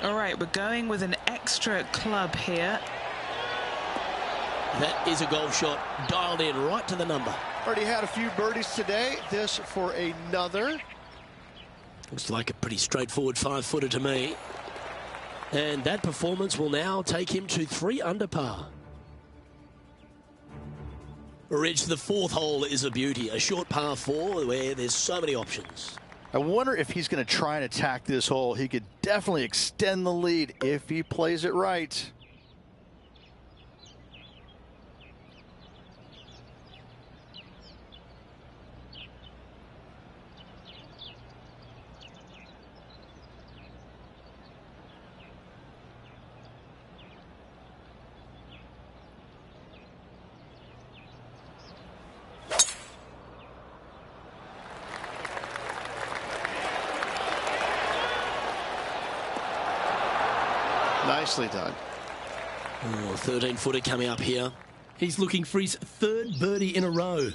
All right, we're going with an extra club here. That is a golf shot dialed in right to the number. Already had a few birdies today. This for another. Looks like a pretty straightforward 5-footer to me. And that performance will now take him to 3 under par. Rich, the 4th hole is a beauty. A short par 4 where there's so many options. I wonder if he's going to try and attack this hole. He could definitely extend the lead if he plays it right. Nicely done. Oh, 13-footer coming up here. He's looking for his 3rd birdie in a row.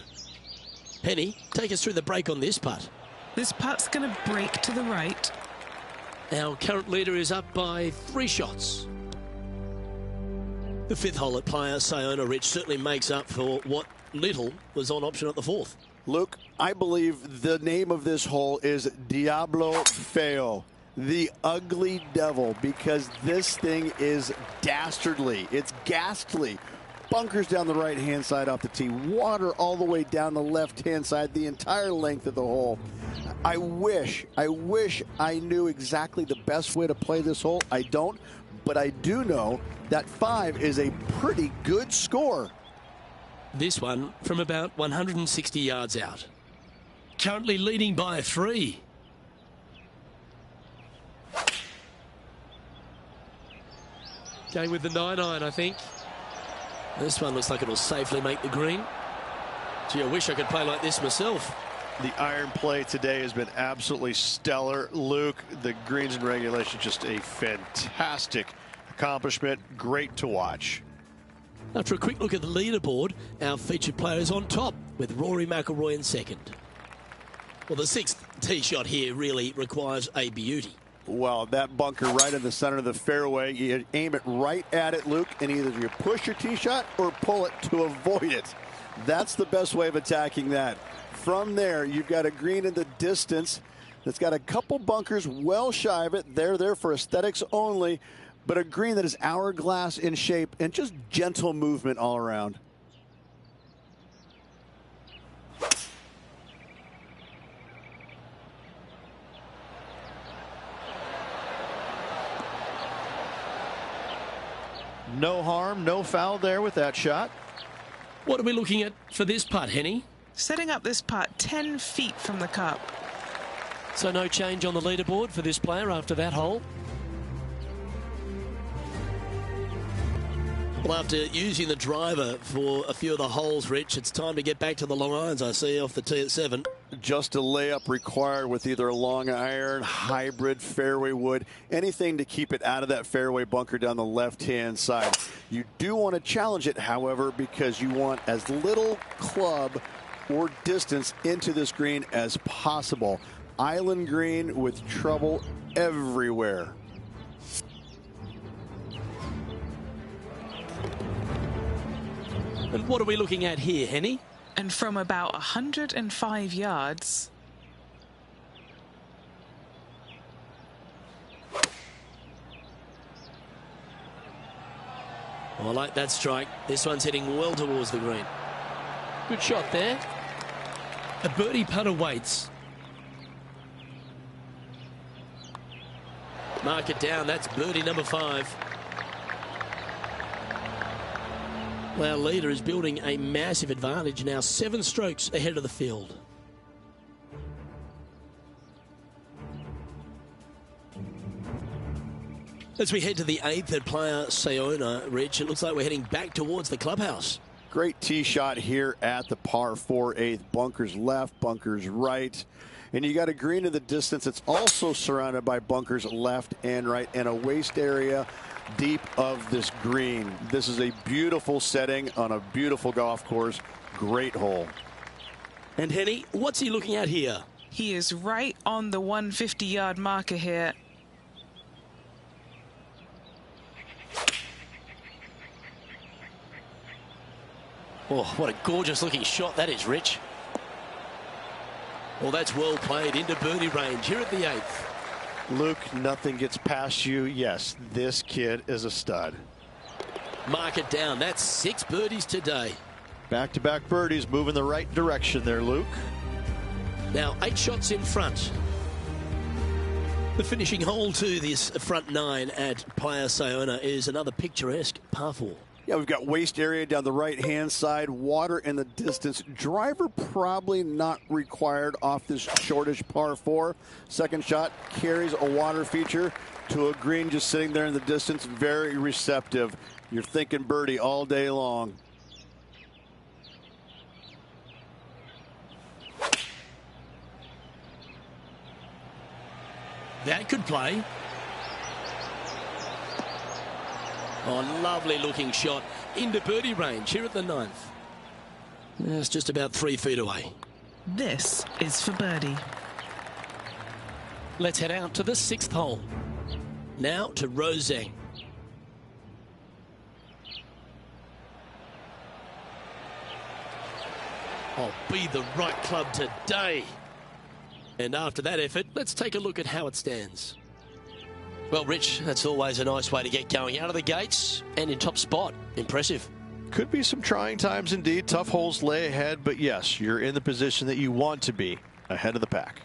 Penny, take us through the break on this putt. This putt's going to break to the right. Our current leader is up by 3 shots. The 5th hole at Playa Sayona, Rich, certainly makes up for what little was on option at the 4th. Luke, I believe the name of this hole is Diablo Feo. The ugly devil, because this thing is dastardly. It's ghastly. Bunkers down the right-hand side off the tee. Water all the way down the left-hand side, the entire length of the hole. I wish I knew exactly the best way to play this hole. I don't, but I do know that 5 is a pretty good score. This one from about 160 yards out. Currently leading by 3. Going with the 9-iron, I think. This one looks like it'll safely make the green. Gee, I wish I could play like this myself. The iron play today has been absolutely stellar. Luke, the greens and regulation, just a fantastic accomplishment. Great to watch. After a quick look at the leaderboard, our featured player is on top with Rory McIlroy in 2nd. Well, the 6th tee shot here really requires a beauty. Well, that bunker right in the center of the fairway, you aim it right at it, Luke, and either you push your tee shot or pull it to avoid it. That's the best way of attacking that. From there, you've got a green in the distance that's got a couple bunkers well shy of it. They're there for aesthetics only, but a green that is hourglass in shape and just gentle movement all around. No harm, no foul there with that shot. What are we looking at for this putt, Henny? Setting up this putt 10 feet from the cup. So no change on the leaderboard for this player after that hole. Well, after using the driver for a few of the holes, Rich, it's time to get back to the long irons, I see, off the tee at 7. Just a layup required with either a long iron, hybrid, fairway wood, anything to keep it out of that fairway bunker down the left-hand side. You do want to challenge it, however, because you want as little club or distance into this green as possible. Island green with trouble everywhere. And what are we looking at here, Henny? And from about 105 yards. Oh, I like that strike. This one's heading well towards the green. Good shot there. A birdie putt awaits. Mark it down. That's birdie number 5. Our leader is building a massive advantage now, 7 strokes ahead of the field. As we head to the 8th at Playa Sayona, Rich, it looks like we're heading back towards the clubhouse. Great tee shot here at the par 4 8th. Bunkers left, bunkers right. And you got a green in the distance. It's also surrounded by bunkers left and right and a waste area deep of this green. This is a beautiful setting on a beautiful golf course. Great hole. And Henny, what's he looking at here? He is right on the 150-yard marker here. Oh, what a gorgeous looking shot that is, Rich. Well, that's well played into birdie range here at the 8th. Luke, nothing gets past you. Yes, this kid is a stud. Mark it down. That's 6 birdies today. Back-to-back birdies, moving the right direction there, Luke. Now 8 shots in front. The finishing hole to this front 9 at Playa Sayona is another picturesque par 4. Yeah, we've got waste area down the right-hand side, water in the distance. Driver probably not required off this shortish par 4. Second shot carries a water feature to a green just sitting there in the distance. Very receptive. You're thinking birdie all day long. That could play. Oh, lovely looking shot into birdie range here at the 9th. It's just about 3 feet away. This is for birdie. Let's head out to the 6th hole. Now to Roseng. Oh, be the right club today. And after that effort, let's take a look at how it stands. Well, Rich, that's always a nice way to get going out of the gates and in top spot. Impressive. Could be some trying times indeed. Tough holes lay ahead, but yes, you're in the position that you want to be, ahead of the pack.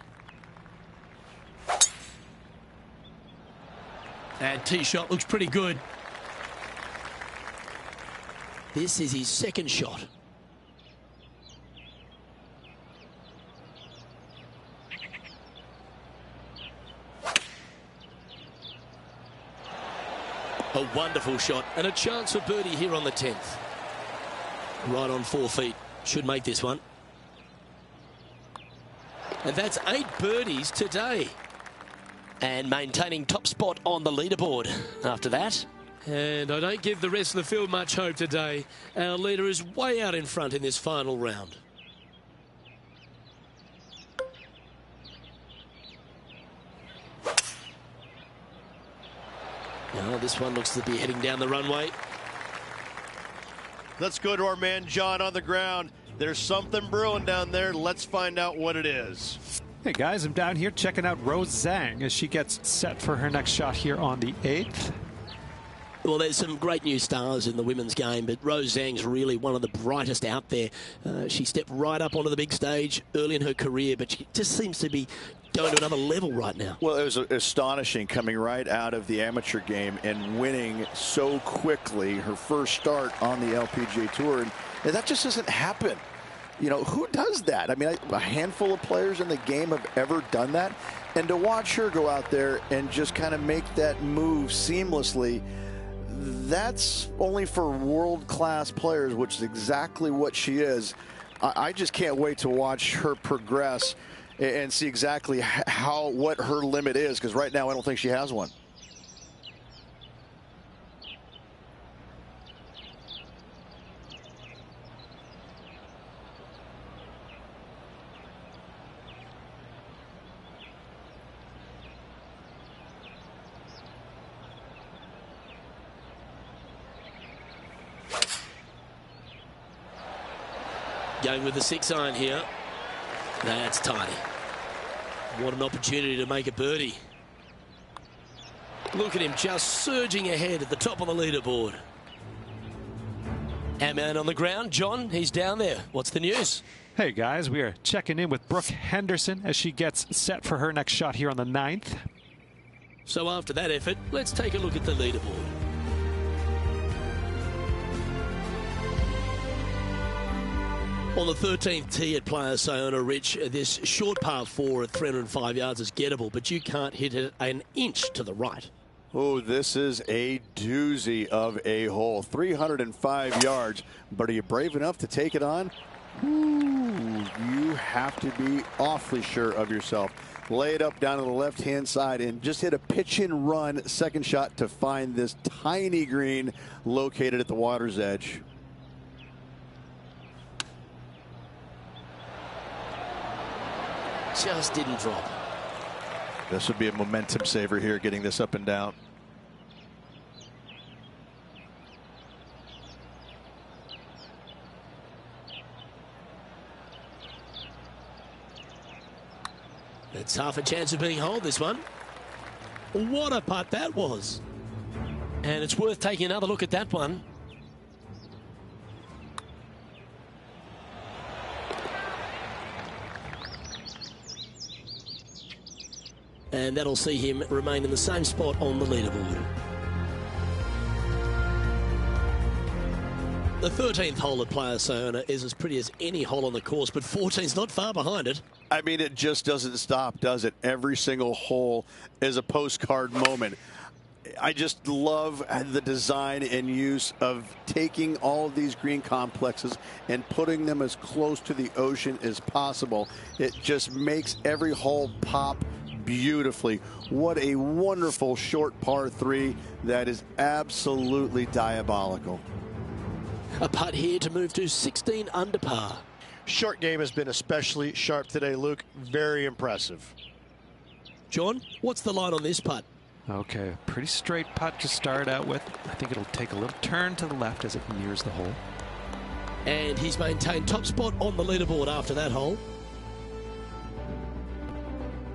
And tee shot looks pretty good. This is his second shot. A wonderful shot and a chance for birdie here on the 10th. Right on 4 feet. Should make this one. And that's 8 birdies today. And maintaining top spot on the leaderboard after that. And I don't give the rest of the field much hope today. Our leader is way out in front in this final round. Now this one looks to be heading down the runway. Let's go to our man John on the ground. There's something brewing down there. Let's find out what it is. Hey guys, I'm down here checking out Rose Zhang as she gets set for her next shot here on the 8th. Well, there's some great new stars in the women's game, but Rose Zhang's really one of the brightest out there. She stepped right up onto the big stage early in her career, but she just seems to be going to another level right now. Well, it was astonishing coming right out of the amateur game and winning so quickly her first start on the LPGA Tour. And that just doesn't happen. You know, who does that? I mean, a handful of players in the game have ever done that. And to watch her go out there and just kind of make that move seamlessly, that's only for world-class players, which is exactly what she is. I just can't wait to watch her progress and see exactly what her limit is, because right now I don't think she has one. Going with the 6-iron here. That's tidy. What an opportunity to make a birdie. Look at him just surging ahead at the top of the leaderboard. Our man on the ground, John, he's down there. What's the news? Hey guys, we are checking in with Brooke Henderson as she gets set for her next shot here on the 9th. So after that effort, let's take a look at the leaderboard. On the 13th tee at Playa Sayona, Rich, this short par 4 at 305 yards is gettable, but you can't hit it an inch to the right. Oh, this is a doozy of a hole. 305 yards, but are you brave enough to take it on? Ooh, you have to be awfully sure of yourself. Lay it up down to the left-hand side and just hit a pitch-and-run second shot to find this tiny green located at the water's edge. Just didn't drop. This would be a momentum saver here, getting this up and down. It's half a chance of being holed, this one. What a putt that was. And it's worth taking another look at that one. And that'll see him remain in the same spot on the leaderboard. The 13th hole at Playa Sayona is as pretty as any hole on the course, but 14's not far behind it. I mean, it just doesn't stop, does it? Every single hole is a postcard moment. I just love the design and use of taking all of these green complexes and putting them as close to the ocean as possible. It just makes every hole pop beautifully. What a wonderful short par 3 that is absolutely diabolical. A putt here to move to 16 under par. Short game has been especially sharp today, Luke. Very impressive. John, what's the line on this putt? Okay, pretty straight putt to start out with. I think it'll take a little turn to the left as it nears the hole. And he's maintained top spot on the leaderboard after that hole.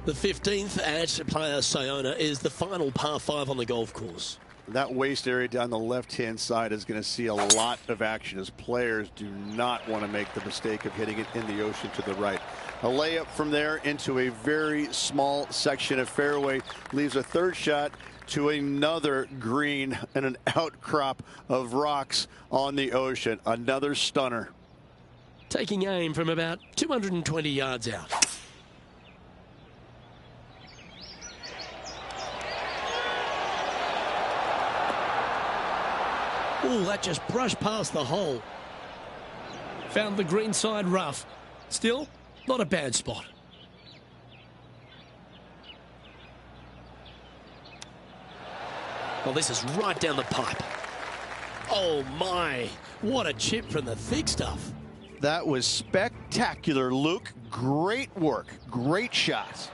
The 15th at Playa Sayona is the final par 5 on the golf course. That waist area down the left-hand side is going to see a lot of action as players do not want to make the mistake of hitting it in the ocean to the right. A layup from there into a very small section of fairway leaves a third shot to another green and an outcrop of rocks on the ocean. Another stunner. Taking aim from about 220 yards out. Oh, that just brushed past the hole. Found the green side rough. Still, not a bad spot. Well, this is right down the pipe. Oh my, what a chip from the thick stuff. That was spectacular, Luke. Great work. Great shot.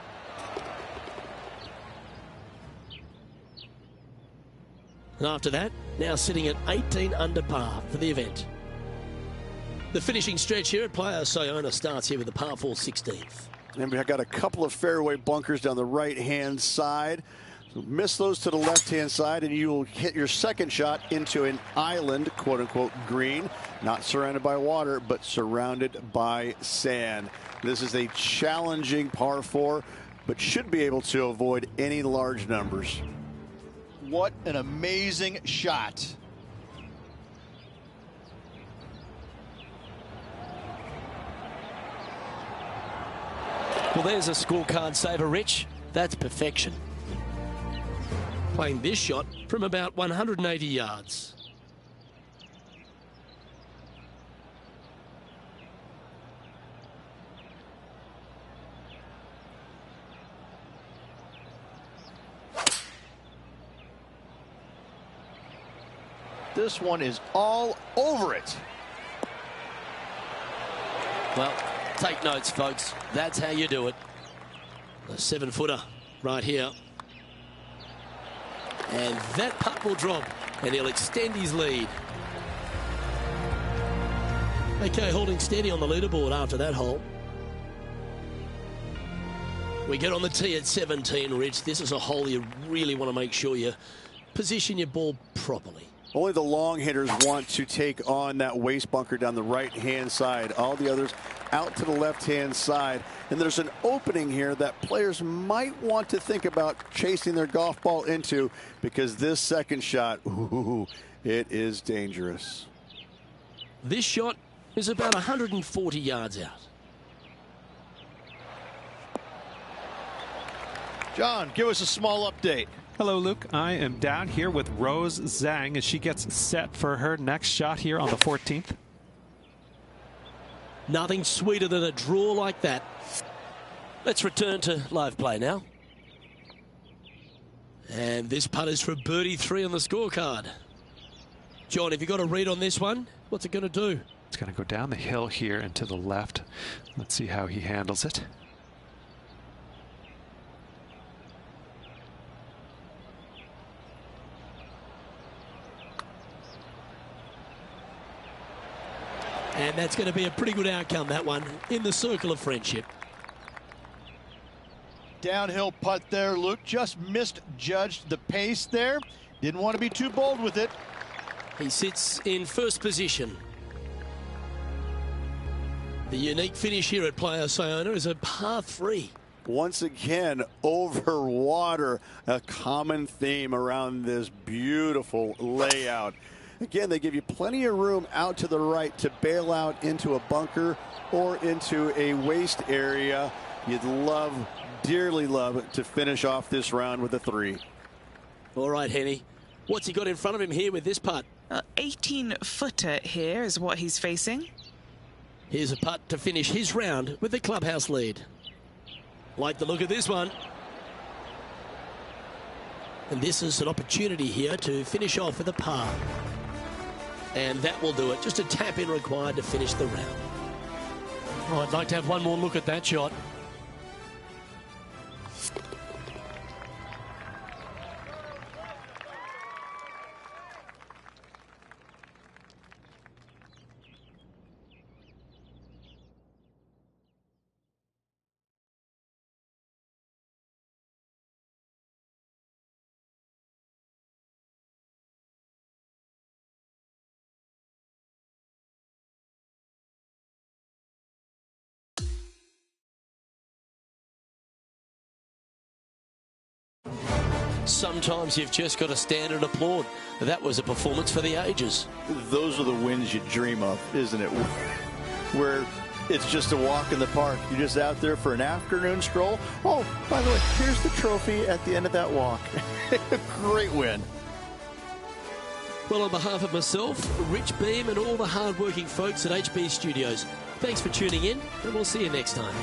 And after that, now sitting at 18 under par for the event. The finishing stretch here at Playa Sayona starts here with the par 4 16th. And we've got a couple of fairway bunkers down the right-hand side. So miss those to the left-hand side, and you will hit your second shot into an island, quote-unquote, green. Not surrounded by water, but surrounded by sand. This is a challenging par 4, but should be able to avoid any large numbers. What an amazing shot. Well, there's a scorecard saver, Rich. That's perfection. Playing this shot from about 180 yards. This one is all over it. Well, take notes, folks. That's how you do it. A 7-footer right here. And that putt will drop, and he'll extend his lead. Okay, holding steady on the leaderboard after that hole. We get on the tee at 17, Rich. This is a hole you really want to make sure you position your ball properly. Only the long hitters want to take on that waist bunker down the right-hand side. All the others out to the left-hand side. And there's an opening here that players might want to think about chasing their golf ball into, because this second shot, ooh, it is dangerous. This shot is about 140 yards out. John, give us a small update. Hello, Luke. I am down here with Rose Zhang as she gets set for her next shot here on the 14th. Nothing sweeter than a draw like that. Let's return to live play now. And this putt is for birdie 3 on the scorecard. John, have you got a read on this one? What's it going to do? It's going to go down the hill here and to the left. Let's see how he handles it. And that's going to be a pretty good outcome, that one, in the circle of friendship. downhill putt there. Luke just misjudged the pace there. Didn't want to be too bold with it. He sits in first position. The unique finish here at Playa Sayona is a par 3. Once again, over water, a common theme around this beautiful layout. Again, they give you plenty of room out to the right to bail out into a bunker or into a waste area. You'd love, dearly love, to finish off this round with a 3. All right, Henny. What's he got in front of him here with this putt? 18-footer here is what he's facing. Here's a putt to finish his round with the clubhouse lead. Like the look of this one. And this is an opportunity here to finish off with a par. And that will do it. Just a tap in required to finish the round. Oh, I'd like to have one more look at that shot. Sometimes you've just got to stand and applaud. That was a performance for the ages. Those are the wins you dream of, isn't it? Where it's just a walk in the park. You're just out there for an afternoon stroll. Oh, by the way, here's the trophy at the end of that walk. Great win. Well, on behalf of myself, Rich Beam, and all the hard-working folks at HB Studios, thanks for tuning in, and we'll see you next time.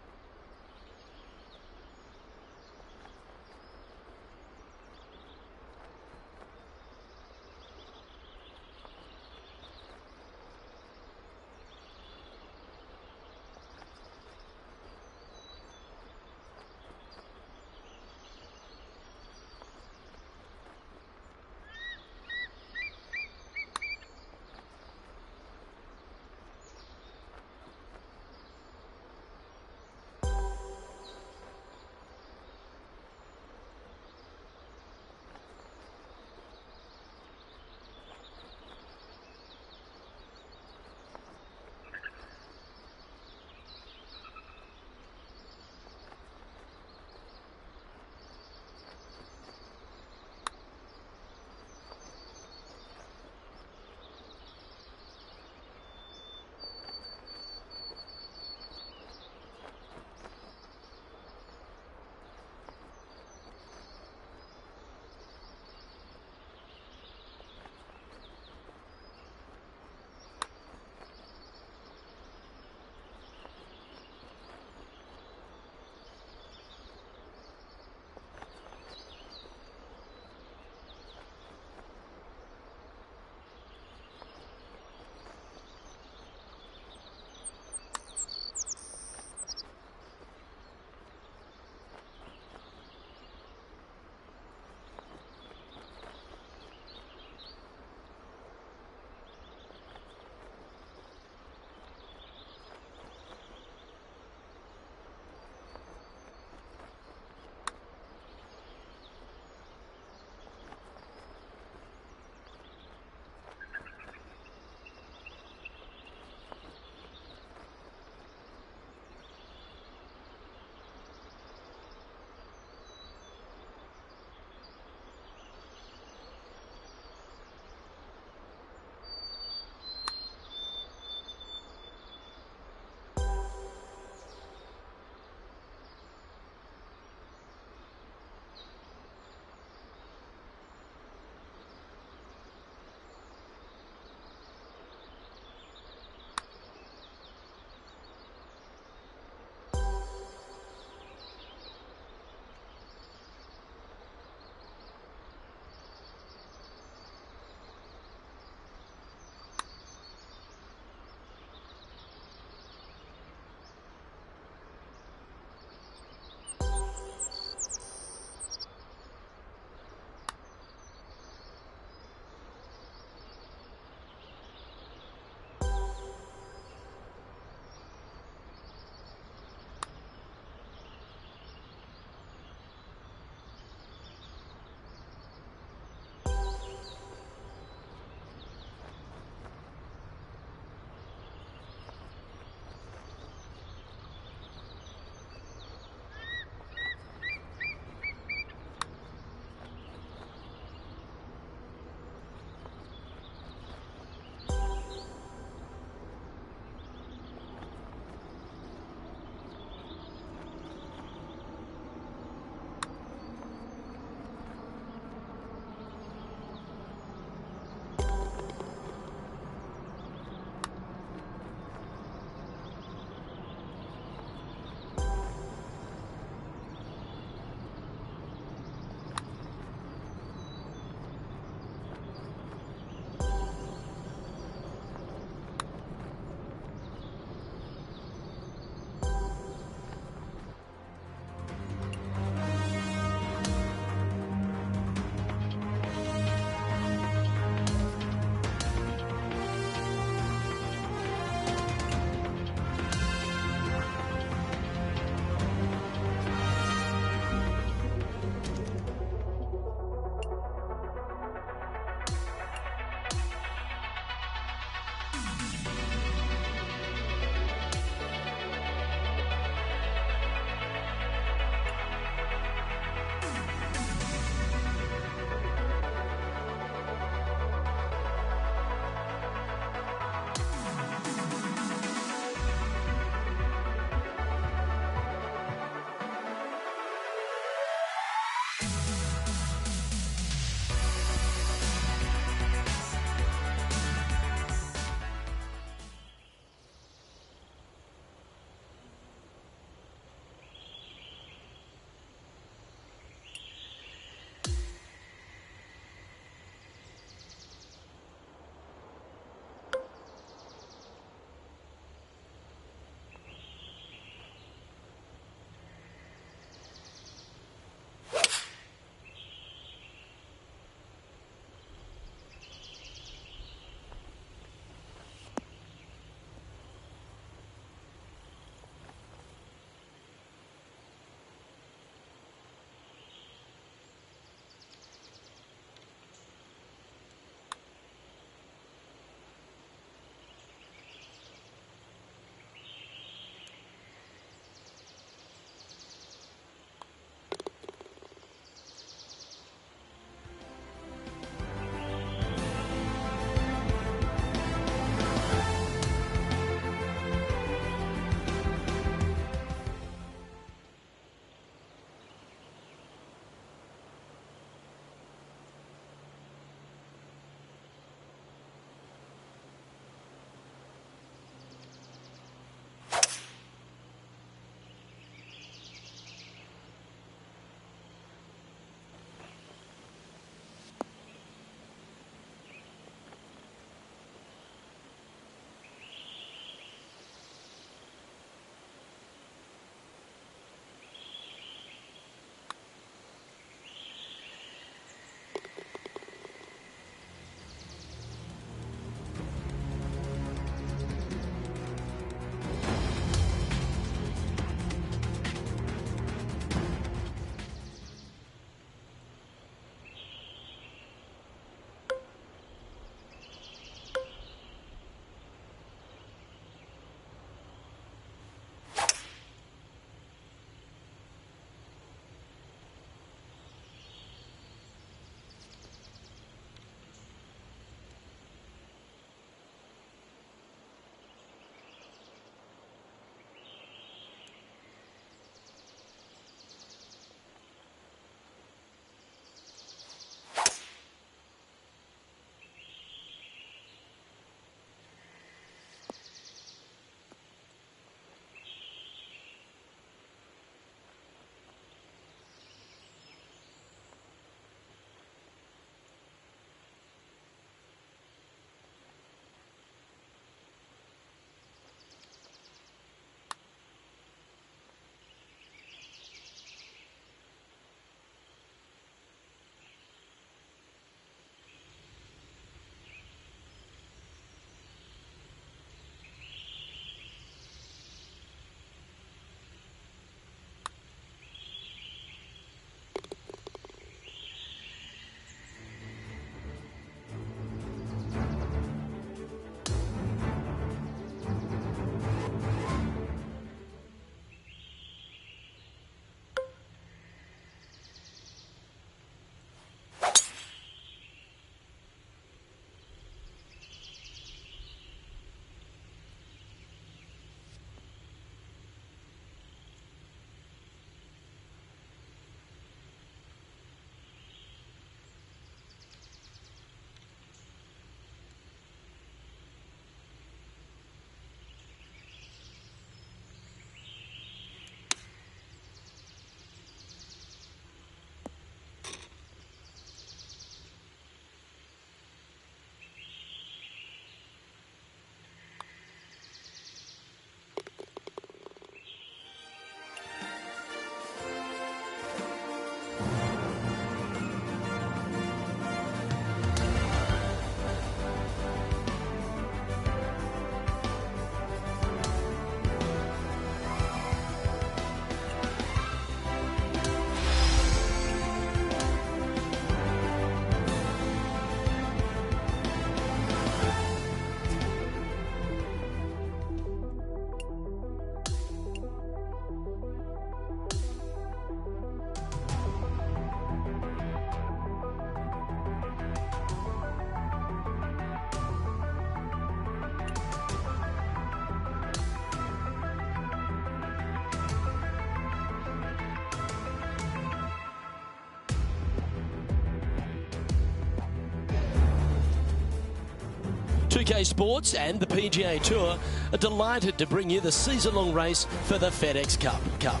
UK Sports and the PGA Tour are delighted to bring you the season-long race for the FedEx Cup.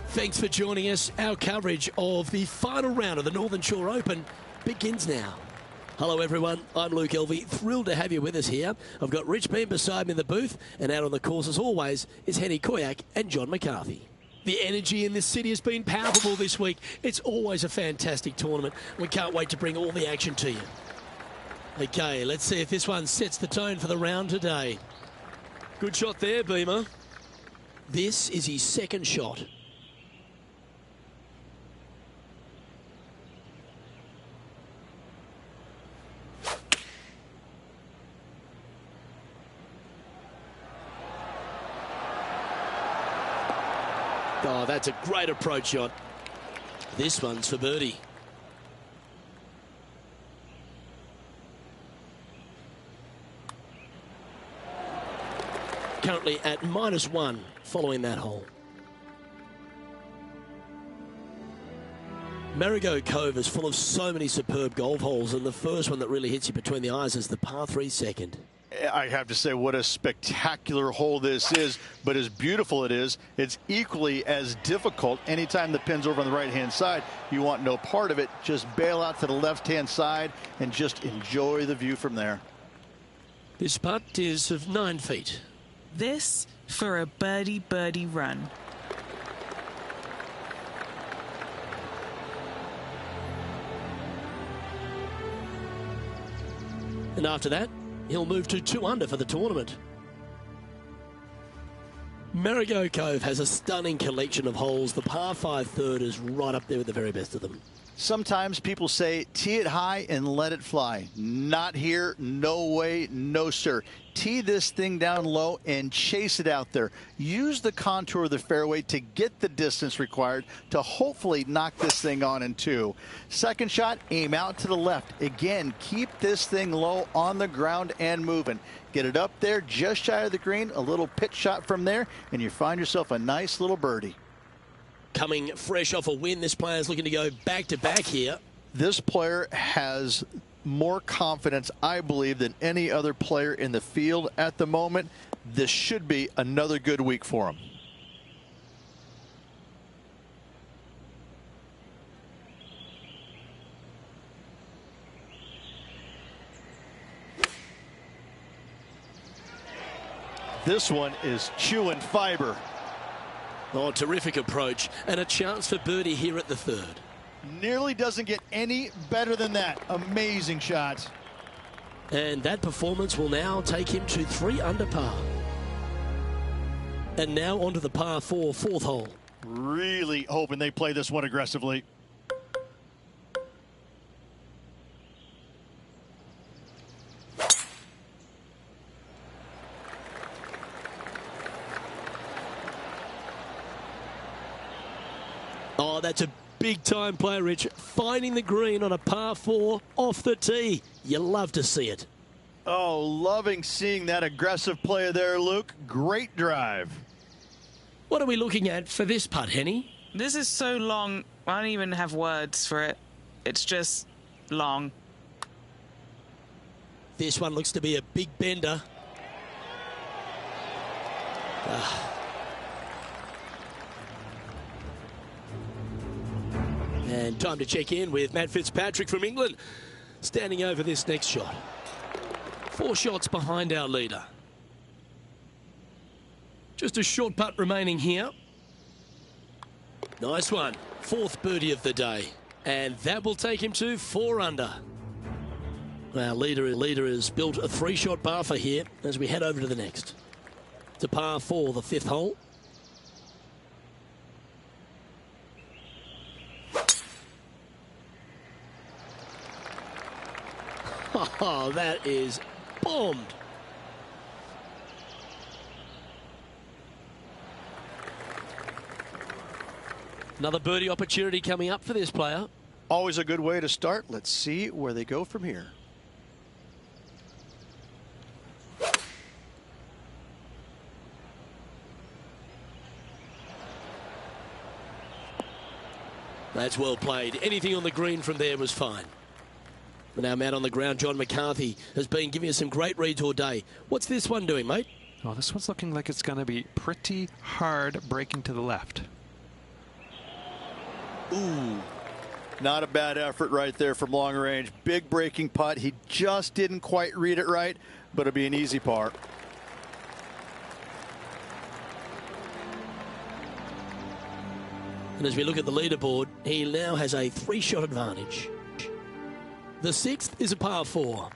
Thanks for joining us. Our coverage of the final round of the Northern Shore Open begins now. Hello everyone, I'm Luke Elvey, thrilled to have you with us here. I've got Rich Beam beside me in the booth, and out on the course as always is Henny Koyak and John McCarthy. The energy in this city has been palpable this week. It's always a fantastic tournament. We can't wait to bring all the action to you. Okay, let's see if this one sets the tone for the round today. Good shot there, Beamer. This is his second shot. Oh, that's a great approach shot. This one's for birdie. Currently at -1 following that hole. Marigot Cove is full of so many superb golf holes, and the first one that really hits you between the eyes is the par 3 second. I have to say, what a spectacular hole this is, but as beautiful it is, it's equally as difficult. Anytime the pin's over on the right-hand side, you want no part of it. Just bail out to the left-hand side and just enjoy the view from there. This putt is of 9 feet. This for a birdie run. And after that, he'll move to 2 under for the tournament. Marigot Cove has a stunning collection of holes. The par 5 third is right up there with the very best of them. Sometimes people say, tee it high and let it fly. Not here, no way, no sir. Tee this thing down low and chase it out there. Use the contour of the fairway to get the distance required to hopefully knock this thing on in 2. Second shot, aim out to the left. Again, keep this thing low on the ground and moving. Get it up there just shy of the green, a little pitch shot from there, and you find yourself a nice little birdie. Coming fresh off a win, this player's looking to go back-to-back here. This player has more confidence, I believe, than any other player in the field at the moment. This should be another good week for him. This one is chewing fiber. Oh, terrific approach, and a chance for birdie here at the 3rd. Nearly doesn't get any better than that. Amazing shot. And that performance will now take him to 3 under par. And now onto the par 4 4th hole. Really hoping they play this one aggressively. Oh, that's a big-time play, Rich. Finding the green on a par 4 off the tee. You love to see it. Oh, loving seeing that aggressive play there, Luke. Great drive. What are we looking at for this putt, Henny? This is so long, I don't even have words for it. It's just long. This one looks to be a big bender. And time to check in with Matt Fitzpatrick from England, standing over this next shot. 4 shots behind our leader. Just a short putt remaining here. Nice one. 4th birdie of the day. And that will take him to 4 under. Our leader has built a 3-shot buffer here as we head over to the next. To par 4, the 5th hole. Oh, that is bombed. Another birdie opportunity coming up for this player. Always a good way to start. Let's see where they go from here. That's well played. Anything on the green from there was fine. And our man on the ground, John McCarthy, has been giving us some great reads all day. What's this one doing, mate? Oh, this one's looking like it's going to be pretty hard breaking to the left. Ooh. Not a bad effort right there from long range. Big breaking putt. He just didn't quite read it right, but it'll be an easy par. And as we look at the leaderboard, he now has a 3-shot advantage. The 6th is a par 4.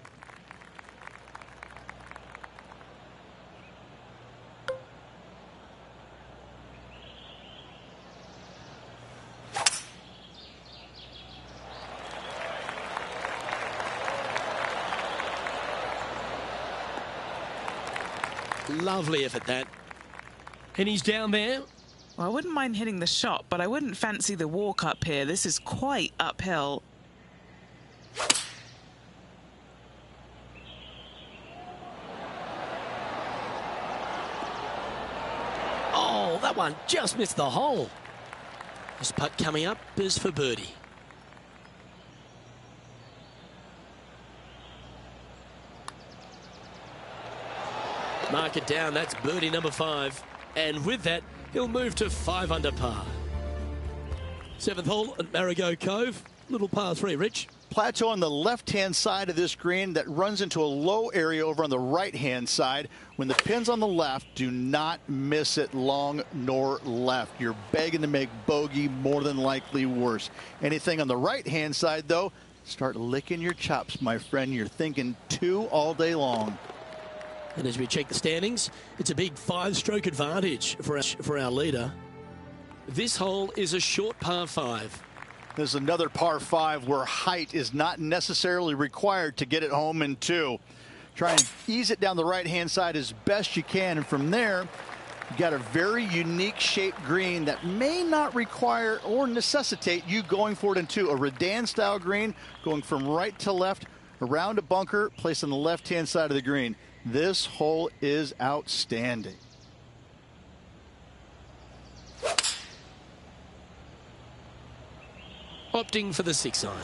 Lovely effort, that. And he's down there. Well, I wouldn't mind hitting the shot, but I wouldn't fancy the walk up here. This is quite uphill. Oh, that one just missed the hole. This putt coming up is for birdie. Mark it down, that's birdie number 5. And with that, he'll move to 5 under par. 7th hole at Marigot Cove, little par 3, Rich. Plateau on the left-hand side of this green that runs into a low area over on the right-hand side. When the pin's on the left, do not miss it long nor left. You're begging to make bogey, more than likely worse. Anything on the right-hand side, though, start licking your chops, my friend. You're thinking 2 all day long. And as we check the standings, it's a big 5-stroke advantage for our leader. This hole is a short par 5. This is another par 5 where height is not necessarily required to get it home in 2. Try and ease it down the right-hand side as best you can, and from there, you got a very unique shaped green that may not require or necessitate you going for it in 2. A Redan-style green going from right to left around a bunker placed on the left-hand side of the green. This hole is outstanding. Opting for the 6 iron.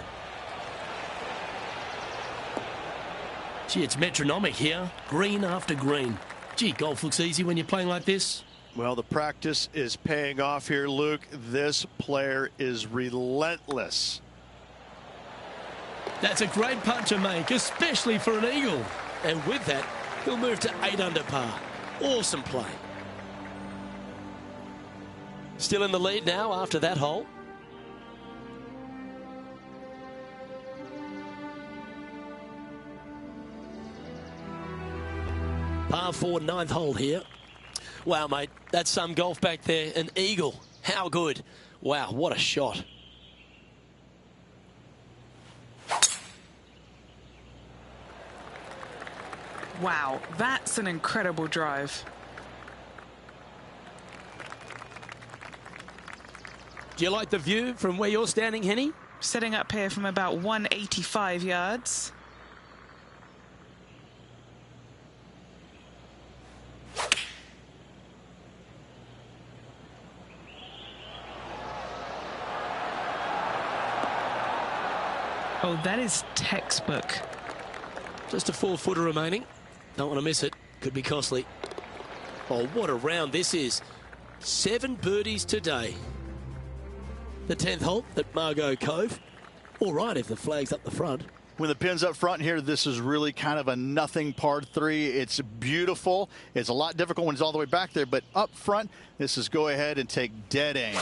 Gee, it's metronomic here. Green after green. Gee, golf looks easy when you're playing like this. Well, the practice is paying off here, Luke. This player is relentless. That's a great putt to make, especially for an eagle. And with that, he'll move to 8 under par. Awesome play. Still in the lead now after that hole. Par 4, 9th hole here. Wow, mate, that's some golf back there. An eagle. How good. Wow, what a shot. Wow, that's an incredible drive. Do you like the view from where you're standing, Henny? Setting up here from about 185 yards. Oh, that is textbook. Just a 4-footer remaining. Don't want to miss it. Could be costly. Oh, what a round this is. 7 birdies today. The 10th hole at Margot Cove. All right if the flag's up the front. When the pin's up front here, this is really kind of a nothing par 3. It's beautiful. It's a lot difficult when it's all the way back there, but up front, this is go ahead and take dead aim.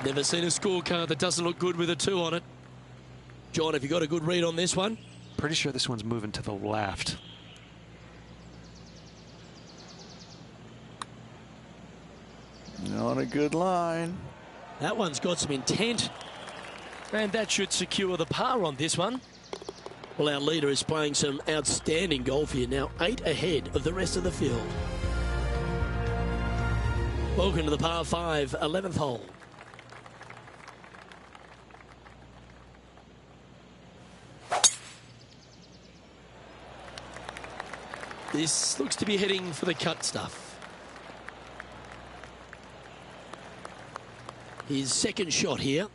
Never seen a scorecard that doesn't look good with a 2 on it. John, have you got a good read on this one? Pretty sure this one's moving to the left. Not a good line. That one's got some intent. And that should secure the par on this one. Well, our leader is playing some outstanding golf here now, 8 ahead of the rest of the field. Welcome to the par 5, 11th hole. This looks to be heading for the cut stuff. His second shot here.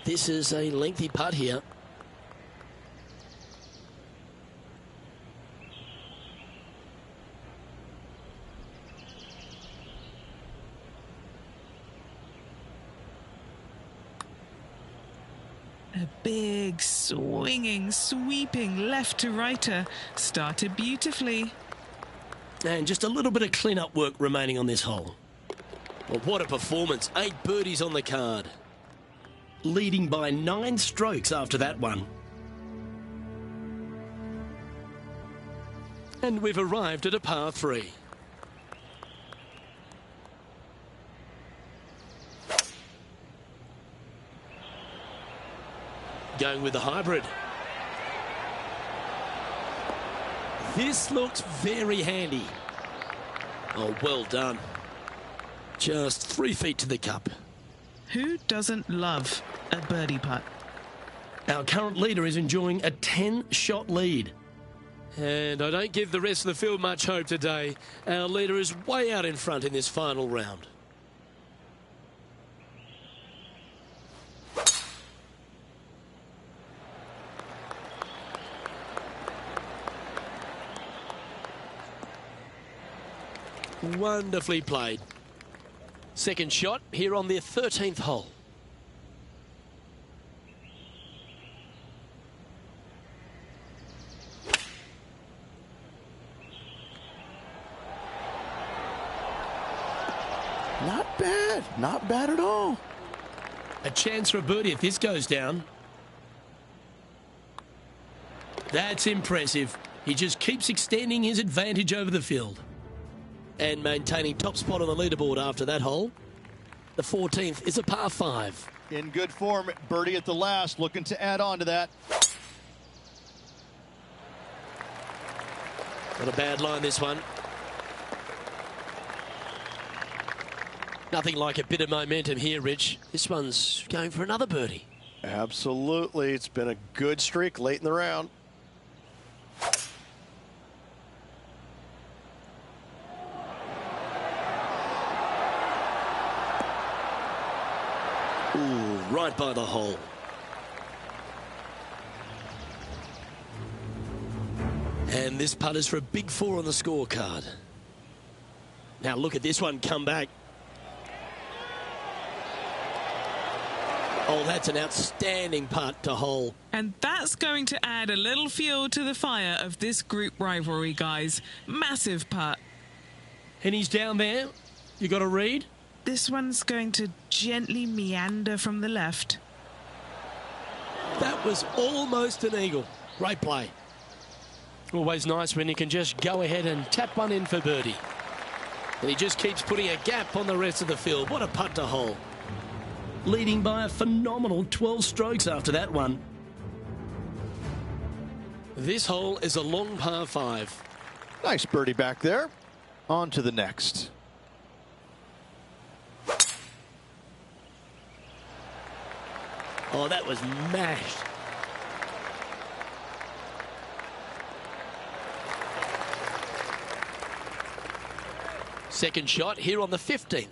This is a lengthy putt here. A big, swinging, sweeping left to righter started beautifully. And just a little bit of clean-up work remaining on this hole. Well, what a performance. 8 birdies on the card. Leading by 9 strokes after that one. And we've arrived at a par 3. Going with the hybrid. This looks very handy. Oh, well done. Just 3 feet to the cup. Who doesn't love a birdie putt? Our current leader is enjoying a 10-shot lead. And I don't give the rest of the field much hope today. Our leader is way out in front in this final round. Wonderfully played. Second shot here on their 13th hole. Not bad. Not bad at all. A chance for a birdie if this goes down. That's impressive. He just keeps extending his advantage over the field. And maintaining top spot on the leaderboard after that hole. The 14th is a par 5. In good form, birdie at the last, looking to add on to that. Not a bad line, this one. Nothing like a bit of momentum here, Rich. This one's going for another birdie. Absolutely. It's been a good streak late in the round. Ooh, right by the hole. And this putt is for a big 4 on the scorecard. Now look at this one come back. Oh, that's an outstanding putt to hole. And that's going to add a little fuel to the fire of this group rivalry, guys. Massive putt. And he's down there. You got a read? This one's going to gently meander from the left. That was almost an eagle. Great play. Always nice when you can just go ahead and tap one in for birdie. And he just keeps putting a gap on the rest of the field. What a putt to hole. Leading by a phenomenal 12 strokes after that one. This hole is a long par 5. Nice birdie back there. On to the next. Oh, that was mashed. Second shot here on the 15th.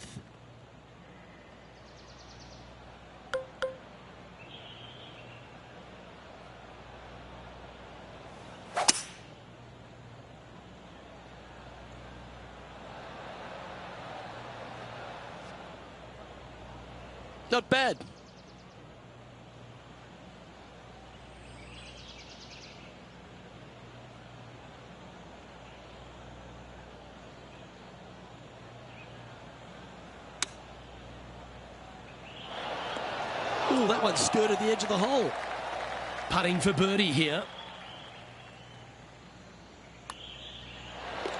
Not bad. Ooh, that one skirted the edge of the hole. Putting for birdie here.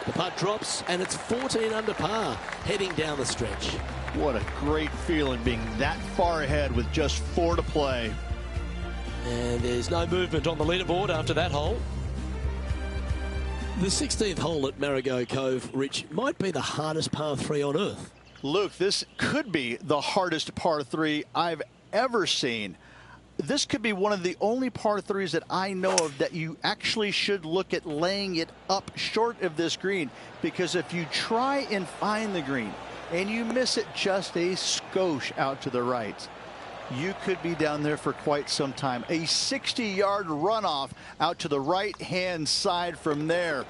The putt drops and it's 14 under par heading down the stretch. What a great feeling being that far ahead with just 4 to play. And there's no movement on the leaderboard after that hole. The 16th hole at Marigot Cove, Rich, might be the hardest par 3 on earth. Luke, this could be the hardest par 3 I've ever seen. This could be one of the only par 3s that I know of that you actually should look at laying it up short of this green, because if you try and find the green and you miss it just a skosh out to the right, you could be down there for quite some time. A 60-yard runoff out to the right-hand side from there.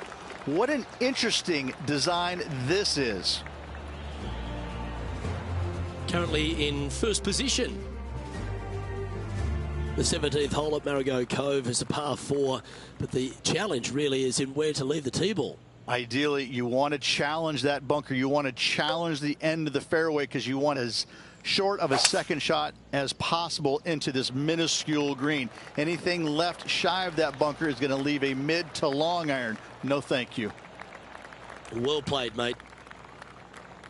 What an interesting design this is. Currently in first position. The 17th hole at Marigot Cove is a par 4, but the challenge really is in where to leave the tee ball. Ideally, you want to challenge that bunker. You want to challenge the end of the fairway because you want as short of a second shot as possible into this minuscule green. Anything left shy of that bunker is going to leave a mid to long iron. No thank you. Well played, mate.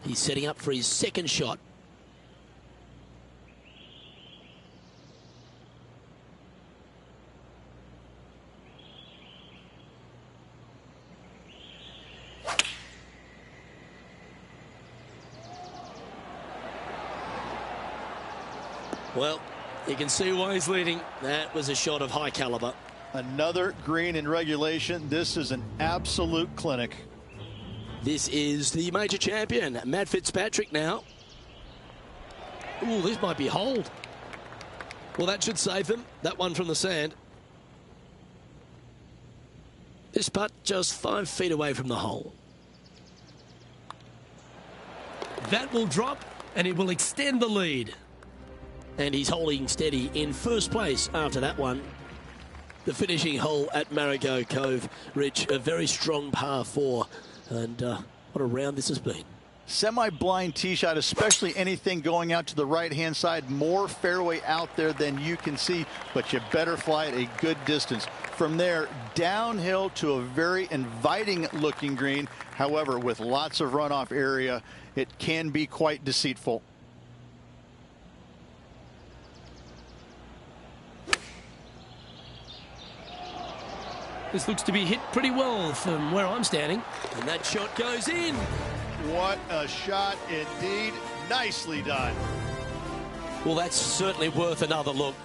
He's setting up for his second shot. Well, you can see why he's leading. That was a shot of high caliber. Another green in regulation. This is an absolute clinic. This is the major champion, Matt Fitzpatrick now. Ooh, this might be hold. Well, that should save them. That one from the sand. This putt just 5 feet away from the hole. That will drop, and it will extend the lead. And he's holding steady in first place after that one. The finishing hole at Marigot Cove, Rich, a very strong par 4. And what a round this has been. Semi-blind tee shot, especially anything going out to the right-hand side. More fairway out there than you can see, but you better fly it a good distance. From there, downhill to a very inviting-looking green. However, with lots of runoff area, it can be quite deceitful. This looks to be hit pretty well from where I'm standing. And that shot goes in. What a shot indeed. Nicely done. Well, that's certainly worth another look.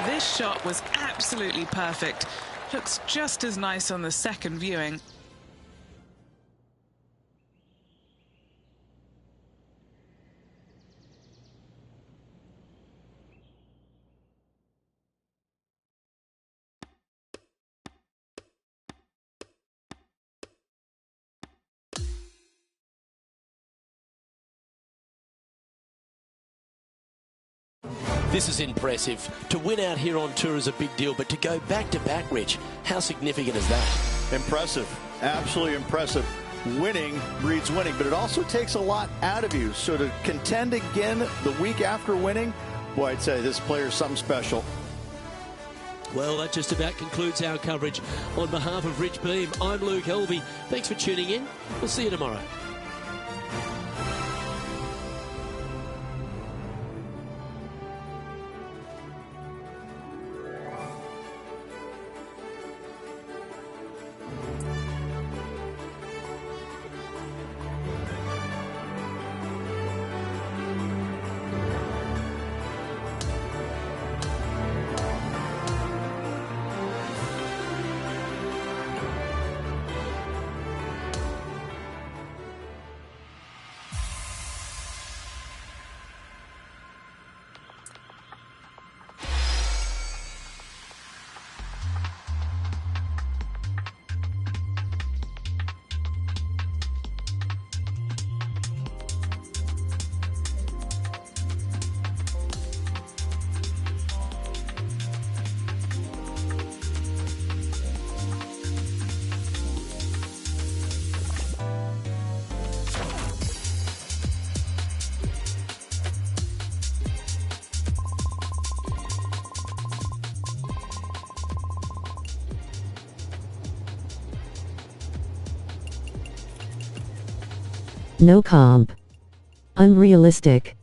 This shot was absolutely perfect. Looks just as nice on the second viewing. This is impressive. To win out here on tour is a big deal, but to go back-to-back, Rich, how significant is that? Impressive. Absolutely impressive. Winning breeds winning, but it also takes a lot out of you. So to contend again the week after winning, boy, I'd say this player is something special. Well, that just about concludes our coverage. On behalf of Rich Beam, I'm Luke Helvey. Thanks for tuning in. We'll see you tomorrow. No comp. Unrealistic.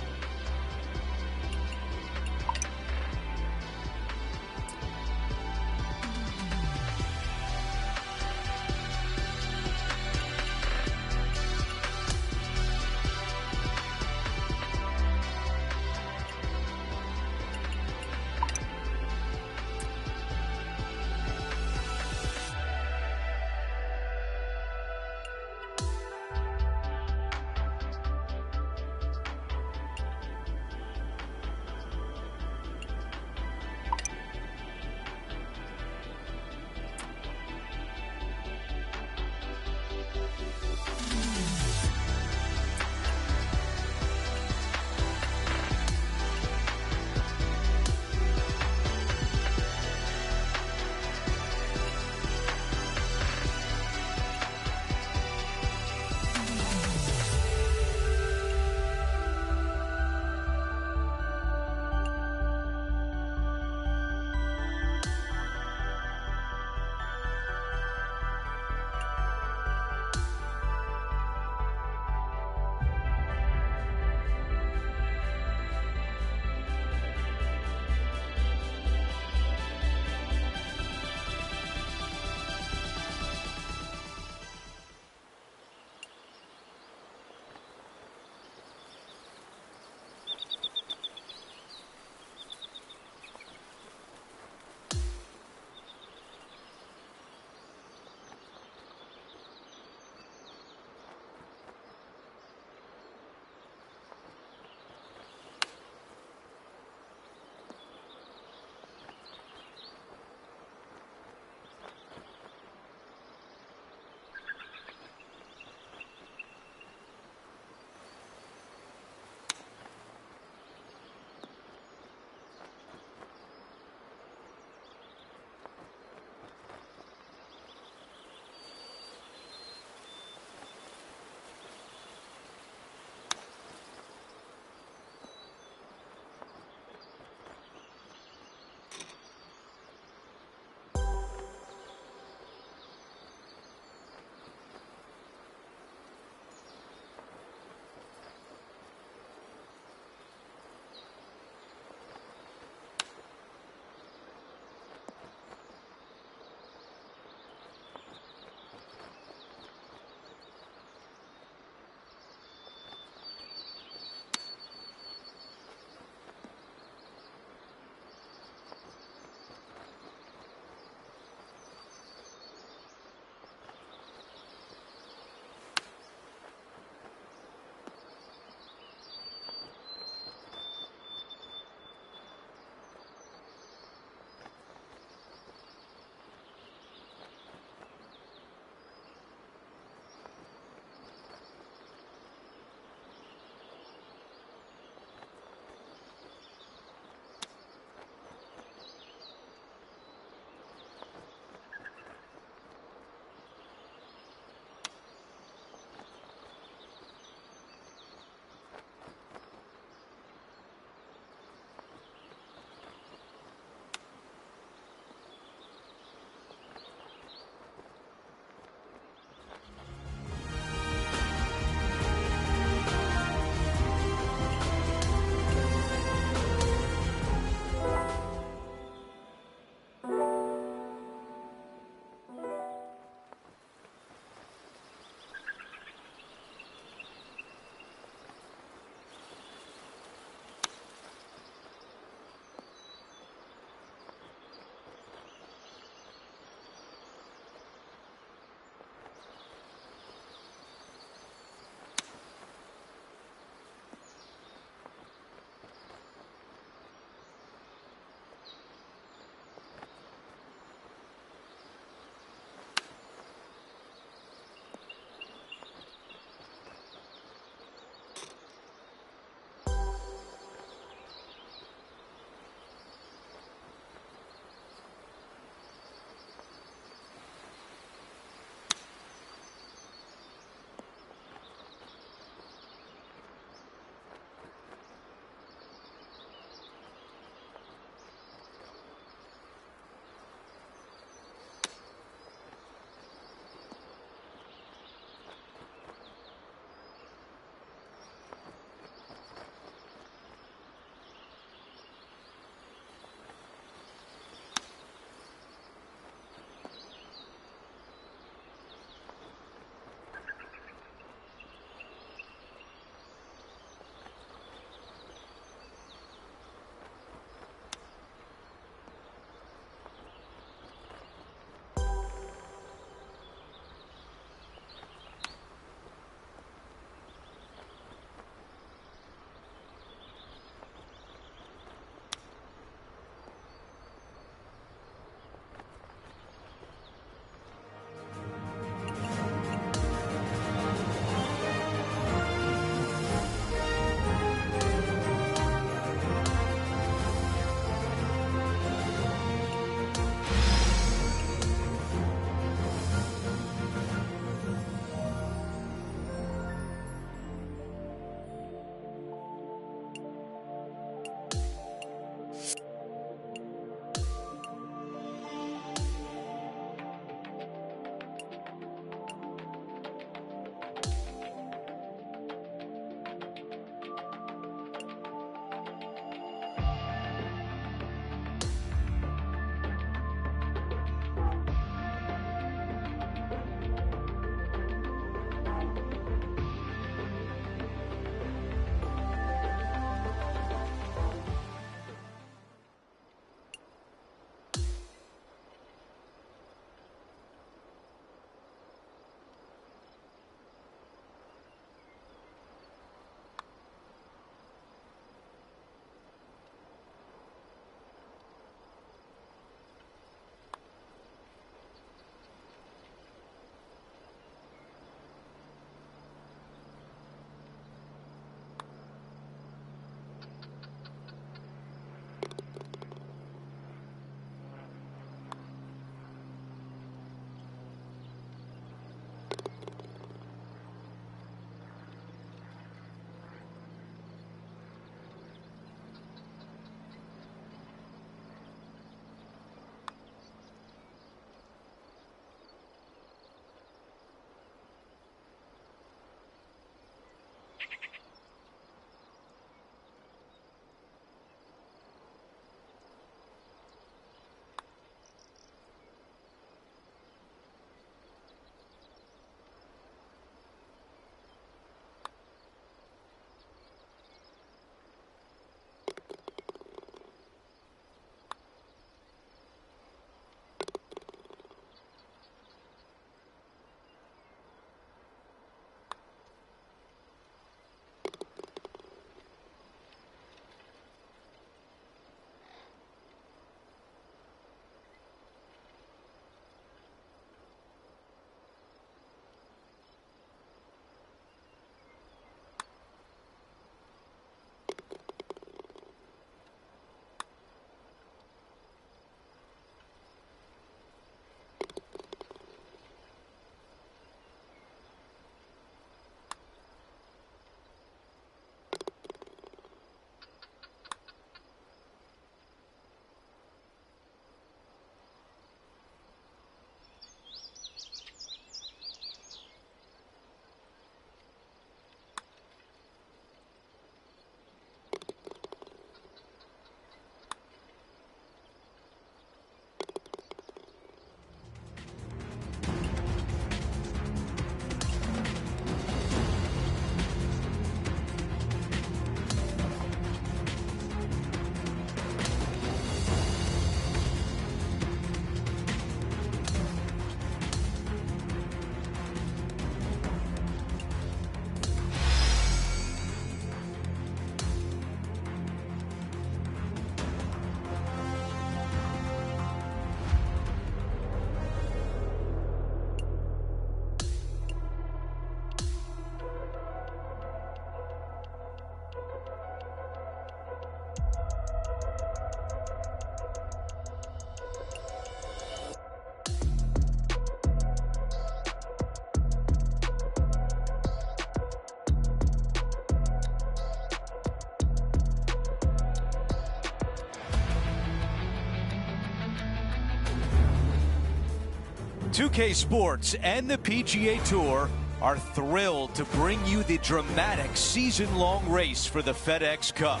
2K Sports and the PGA Tour are thrilled to bring you the dramatic season-long race for the FedEx Cup.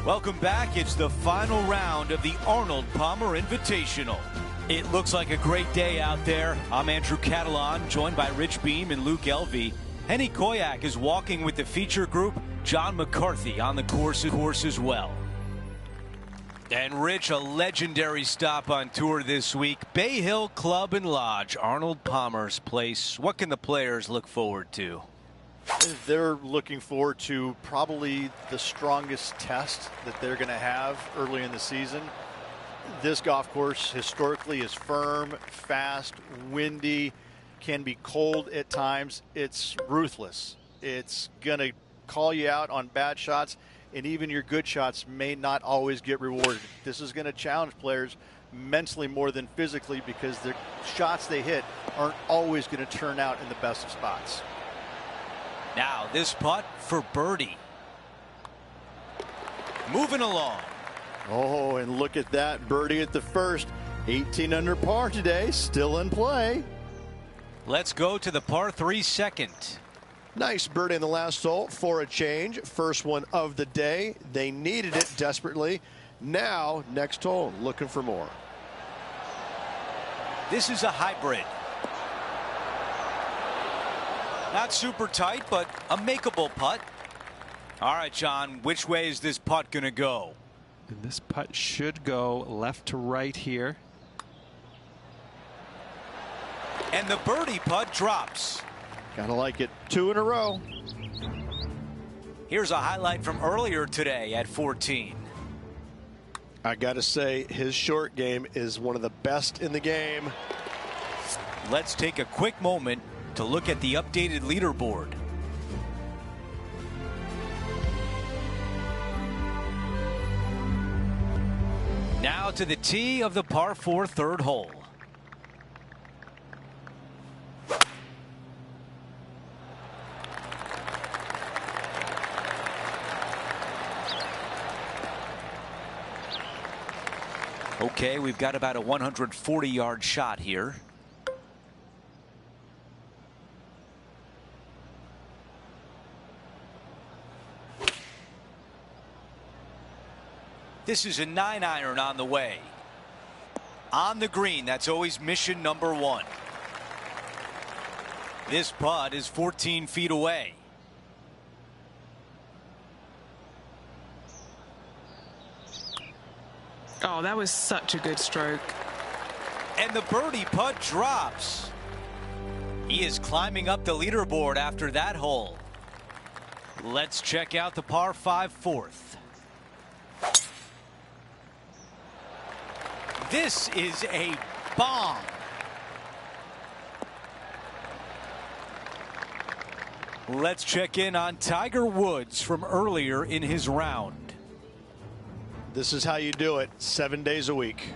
Welcome back. It's the final round of the Arnold Palmer Invitational. It looks like a great day out there. I'm Andrew Catalan, joined by Rich Beam and Luke Elvey. Henny Koyak is walking with the feature group. John McCarthy on the course as well. And Rich, a legendary stop on tour this week. Bay Hill Club and Lodge, Arnold Palmer's place. What can the players look forward to? They're looking forward to probably the strongest test that they're going to have early in the season. This golf course historically is firm, fast, windy, can be cold at times. It's ruthless. It's going to call you out on bad shots, and even your good shots may not always get rewarded. This is going to challenge players mentally more than physically, because the shots they hit aren't always going to turn out in the best of spots. Now this putt for birdie. Moving along. Oh, and look at that birdie at the first. 18 under par today, still in play. Let's go to the par 3 second. Nice birdie in the last hole for a change. First one of the day. They needed it desperately. Now, next hole, looking for more. This is a hybrid. Not super tight, but a makeable putt. All right, John, which way is this putt going to go? And this putt should go left to right here. And the birdie putt drops. Gotta like it. 2 in a row. Here's a highlight from earlier today at 14. I gotta say, his short game is one of the best in the game. Let's take a quick moment to look at the updated leaderboard. Now to the tee of the par 4 third hole. Okay, we've got about a 140-yard shot here. This is a 9-iron on the way. On the green, that's always mission number 1. This putt is 14 feet away. Oh, that was such a good stroke. And the birdie putt drops. He is climbing up the leaderboard after that hole. Let's check out the par 5 fourth. This is a bomb. Let's check in on Tiger Woods from earlier in his round. This is how you do it 7 days a week.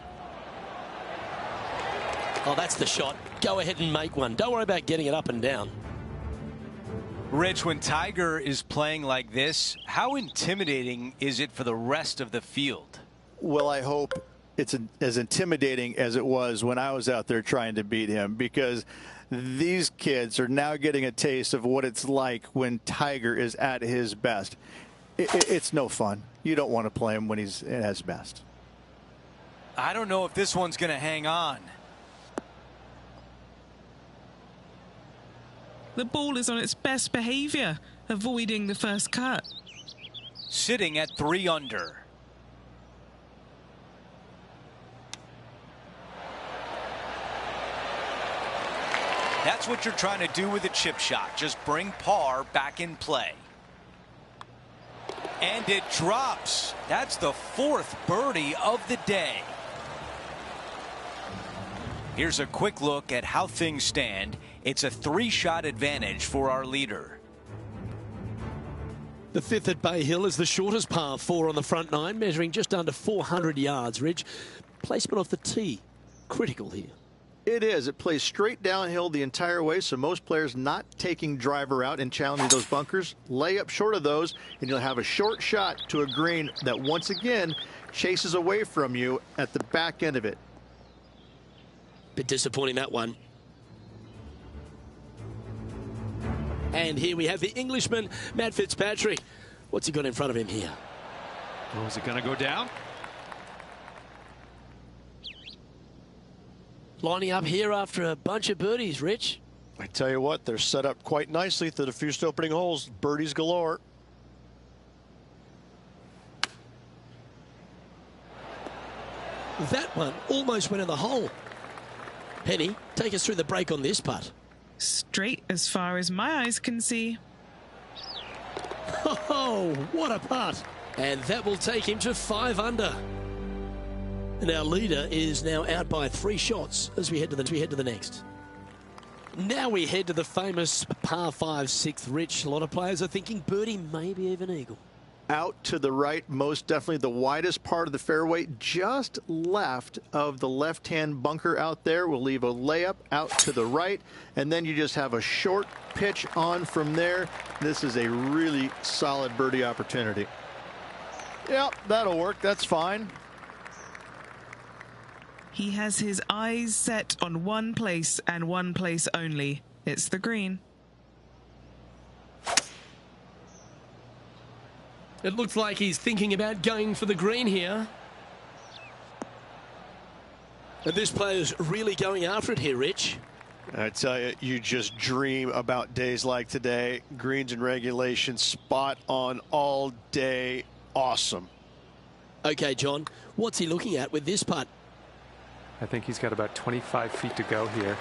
Oh, that's the shot. Go ahead and make one. Don't worry about getting it up and down. Rich, when Tiger is playing like this, how intimidating is it for the rest of the field? Well, I hope it's as intimidating as it was when I was out there trying to beat him, because these kids are now getting a taste of what it's like when Tiger is at his best. It's no fun. You don't want to play him when he's at his best. I don't know if this one's going to hang on. The ball is on its best behavior, avoiding the first cut. Sitting at 3 under. That's what you're trying to do with a chip shot. Just bring par back in play. And it drops. That's the 4th birdie of the day. Here's a quick look at how things stand. It's a 3-shot advantage for our leader. The 5th at Bay Hill is the shortest par 4 on the front 9, measuring just under 400 yards, Ridge. Placement off the tee, critical here. It is. It plays straight downhill the entire way, so most players not taking driver out and challenging those bunkers lay up short of those, and you'll have a short shot to a green that once again chases away from you at the back end of it. Bit disappointing, that one. And here we have the Englishman, Matt Fitzpatrick. What's he got in front of him here? Oh, is it going to go down? Lining up here after a bunch of birdies, Rich. I tell you what, they're set up quite nicely through the first opening holes. Birdies galore. That one almost went in the hole. Penny, take us through the break on this putt. Straight as far as my eyes can see. Oh, what a putt. And that will take him to 5 under. And our leader is now out by 3 shots as we head to the next. Now we head to the famous par 5 6th. Rich, a lot of players are thinking birdie, maybe even eagle. Out to the right, most definitely the widest part of the fairway, just left of the left-hand bunker out there. We'll leave a layup out to the right, and then you just have a short pitch on from there. This is a really solid birdie opportunity. Yep, that'll work. That's fine. He has his eyes set on one place and one place only. It's the green. It looks like he's thinking about going for the green here. And this player's really going after it here, Rich. I tell you, you just dream about days like today. Greens and regulation, spot on all day. Awesome. Okay, John, what's he looking at with this putt? I think he's got about 25 feet to go here.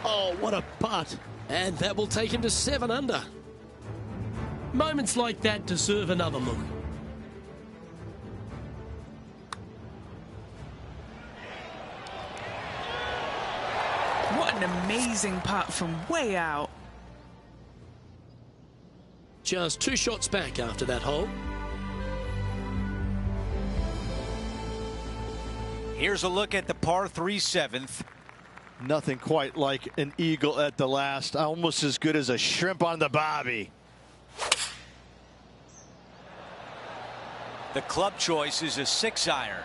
Oh, what a putt. And that will take him to 7 under. Moments like that deserve another look. What an amazing putt from way out. Just 2 shots back after that hole. Here's a look at the par 3 7th. Nothing quite like an eagle at the last. Almost as good as a shrimp on the bobby. The club choice is a 6-iron.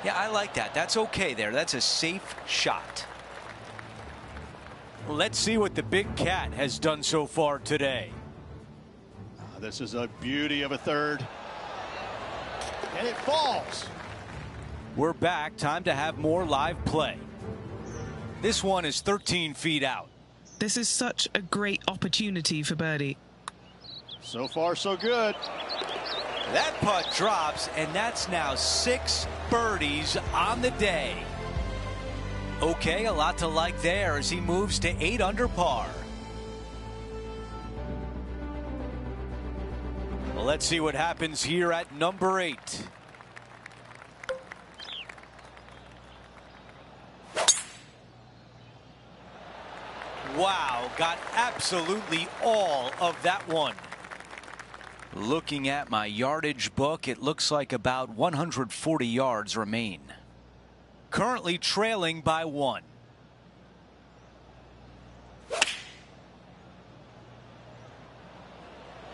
Yeah, I like that. That's okay there. That's a safe shot. Let's see what the big cat has done so far today. This is a beauty of a third. And it falls. We're back. Time to have more live play. This one is 13 feet out. This is such a great opportunity for birdie. So far, so good. That putt drops, and that's now 6 birdies on the day. Okay, a lot to like there as he moves to 8 under par. Well, let's see what happens here at number 8. Wow, got absolutely all of that one. Looking at my yardage book, it looks like about 140 yards remain. Currently trailing by 1.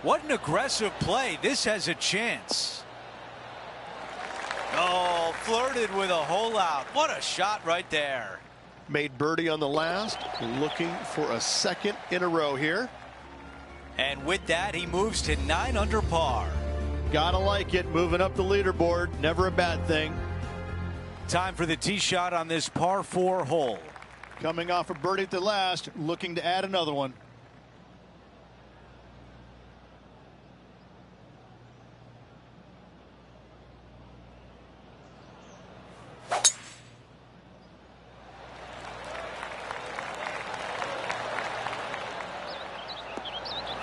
What an aggressive play. This has a chance. Oh, flirted with a hole out. What a shot right there. Made birdie on the last. Looking for a second in a row here. And with that, he moves to 9 under par. Gotta like it. Moving up the leaderboard. Never a bad thing. Time for the tee shot on this par 4 hole. Coming off a birdie at the last. Looking to add another one.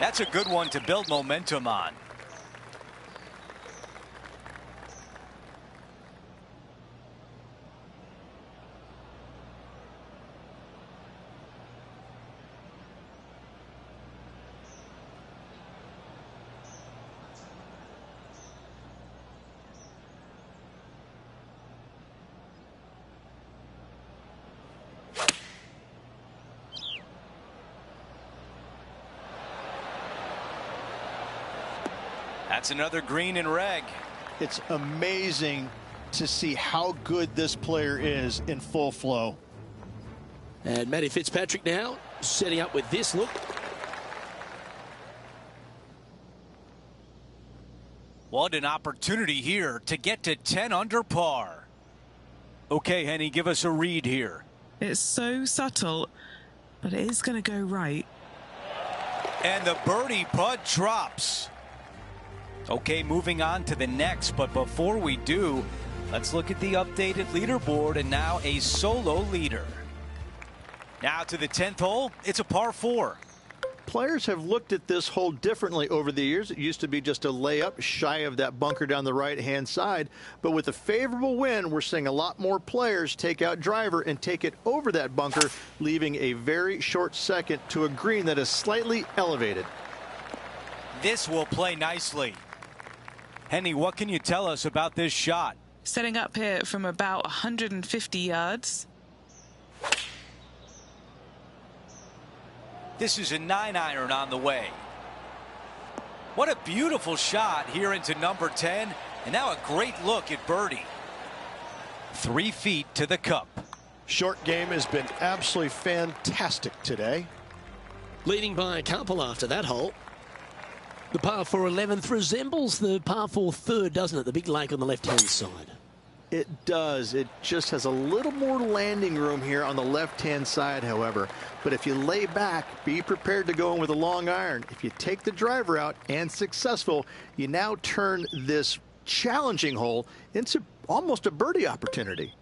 That's a good one to build momentum on. That's another green and reg. It's amazing to see how good this player is in full flow. And Matty Fitzpatrick now setting up with this look. What an opportunity here to get to 10 under par. Okay, Henny, give us a read here. It's so subtle, but it is going to go right. And the birdie putt drops. Okay, moving on to the next, but before we do, let's look at the updated leaderboard, and now a solo leader. Now to the 10th hole, it's a par 4. Players have looked at this hole differently over the years. It used to be just a layup shy of that bunker down the right-hand side. But with a favorable wind, we're seeing a lot more players take out driver and take it over that bunker, leaving a very short second to a green that is slightly elevated. This will play nicely. Henny, what can you tell us about this shot? Setting up here from about 150 yards. This is a 9-iron on the way. What a beautiful shot here into number 10. And now a great look at birdie. 3 feet to the cup. Short game has been absolutely fantastic today. Leading by a couple after that hole. The par 4 11th resembles the par 4 3rd, doesn't it? The big lake on the left-hand side. It does. It just has a little more landing room here on the left-hand side, however. But if you lay back, be prepared to go in with a long iron. If you take the driver out and successful, you now turn this challenging hole into almost a birdie opportunity.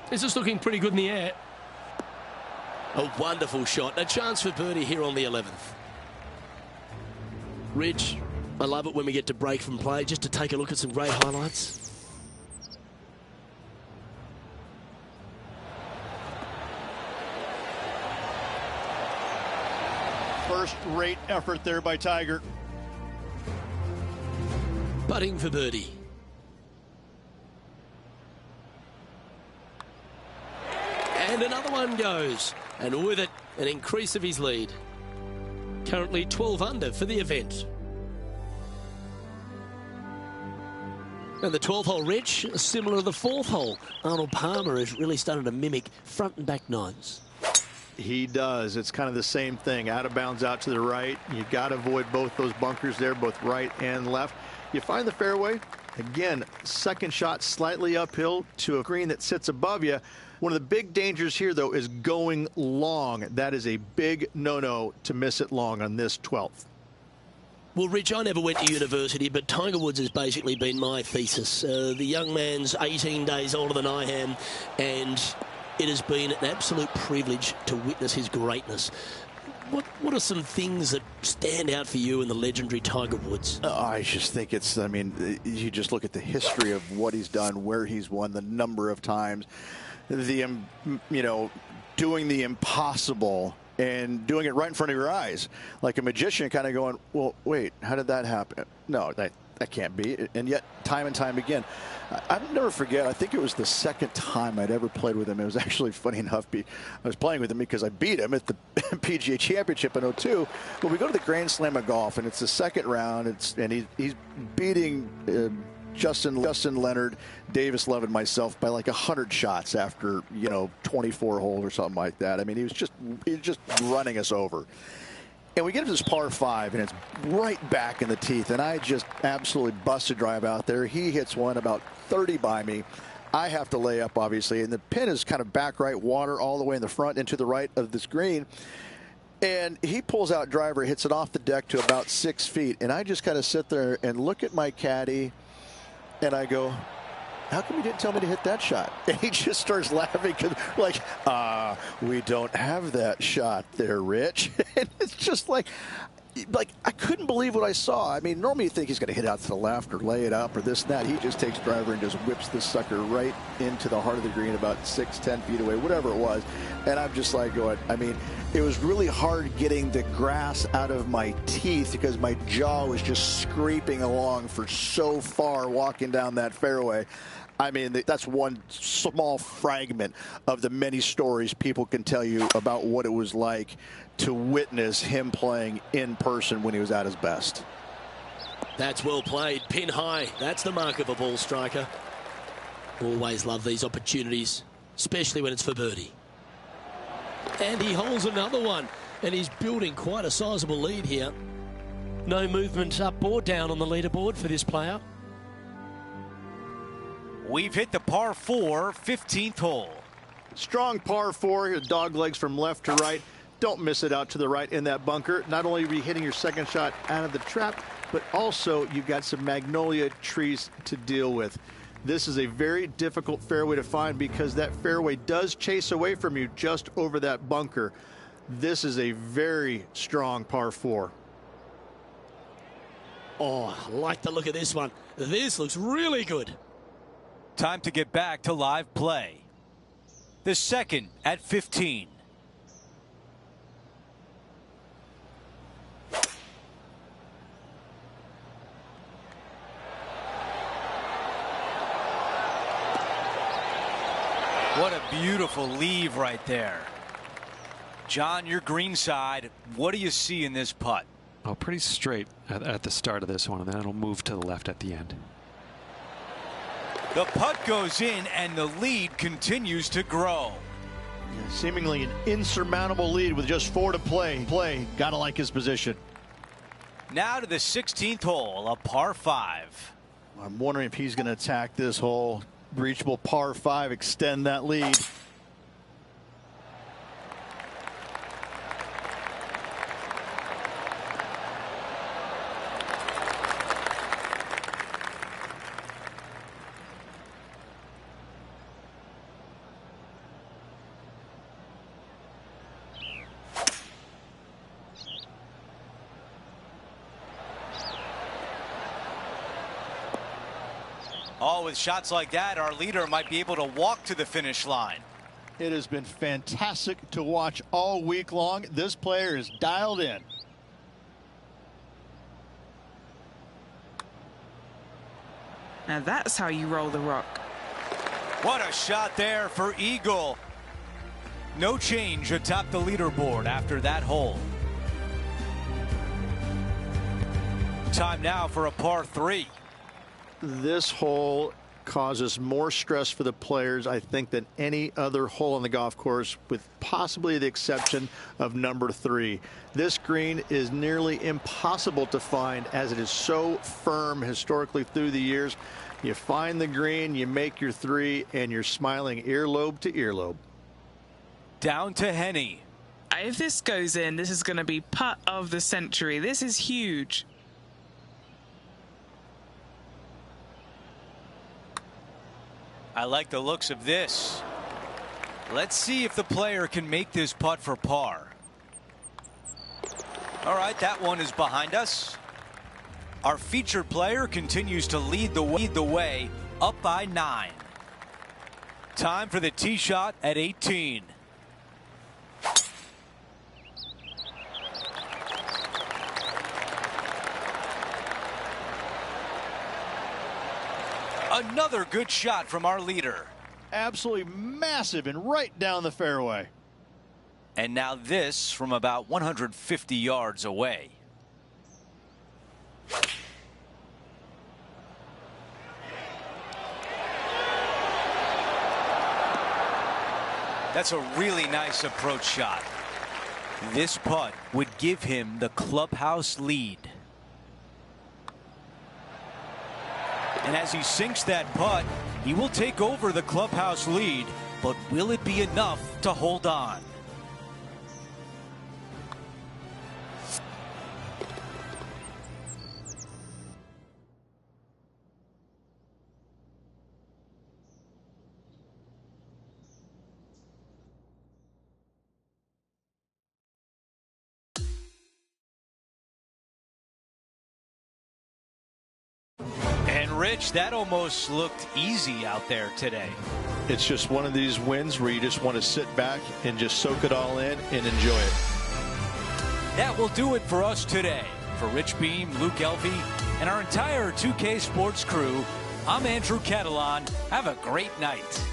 This is looking pretty good in the air. A wonderful shot. A chance for birdie here on the 11th. Rich, I love it when we get to break from play just to take a look at some great highlights. First-rate effort there by Tiger. Putting for birdie. And another one goes. And with it, an increase of his lead. Currently 12 under for the event. And the 12th hole, Rich, similar to the 4th hole. Arnold Palmer has really started to mimic front and back nines. He does. It's kind of the same thing. Out of bounds out to the right. You got to avoid both those bunkers there, both right and left. You find the fairway. Again, second shot slightly uphill to a green that sits above you. One of the big dangers here, though, is going long. That is a big no-no to miss it long on this 12th. Well, Rich, I never went to university, but Tiger Woods has basically been my thesis. The young man's 18 days older than I am, and it has been an absolute privilege to witness his greatness. What are some things that stand out for you in the legendary Tiger Woods? I just think it's, I mean, you just look at the history of what he's done, where he's won, the number of times, the, you know, doing the impossible and doing it right in front of your eyes. Like a magician kind of going, well, wait, how did that happen? No, that can't be. And yet, time and time again, I'll never forget, I think it was the second time I'd ever played with him. It was actually funny enough. I was playing with him because I beat him at the PGA Championship in '02. But we go to the Grand Slam of golf, and it's the second round, and he's beating Justin Leonard, Davis Love, and myself by like 100 shots after, you know, 24 holes or something like that. I mean, he was just running us over. And we get to this par 5, and it's right back in the teeth. And I just absolutely busted drive out there. He hits one about 30 by me. I have to lay up, obviously. And the pin is kind of back right, water all the way in the front and to the right of this green. And he pulls out driver, hits it off the deck to about 6 feet. And I just kind of sit there and look at my caddy, and I go, how come you didn't tell me to hit that shot? And he just starts laughing, like, we don't have that shot there, Rich. And it's just like I couldn't believe what I saw. I mean, normally you think he's going to hit out to the left or lay it up or this and that. He just takes driver and just whips this sucker right into the heart of the green about 6-10 feet away, whatever it was. And I'm just like going, I mean, it was really hard getting the grass out of my teeth because my jaw was just scraping along for so far walking down that fairway. I mean, that's one small fragment of the many stories people can tell you about what it was like to witness him playing in person when he was at his best. That's well played. Pin high. That's the mark of a ball striker. Always love these opportunities, especially when it's for birdie. And he holds another one, and he's building quite a sizable lead here. No movement up or down on the leaderboard for this player. We've hit the par 4, 15th hole. Strong par 4, dog legs from left to right. Don't miss it out to the right in that bunker. Not only are you hitting your second shot out of the trap, but also you've got some magnolia trees to deal with. This is a very difficult fairway to find because that fairway does chase away from you just over that bunker. This is a very strong par 4. Oh, I like the look of this one. This looks really good. Time to get back to live play. The second at 15. What a beautiful leave right there. John, your green side, what do you see in this putt? Oh, pretty straight at the start of this one, and then it'll move to the left at the end. The putt goes in, and the lead continues to grow. Yeah, seemingly an insurmountable lead with just 4 to play. Gotta like his position. Now to the 16th hole, a par 5. I'm wondering if he's going to attack this hole. Reachable par 5, extend that lead. Oh, with shots like that, our leader might be able to walk to the finish line. It has been fantastic to watch all week long. This player is dialed in. Now that's how you roll the rock. What a shot there for Eagle. No change atop the leaderboard after that hole. Time now for a par 3. This hole causes more stress for the players, I think, than any other hole on the golf course, with possibly the exception of number 3. This green is nearly impossible to find as it is so firm historically through the years. You find the green, you make your 3, and you're smiling earlobe to earlobe. Down to Henny. If this goes in, this is going to be putt of the century. This is huge. I like the looks of this. Let's see if the player can make this putt for par. All right, that one is behind us. Our featured player continues to lead the way up by 9. Time for the tee shot at 18. Another good shot from our leader. Absolutely massive and right down the fairway. And now this from about 150 yards away. That's a really nice approach shot. This putt would give him the clubhouse lead. And as he sinks that putt, he will take over the clubhouse lead, but will it be enough to hold on? Rich, that almost looked easy out there today. It's just one of these wins where you just want to sit back and just soak it all in and enjoy it. That will do it for us today. For Rich Beam, Luke Elvey, and our entire 2K Sports crew, I'm Andrew Catalan. Have a great night.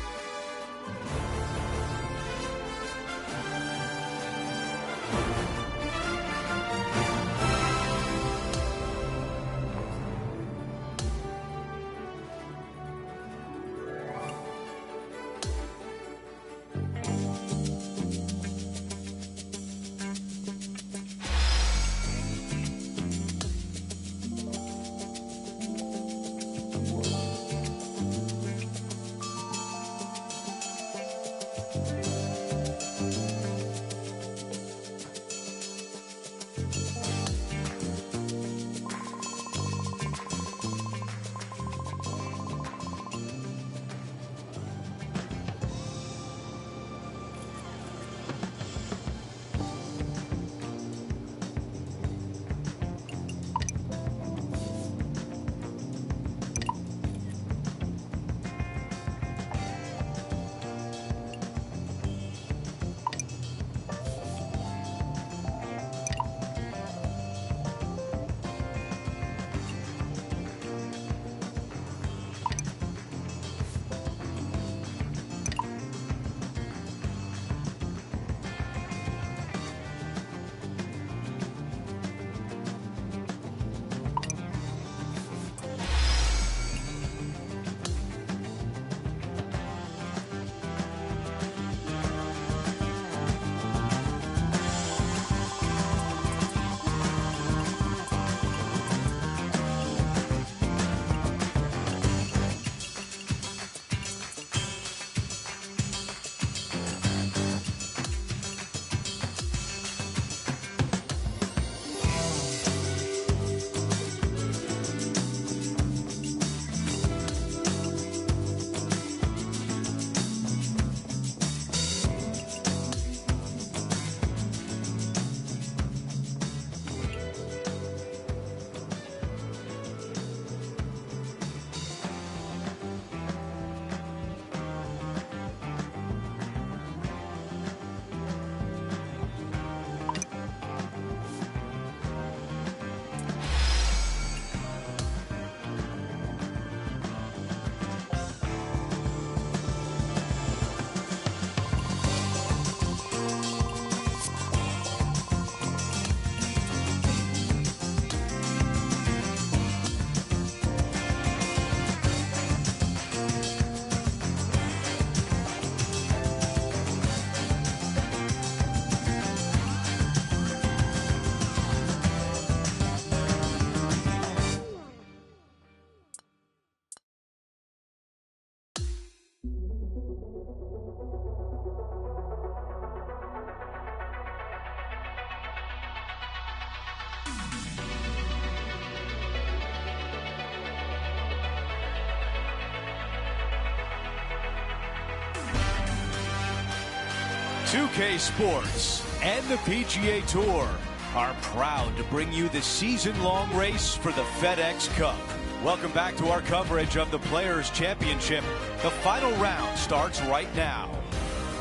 2K Sports and the PGA Tour are proud to bring you the season-long race for the FedEx Cup. Welcome back to our coverage of the Players' Championship. The final round starts right now.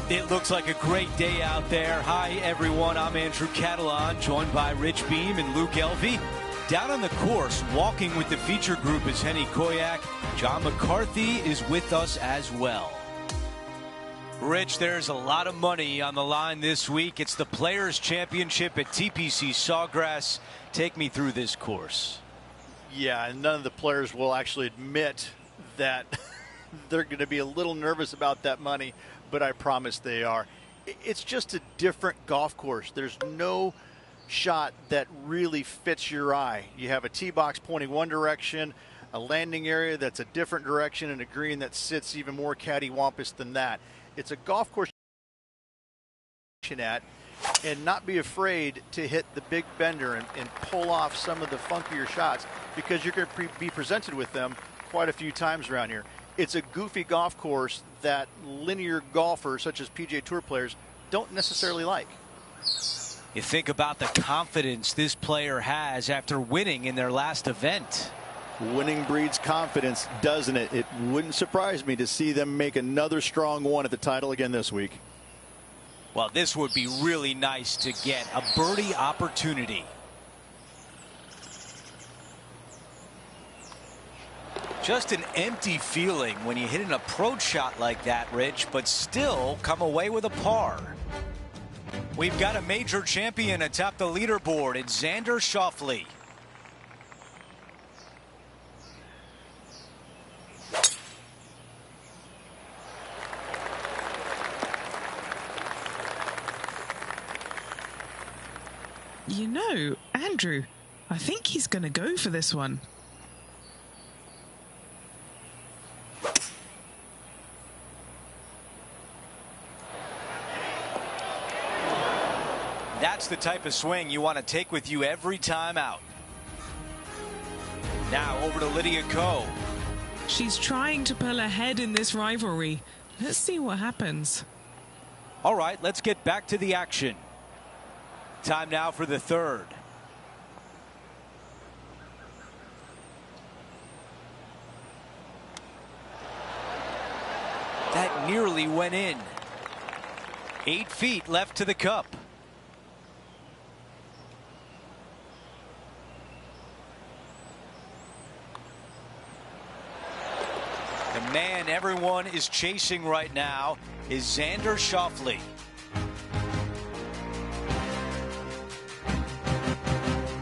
It looks like a great day out there. Hi, everyone. I'm Andrew Catalan, joined by Rich Beam and Luke Elvey. Down on the course, walking with the feature group is Henny Koyak. John McCarthy is with us as well. Rich, there's a lot of money on the line this week. It's the Players' Championship at TPC Sawgrass. Take me through this course. Yeah, and none of the players will actually admit that they're going to be a little nervous about that money, but I promise they are. It's just a different golf course. There's no shot that really fits your eye. You have a tee box pointing one direction, a landing area that's a different direction, and a green that sits even more cattywampus than that. It's a golf course at, and not be afraid to hit the big bender and pull off some of the funkier shots, because you're going to be presented with them quite a few times around here. It's a goofy golf course that linear golfers such as PGA Tour players don't necessarily like. You think about the confidence this player has after winning in their last event. Winning breeds confidence, doesn't it? It wouldn't surprise me to see them make another strong one at the title again this week. Well, this would be really nice to get a birdie opportunity. Just an empty feeling when you hit an approach shot like that, Rich, but still come away with a par. We've got a major champion atop the leaderboard. It's Xander Schauffele. You know, Andrew, I think he's going to go for this one. That's the type of swing you want to take with you every time out. Now over to Lydia Ko. She's trying to pull ahead in this rivalry. Let's see what happens. All right, let's get back to the action. Time now for the third. That nearly went in. 8 feet left to the cup. The man everyone is chasing right now is Xander Schauffele.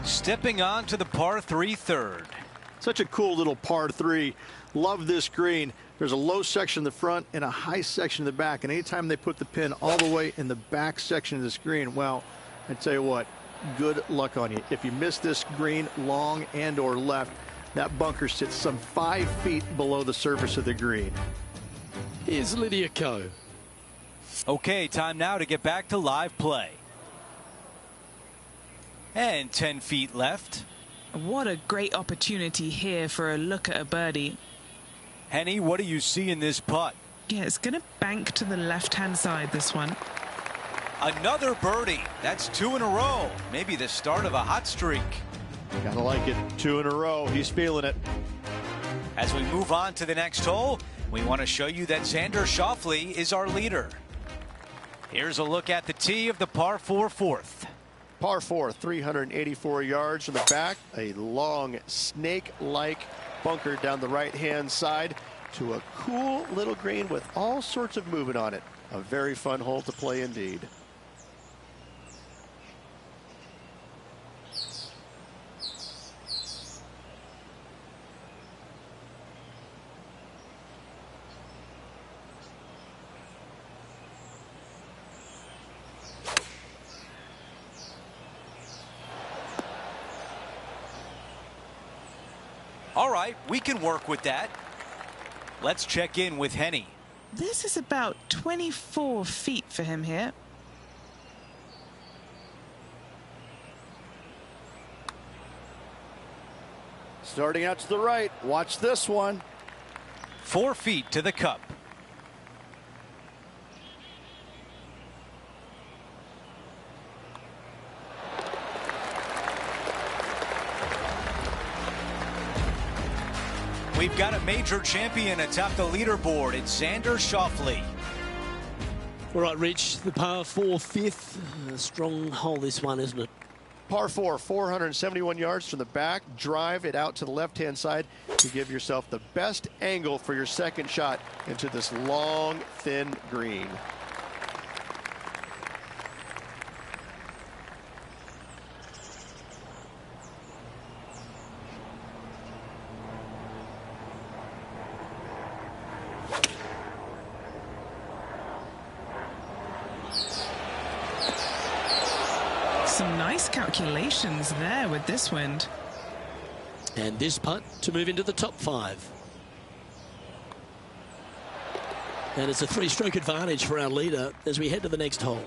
Stepping on to the par 3 third. Such a cool little par 3. Love this green. There's a low section in the front and a high section in the back. And anytime they put the pin all the way in the back section of this green, well, I tell you what, good luck on you. If you miss this green long and or left, that bunker sits some 5 feet below the surface of the green. Here's Lydia Ko. Okay, time now to get back to live play. And 10 feet left. What a great opportunity here for a look at a birdie. Henny, what do you see in this putt? Yeah, it's going to bank to the left-hand side, this one. Another birdie. That's 2 in a row. Maybe the start of a hot streak. Gotta like it. 2 in a row. He's feeling it. As we move on to the next hole, we want to show you that Xander Schauffele is our leader. Here's a look at the tee of the par 4 fourth. Par 4, 384 yards from the back. A long snake-like bunker down the right-hand side to a cool little green with all sorts of movement on it. A very fun hole to play indeed. All right, we can work with that. Let's check in with Henny. This is about 24 feet for him here. Starting out to the right. Watch this one. 4 feet to the cup. We've got a major champion atop the leaderboard. It's Xander Schauffele. All right, Rich, the par 4 fifth. A strong hole, this one, isn't it? Par 4, 471 yards from the back. Drive it out to the left-hand side to give yourself the best angle for your second shot into this long, thin green. Some nice calculations there with this wind. And this putt to move into the top 5. And it's a 3-stroke advantage for our leader as we head to the next hole.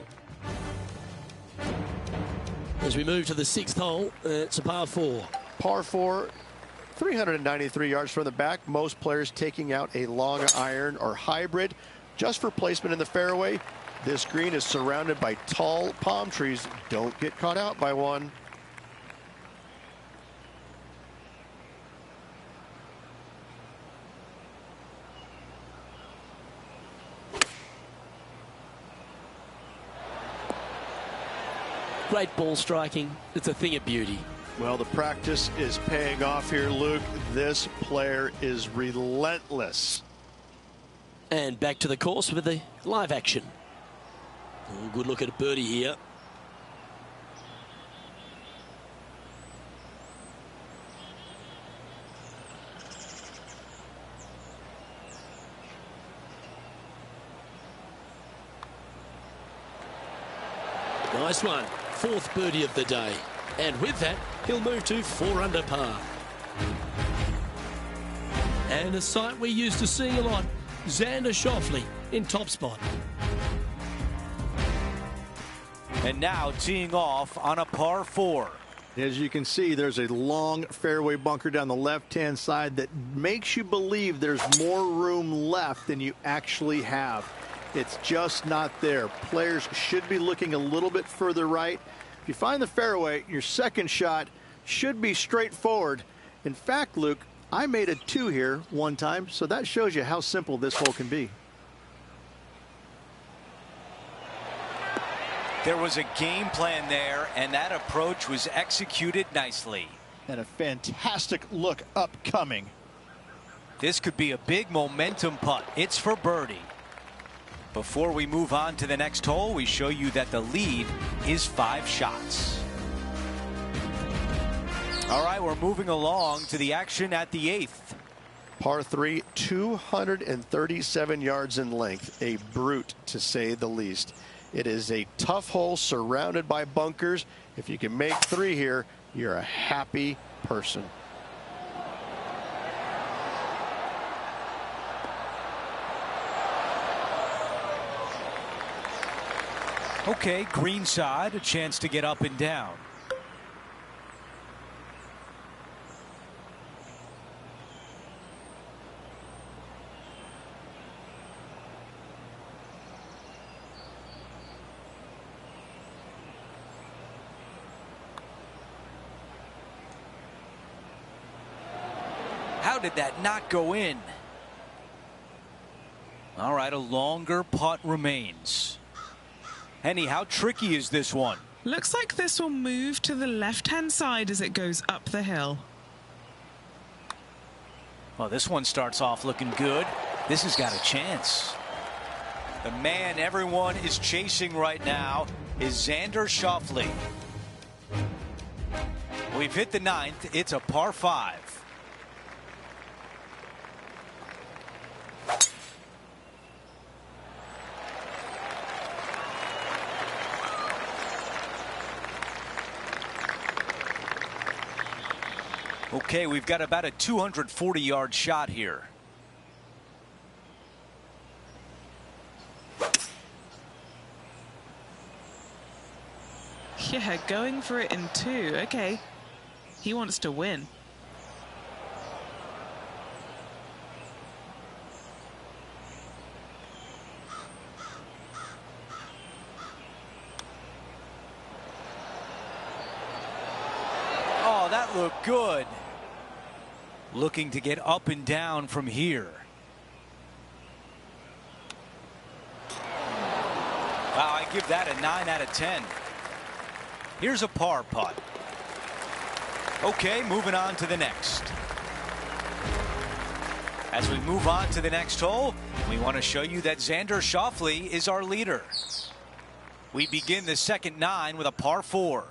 As we move to the 6th hole, it's a par 4. Par 4, 393 yards from the back. Most players taking out a long iron or hybrid just for placement in the fairway. This green is surrounded by tall palm trees. Don't get caught out by one. Great ball striking. It's a thing of beauty. Well, the practice is paying off here, Luke. This player is relentless. And back to the course with the live action. Oh, good look at a birdie here. Nice one. 4th birdie of the day. And with that, he'll move to 4 under par. And a sight we're used to seeing a lot. Xander Schauffele in top spot. And now teeing off on a par 4. As you can see, there's a long fairway bunker down the left-hand side that makes you believe there's more room left than you actually have. It's just not there. Players should be looking a little bit further right. If you find the fairway, your second shot should be straightforward. In fact, Luke, I made a 2 here one time, so that shows you how simple this hole can be. There was a game plan there, and that approach was executed nicely. And a fantastic look upcoming. This could be a big momentum putt. It's for birdie. Before we move on to the next hole, we show you that the lead is 5 shots. All right, we're moving along to the action at the 8th. Par 3, 237 yards in length. A brute, to say the least. It is a tough hole surrounded by bunkers. If you can make 3 here, you're a happy person. Okay, green side, a chance to get up and down. How did that not go in? All right, a longer putt remains. Henny, how tricky is this one? Looks like this will move to the left-hand side as it goes up the hill. Well, this one starts off looking good. This has got a chance. The man everyone is chasing right now is Xander Schauffele. We've hit the 9th. It's a par 5. Okay, we've got about a 240-yard shot here. Yeah, going for it in 2. Okay. He wants to win. Oh, that looked good. looking to get up and down from here. Wow, I give that a 9 out of 10. Here's a par putt. Okay, moving on to the next. As we move on to the next hole, we want to show you that Xander Schauffele is our leader. We begin the second 9 with a par 4.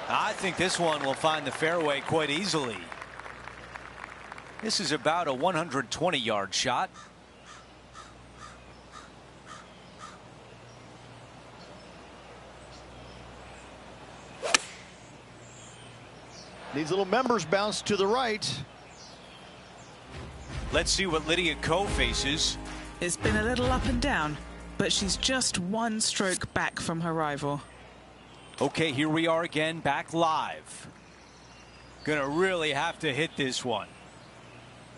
I think this one will find the fairway quite easily. This is about a 120-yard shot. Needs a little members bounce to the right. Let's see what Lydia Ko faces. It's been a little up and down, but she's just one stroke back from her rival. Okay, here we are again, back live. Gonna really have to hit this one.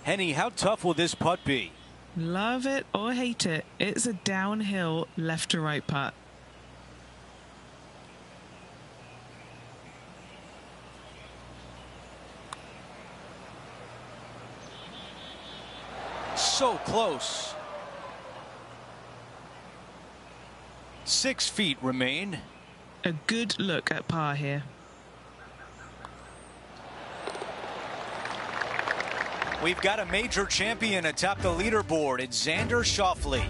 Henny, how tough will this putt be? Love it or hate it, it's a downhill left to right putt. So close. 6 feet remain. A good look at par here. We've got a major champion atop the leaderboard. It's Xander Schauffele.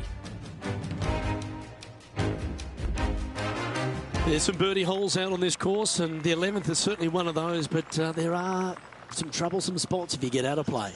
There's some birdie holes out on this course, and the 11th is certainly one of those, but there are some troublesome spots if you get out of play.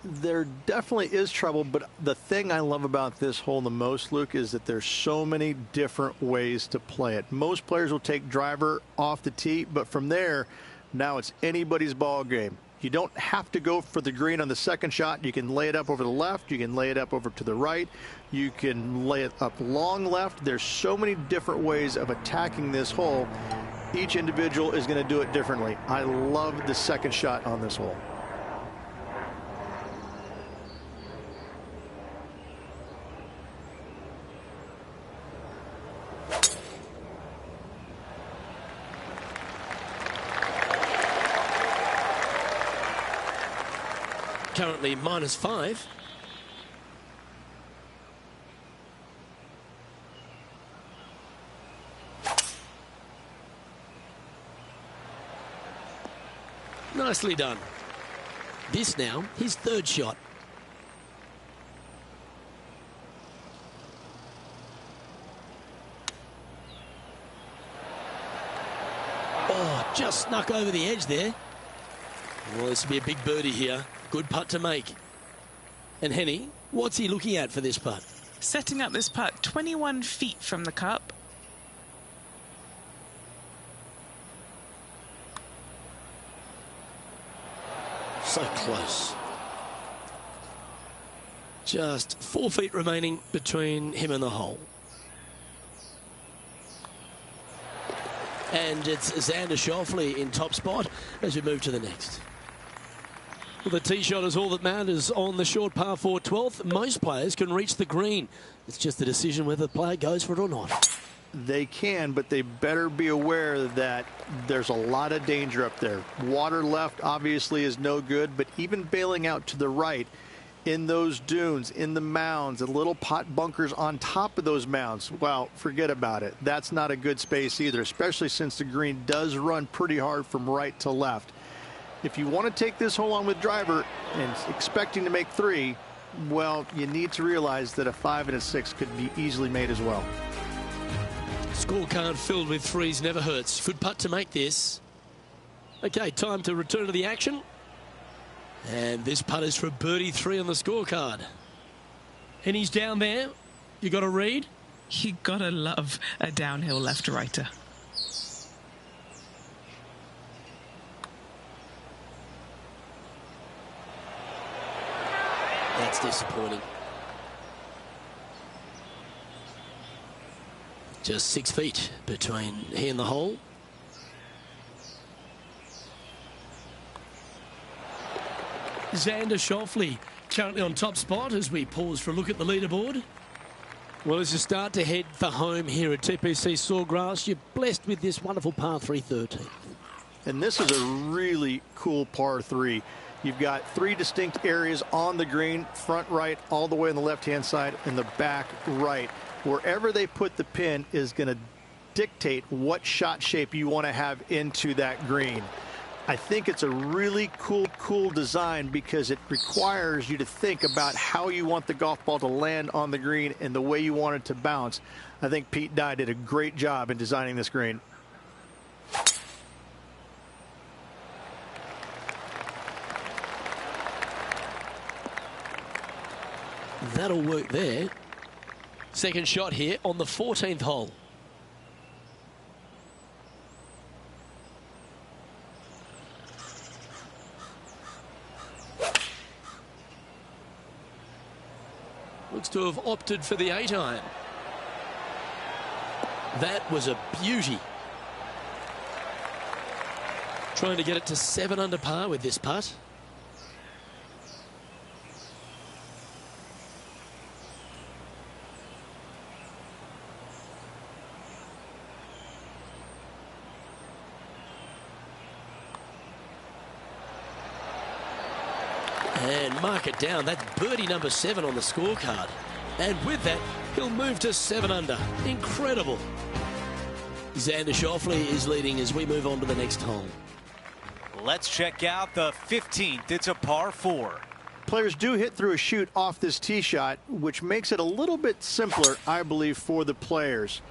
There definitely is trouble, but the thing I love about this hole the most, Luke, is that there's so many different ways to play it. Most players will take driver off the tee, but from there, now it's anybody's ball game. You don't have to go for the green on the second shot. You can lay it up over the left. You can lay it up over to the right. You can lay it up long left. There's so many different ways of attacking this hole. Each individual is going to do it differently. I love the second shot on this hole. Currently -5. Nicely done. This now, his third shot. Oh, just snuck over the edge there. Well, this will be a big birdie here. Good putt to make. And Henny, what's he looking at for this putt? Setting up this putt 21 feet from the cup. So close. Just 4 feet remaining between him and the hole. And it's Xander Schauffele in top spot as we move to the next. Well, the tee shot is all that matters on the short par 4 12th. Most players can reach the green. It's just the decision whether the player goes for it or not. They can, but they better be aware that there's a lot of danger up there. Water left obviously is no good, but even bailing out to the right in those dunes, in the mounds, and little pot bunkers on top of those mounds, well, forget about it. That's not a good space either, especially since the green does run pretty hard from right to left. If you want to take this hole on with driver and expecting to make 3, well, you need to realize that a 5 and a 6 could be easily made as well. Scorecard filled with 3s never hurts. Good putt to make this. Okay, time to return to the action. And this putt is for birdie 3 on the scorecard. And he's down there. You got to read. You gotta love a downhill left to righter. That's disappointing. Just 6 feet between he and the hole. Xander Schauffele currently on top spot as we pause for a look at the leaderboard. Well, as you start to head for home here at TPC Sawgrass, you're blessed with this wonderful par 3 13th. And this is a really cool par 3. You've got 3 distinct areas on the green, front right, all the way on the left-hand side, and the back right. Wherever they put the pin is going to dictate what shot shape you want to have into that green. I think it's a really cool design because it requires you to think about how you want the golf ball to land on the green and the way you want it to bounce. I think Pete Dye did a great job in designing this green. That'll work there. Second shot here on the 14th hole. Looks to have opted for the 8-iron. That was a beauty. Trying to get it to 7 under par with this putt. And mark it down. That's birdie number 7 on the scorecard. And with that, he'll move to 7 under. Incredible. Xander Schauffele is leading as we move on to the next hole. Let's check out the 15th. It's a par 4. Players do hit through a chute off this tee shot, which makes it a little bit simpler, I believe, for the players.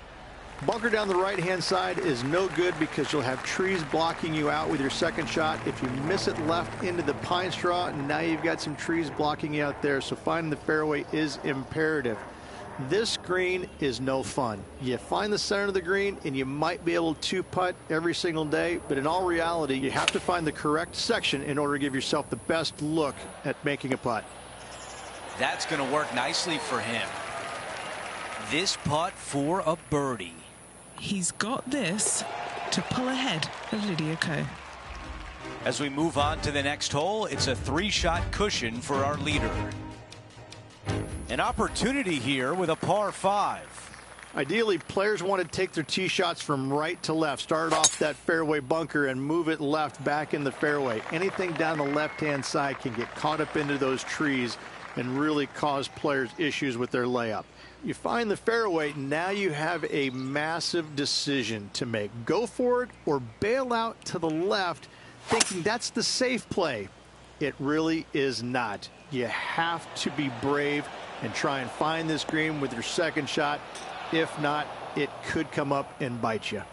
Bunker down the right-hand side is no good because you'll have trees blocking you out with your second shot. If you miss it left into the pine straw, now you've got some trees blocking you out there, so finding the fairway is imperative. This green is no fun. You find the center of the green and you might be able to putt every single day, but in all reality, you have to find the correct section in order to give yourself the best look at making a putt. That's going to work nicely for him. This putt for a birdie. He's got this to pull ahead of Lydia Ko. As we move on to the next hole, it's a 3-shot cushion for our leader. An opportunity here with a par 5. Ideally, players want to take their tee shots from right to left, start off that fairway bunker and move it left back in the fairway. Anything down the left-hand side can get caught up into those trees and really cause players issues with their layup. You find the fairway, now you have a massive decision to make. Go for it or bail out to the left, thinking that's the safe play. It really is not. You have to be brave and try and find this green with your second shot. If not, it could come up and bite you.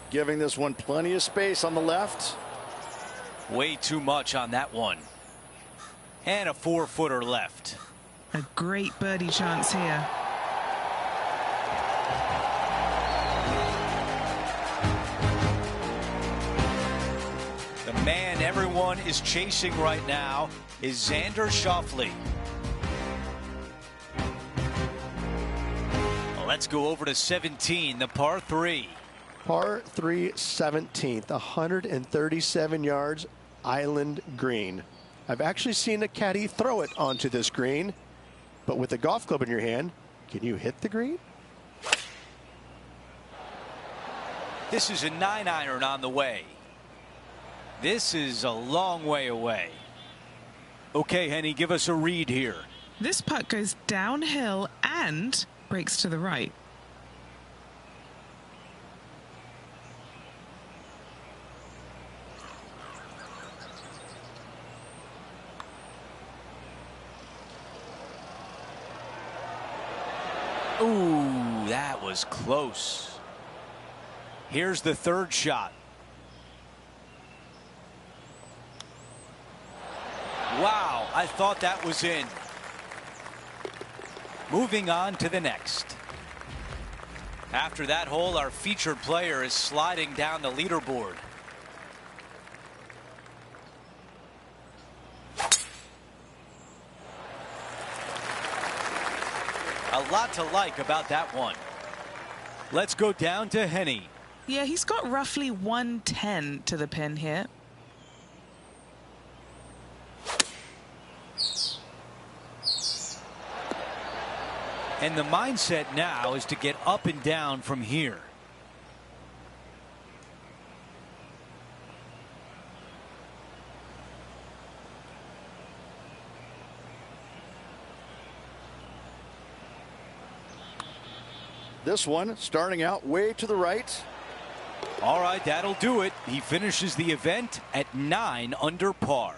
Giving this one plenty of space on the left. Way too much on that one. And a 4-footer left. A great birdie chance here. The man everyone is chasing right now is Xander Schauffele. Let's go over to 17, the par 3. Par 3 17th, 137 yards, island green. I've actually seen a caddy throw it onto this green, but with a golf club in your hand, can you hit the green? This is a 9-iron on the way. This is a long way away. Okay, Henny, give us a read here. This putt goes downhill and breaks to the right. Ooh, that was close. Here's the third shot. Wow, I thought that was in. Moving on to the next. After that hole, our featured player is sliding down the leaderboard. A lot to like about that one. Let's go down to Henny. Yeah, he's got roughly 110 to the pin here. And the mindset now is to get up and down from here. This one starting out way to the right. All right, that'll do it. He finishes the event at 9 under par.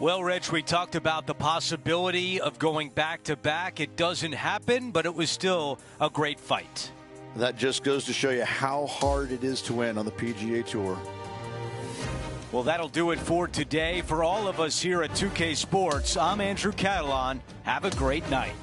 Well, Rich, we talked about the possibility of going back-to-back. It doesn't happen, but it was still a great fight. That just goes to show you how hard it is to win on the PGA Tour. Well, that'll do it for today. For all of us here at 2K Sports, I'm Andrew Catalan. Have a great night.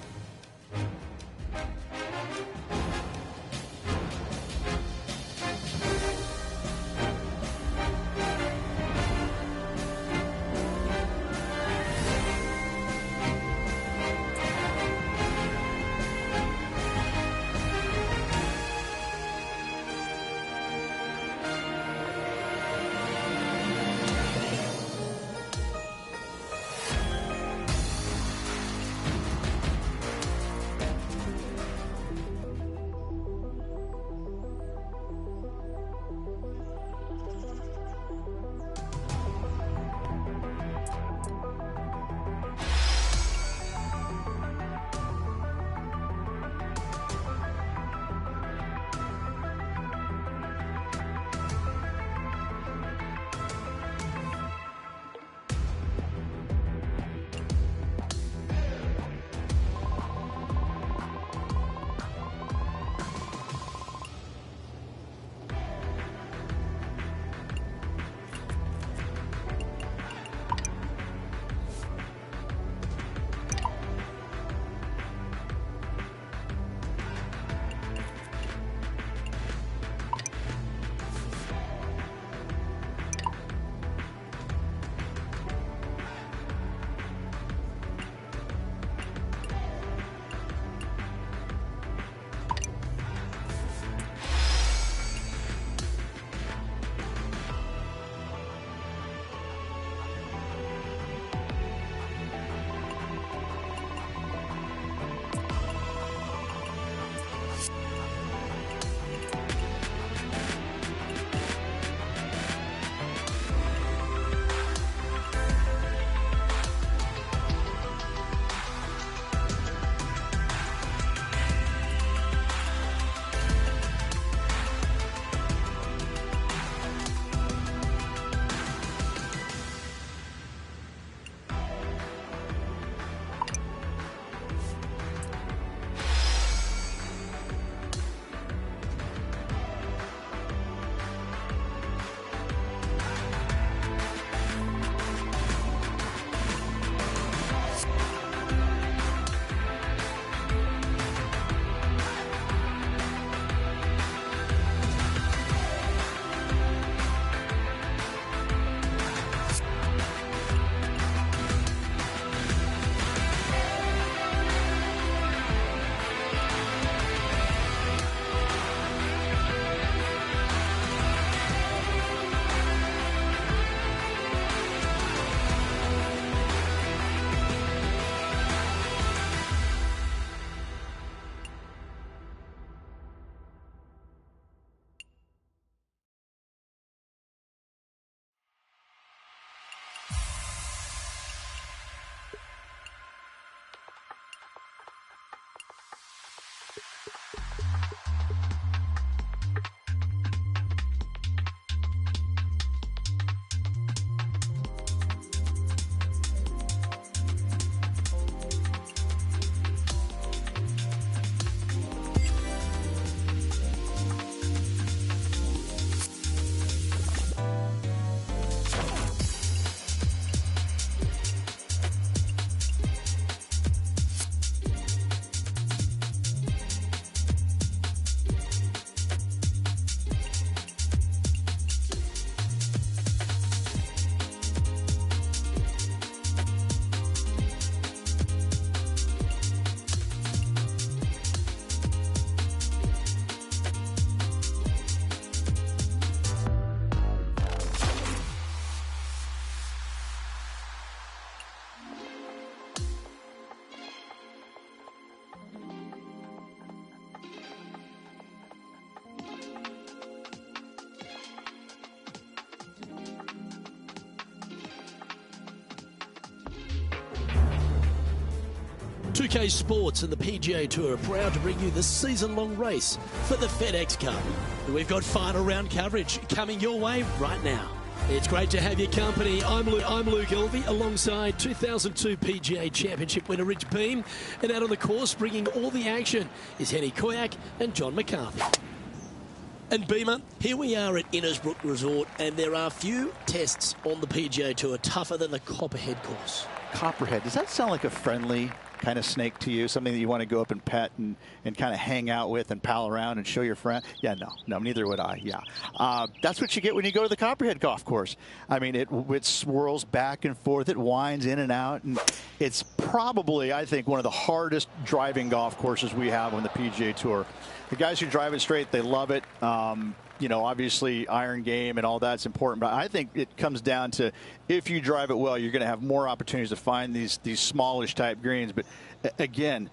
2K Sports and the PGA Tour are proud to bring you the season-long race for the FedEx Cup. We've got final round coverage coming your way right now. It's great to have your company. I'm Luke Elvey, alongside 2002 PGA Championship winner Rich Beem. And out on the course, bringing all the action, is Henny Koyak and John McCarthy. And Beamer, here we are at Innisbrook Resort, and there are few tests on the PGA Tour tougher than the Copperhead course. Copperhead, does that sound like a friendly kind of snake to you? Something that you want to go up and pet and kind of hang out with and pal around and show your friend? Yeah, no, neither would I. Yeah. That's what you get when you go to the Copperhead golf course. I mean, it swirls back and forth. It winds in and out. And it's probably, I think, one of the hardest driving golf courses we have on the PGA Tour. The guys who drive it straight, they love it. You know, obviously iron game and all that's important, but I think it comes down to if you drive it well, you're going to have more opportunities to find these smallish type greens. But again,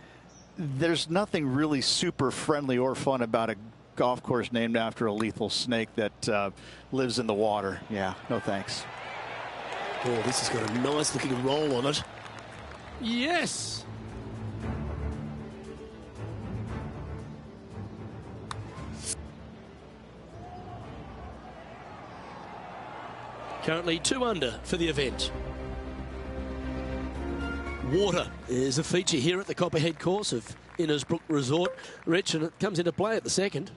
there's nothing really super friendly or fun about a golf course named after a lethal snake that lives in the water. Yeah, no thanks. Oh, this has got a nice looking roll on it. Yes. Currently 2 under for the event. Water is a feature here at the Copperhead course of Innisbrook Resort, Rich, and it comes into play at the second.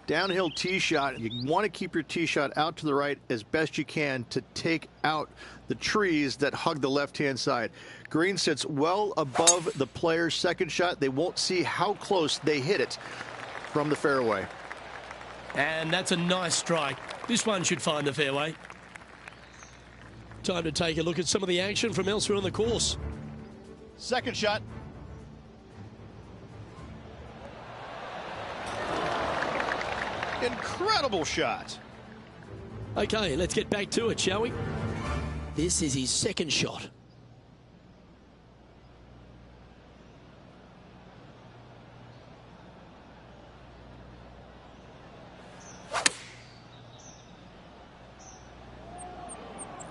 Downhill tee shot. You want to keep your tee shot out to the right as best you can to take out the trees that hug the left-hand side. Green sits well above the player's second shot. They won't see how close they hit it from the fairway. And that's a nice strike. This one should find the fairway. Time to take a look at some of the action from elsewhere on the course. Second shot. Incredible shot. Okay, let's get back to it, shall we? This is his second shot.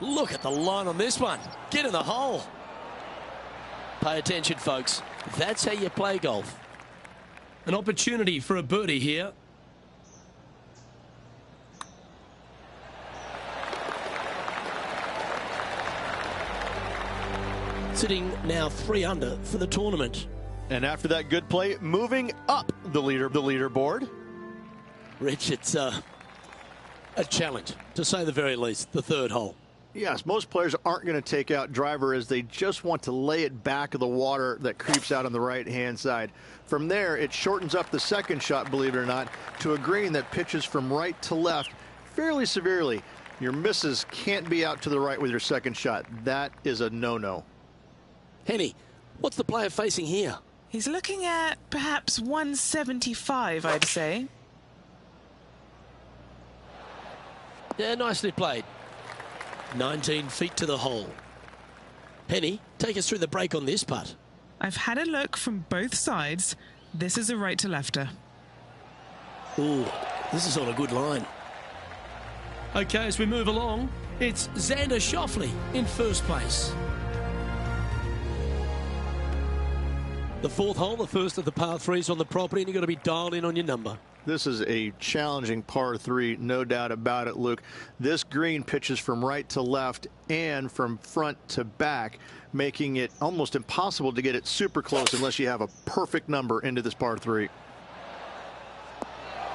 Look at the line on this one. Get in the hole. Pay attention, folks. That's how you play golf. An opportunity for a birdie here. Sitting now 3 under for the tournament. And after that good play, moving up the leaderboard. Rich, it's a challenge, to say the very least, the third hole. Yes, most players aren't going to take out driver as they just want to lay it back of the water that creeps out on the right-hand side. From there, it shortens up the second shot, believe it or not, to a green that pitches from right to left fairly severely. Your misses can't be out to the right with your second shot. That is a no-no. Henny, what's the player facing here? He's looking at perhaps 175, I'd say. Yeah, nicely played. 19 feet to the hole. Henny, take us through the break on this putt. I've had a look from both sides. This is a right to lefter. Ooh, this is on a good line. Okay, as we move along, it's Xander Schauffele in first place. The fourth hole, the first of the par threes on the property, and you've got to be dialed in on your number. This is a challenging par 3, no doubt about it, Luke. This green pitches from right to left and from front to back, making it almost impossible to get it super close unless you have a perfect number into this par 3.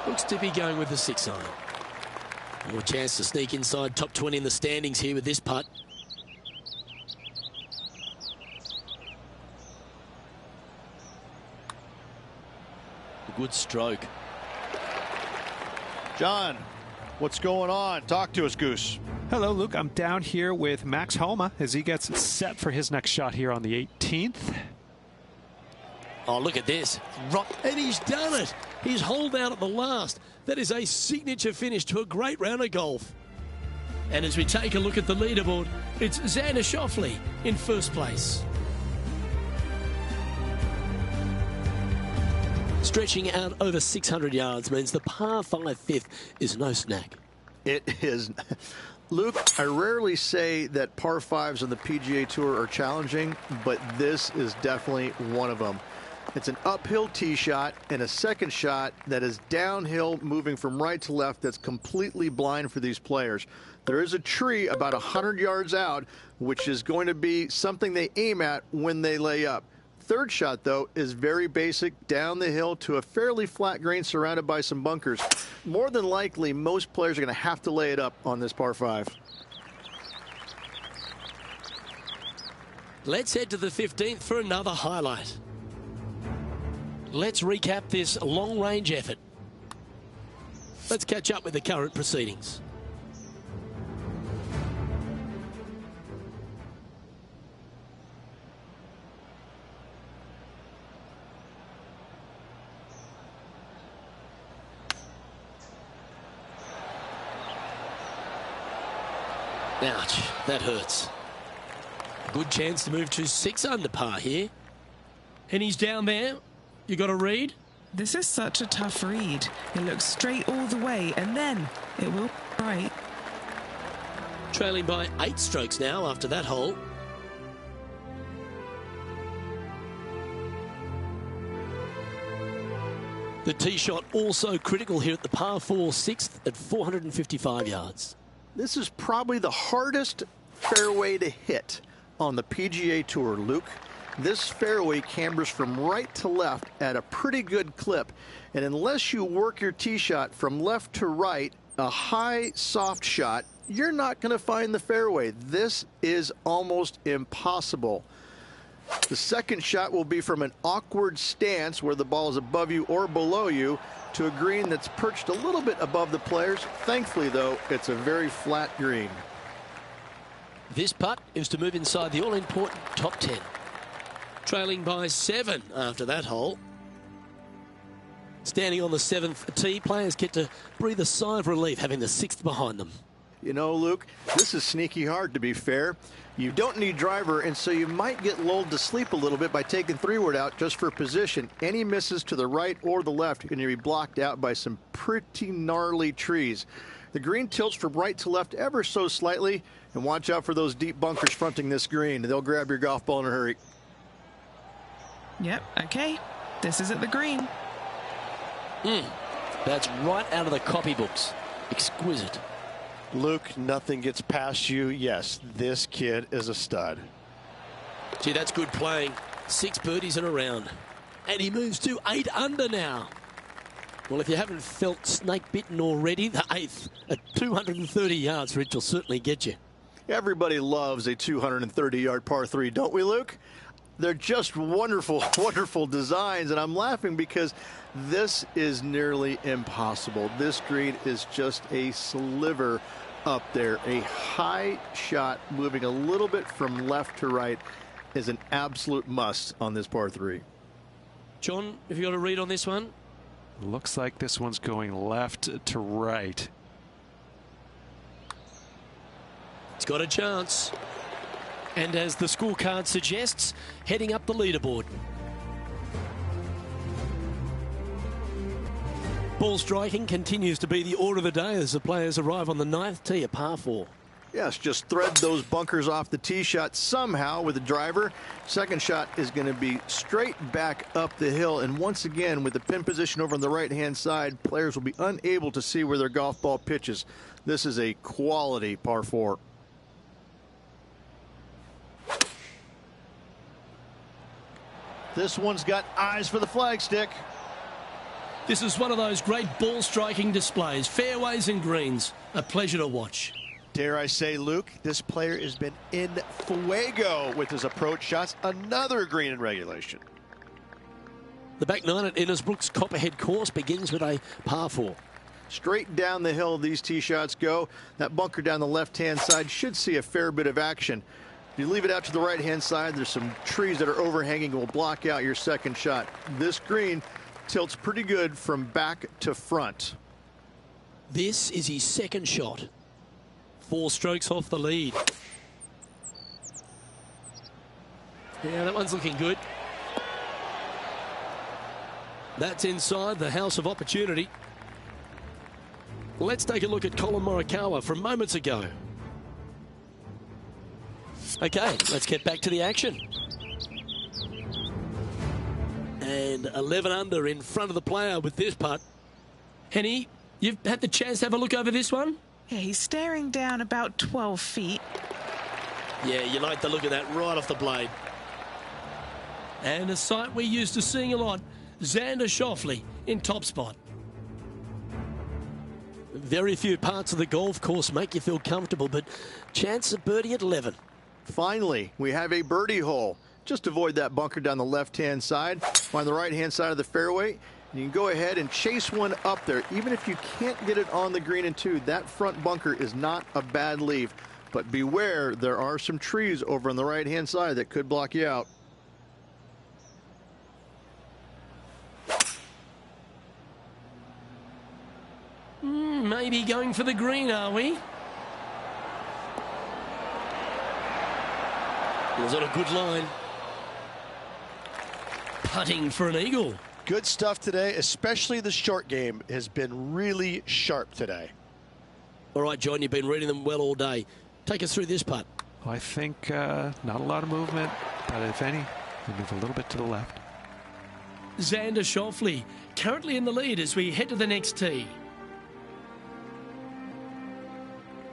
Looks to be going with the 6 iron. More chance to sneak inside top 20 in the standings here with this putt. A good stroke. John, what's going on? Talk to us, Goose. Hello, Luke. I'm down here with Max Homa as he gets set for his next shot here on the 18th. Oh, look at this. Right, and he's done it. He's holed out at the last. That is a signature finish to a great round of golf. And as we take a look at the leaderboard, it's Xander Schauffele in first place. Stretching out over 600 yards means the par 5 fifth is no snack. It is. Luke, I rarely say that par fives on the PGA Tour are challenging, but this is definitely one of them. It's an uphill tee shot and a second shot that is downhill, moving from right to left, that's completely blind for these players. There is a tree about 100 yards out, which is going to be something they aim at when they lay up. Third shot, though, is very basic, down the hill to a fairly flat green surrounded by some bunkers. More than likely, most players are going to have to lay it up on this par 5. Let's head to the 15th for another highlight. Let's recap this long-range effort. Let's catch up with the current proceedings. Ouch, that hurts. Good chance to move to 6 under par here. And he's down there. You got a read? This is such a tough read. It looks straight all the way, and then it will right. Trailing by 8 strokes now after that hole. The tee shot also critical here at the par 4 6th at 455 yards. This is probably the hardest fairway to hit on the PGA Tour, Luke. This fairway cambers from right to left at a pretty good clip, and unless you work your tee shot from left to right, a high soft shot, you're not going to find the fairway. This is almost impossible. The second shot will be from an awkward stance where the ball is above you or below you to a green that's perched a little bit above the players. Thankfully, though, it's a very flat green. This putt is to move inside the all-important top 10. Trailing by 7 after that hole. Standing on the 7th tee, players get to breathe a sigh of relief having the 6th behind them. You know, Luke, this is sneaky hard, to be fair. You don't need driver, and so you might get lulled to sleep a little bit by taking 3-wood out just for position. Any misses to the right or the left are going to be blocked out by some pretty gnarly trees. The green tilts from right to left ever so slightly, and watch out for those deep bunkers fronting this green. They'll grab your golf ball in a hurry. Yep, okay. This is at the green. That's right out of the copybooks. Exquisite. Luke, nothing gets past you. Yes, this kid is a stud. Gee, that's good playing. 6 birdies in a round. And he moves to 8 under now. Well, if you haven't felt snake bitten already, the 8th at 230 yards, Rich, will certainly get you. Everybody loves a 230-yard par 3, don't we, Luke? They're just wonderful, wonderful designs, and I'm laughing because this is nearly impossible. This green is just a sliver up there. A high shot moving a little bit from left to right is an absolute must on this par 3. John, have you got a read on this one? Looks like this one's going left to right. It's got a chance. And as the scorecard suggests, heading up the leaderboard. Ball striking continues to be the order of the day as the players arrive on the 9th tee, a par 4. Yes, just thread those bunkers off the tee shot somehow with the driver. Second shot is going to be straight back up the hill. And once again, with the pin position over on the right-hand side, players will be unable to see where their golf ball pitches. This is a quality par 4. This one's got eyes for the flagstick. This is one of those great ball striking displays. Fairways and greens. A pleasure to watch. Dare I say, Luke, this player has been in fuego with his approach shots. Another green in regulation. The back 9 at Innisbrook's Copperhead course begins with a par 4. Straight down the hill these tee shots go. That bunker down the left-hand side should see a fair bit of action. If you leave it out to the right-hand side, there's some trees that are overhanging and will block out your second shot. This green tilts pretty good from back to front. This is his second shot. 4 strokes off the lead. Yeah, that one's looking good. That's inside the house of opportunity. Let's take a look at Colin Morikawa from moments ago. Okay, let's get back to the action. And 11 under in front of the player with this putt. Henny, you've had the chance to have a look over this one? Yeah, he's staring down about 12 feet. Yeah, you like the look of that right off the blade. And a sight we're used to seeing a lot, Xander Schauffele in top spot. Very few parts of the golf course make you feel comfortable, but chance of birdie at 11. Finally, we have a birdie hole. Just avoid that bunker down the left-hand side. On the right-hand side of the fairway, you can go ahead and chase one up there. Even if you can't get it on the green and two, that front bunker is not a bad leave. But beware, there are some trees over on the right-hand side that could block you out. Maybe going for the green, are we? Was on a good line. Putting for an eagle. Good stuff today, especially the short game has been really sharp today. All right, John, you've been reading them well all day. Take us through this putt. Well, I think not a lot of movement, but if any, we move a little bit to the left. Xander Schauffele currently in the lead as we head to the next tee.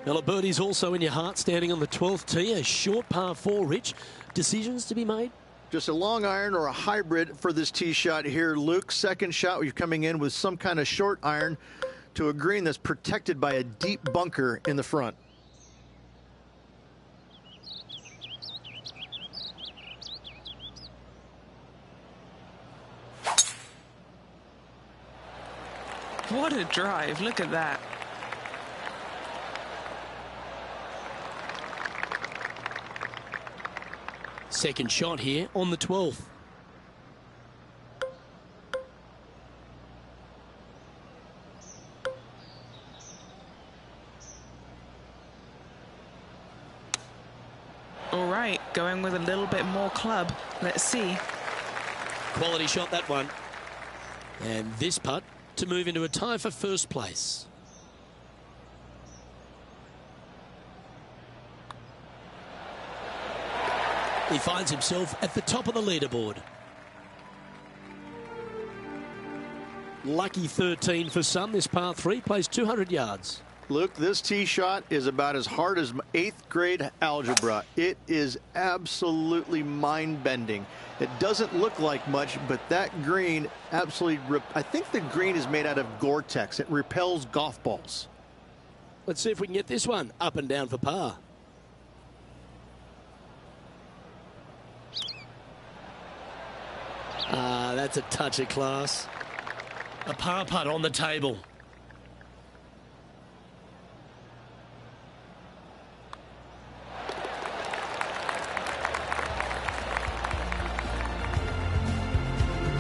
Well, a birdie's also in your heart standing on the 12th tee. A short par 4, Rich. Decisions to be made? Just a long iron or a hybrid for this tee shot here, Luke. Second shot, you're coming in with some kind of short iron to a green that's protected by a deep bunker in the front. What a drive. Look at that. Second shot here on the 12th. All right, going with a little bit more club. Let's see. Quality shot, that one. And this putt to move into a tie for first place. He finds himself at the top of the leaderboard. Lucky 13 for some. This par 3 plays 200 yards. Luke, this tee shot is about as hard as 8th grade algebra. It is absolutely mind-bending. It doesn't look like much, but that green absolutely... I think the green is made out of Gore-Tex. It repels golf balls. Let's see if we can get this one up and down for par. That's a touch of class. A par putt on the table.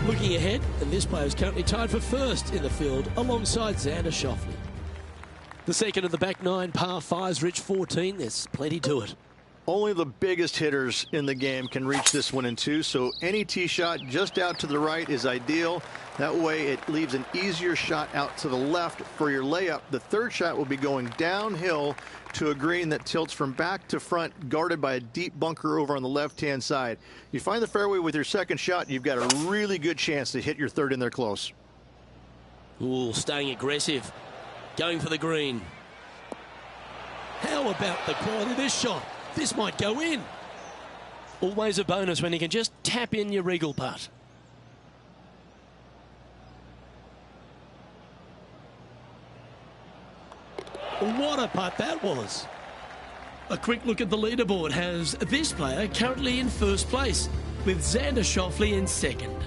Looking ahead, and this player is currently tied for first in the field alongside Xander Schauffele. The second of the back 9 par 5s, Rich 14. There's plenty to it. Only the biggest hitters in the game can reach this one in two, so any tee shot just out to the right is ideal. That way it leaves an easier shot out to the left for your layup. The third shot will be going downhill to a green that tilts from back to front, guarded by a deep bunker over on the left-hand side. You find the fairway with your second shot, you've got a really good chance to hit your third in there close. Ooh, staying aggressive. Going for the green. How about the quality of this shot? This might go in. Always a bonus when you can just tap in your regal putt. What a putt that was. A quick look at the leaderboard has this player currently in first place, with Xander Schauffele in second.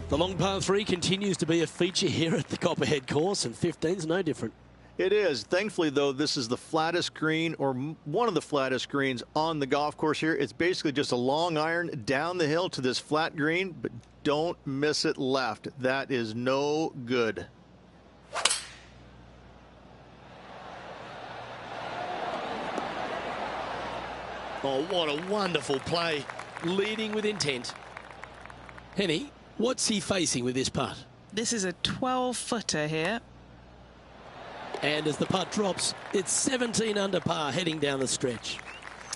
The long par 3 continues to be a feature here at the Copperhead course, and 15's no different. It is. Thankfully, though, this is the flattest green, or one of the flattest greens on the golf course here. It's basically just a long iron down the hill to this flat green, but don't miss it left. That is no good. Oh, what a wonderful play. Leading with intent. Henny, what's he facing with this putt? This is a 12-footer here. And as the putt drops, it's 17 under par heading down the stretch.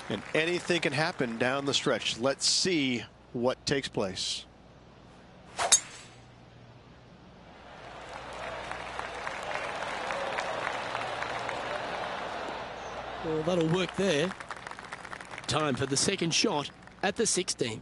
And anything can happen down the stretch. Let's see what takes place. Well, that'll work there. Time for the second shot at the 16th.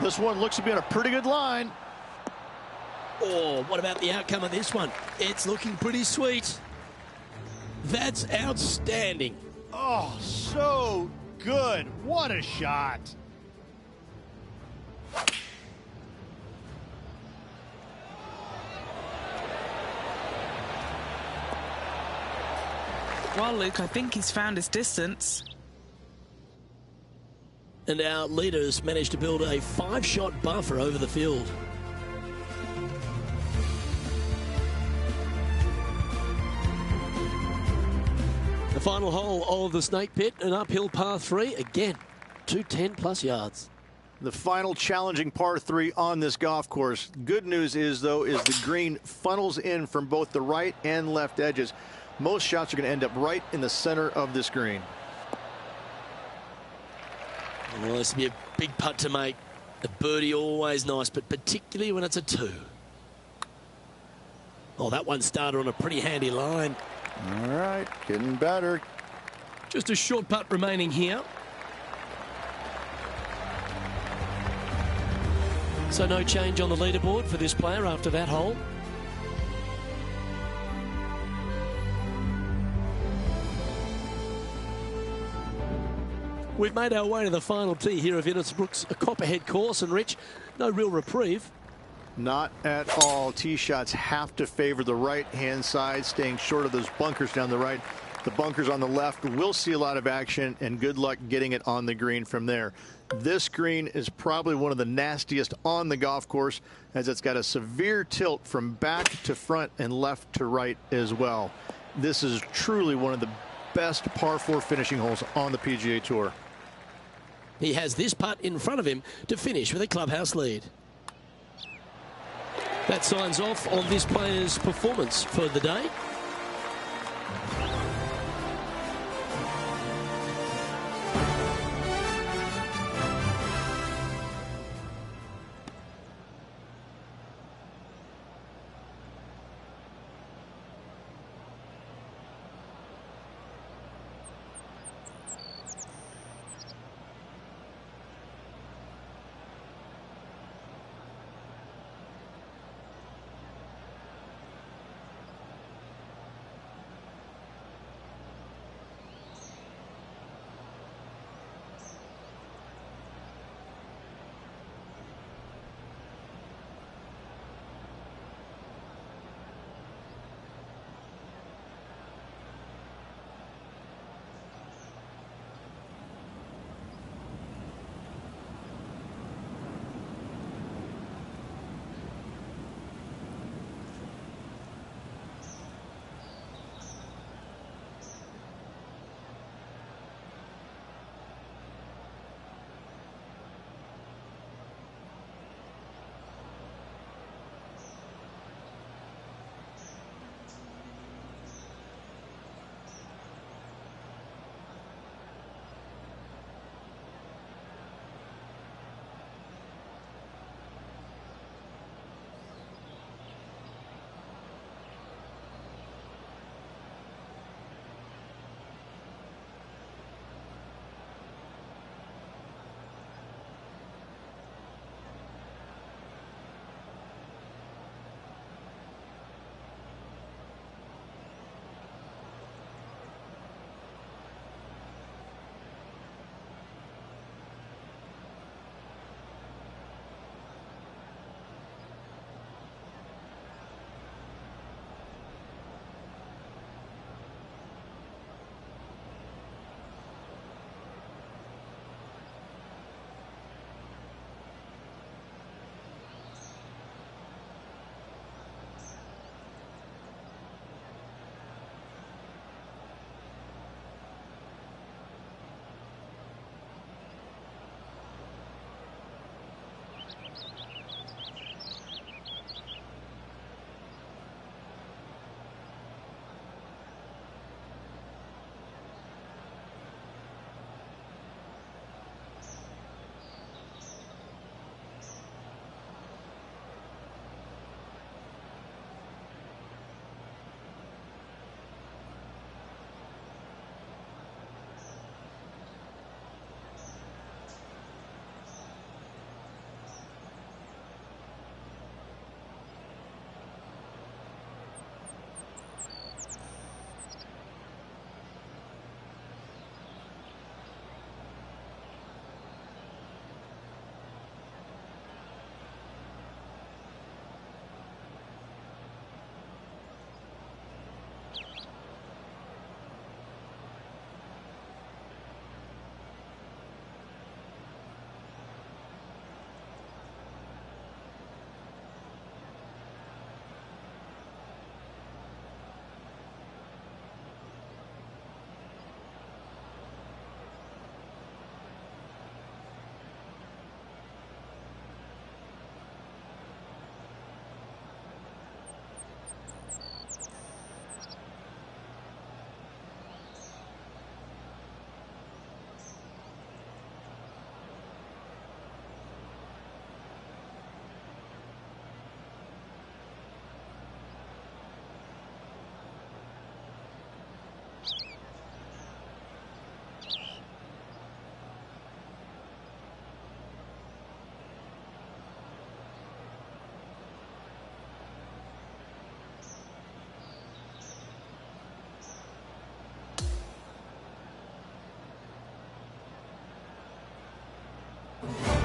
This one looks to be on a pretty good line. Oh, what about the outcome of this one? It's looking pretty sweet. That's outstanding. Oh, so good. What a shot. Well, Luke, I think he's found his distance. And our leaders managed to build a 5-shot buffer over the field. The final hole of the Snake Pit, an uphill par 3, again, 210+ yards. The final challenging par 3 on this golf course. Good news is, though, is the green funnels in from both the right and left edges. Most shots are going to end up right in the center of this green. Well, this will be a big putt to make. A birdie always nice, but particularly when it's a 2. Oh, that one started on a pretty handy line. All right, getting better. Just a short putt remaining here. So no change on the leaderboard for this player after that hole. We've made our way to the final tee here of Innisbrook's a Copperhead course, and Rich, no real reprieve. Not at all. Tee shots have to favor the right-hand side, staying short of those bunkers down the right. The bunkers on the left will see a lot of action, and good luck getting it on the green from there. This green is probably one of the nastiest on the golf course, as it's got a severe tilt from back to front and left to right as well. This is truly one of the best par 4 finishing holes on the PGA Tour. He has this putt in front of him to finish with a clubhouse lead. That signs off on this player's performance for the day.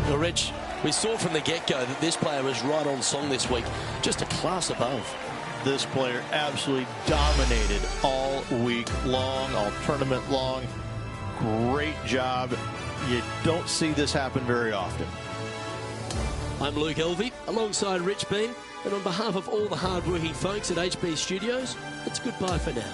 Well, Rich, we saw from the get-go that this player was right on song this week, just a class above. This player absolutely dominated all week long, all tournament long. Great job. You don't see this happen very often. I'm Luke Elvey, alongside Rich Bean, and on behalf of all the hard-working folks at HB Studios, it's goodbye for now.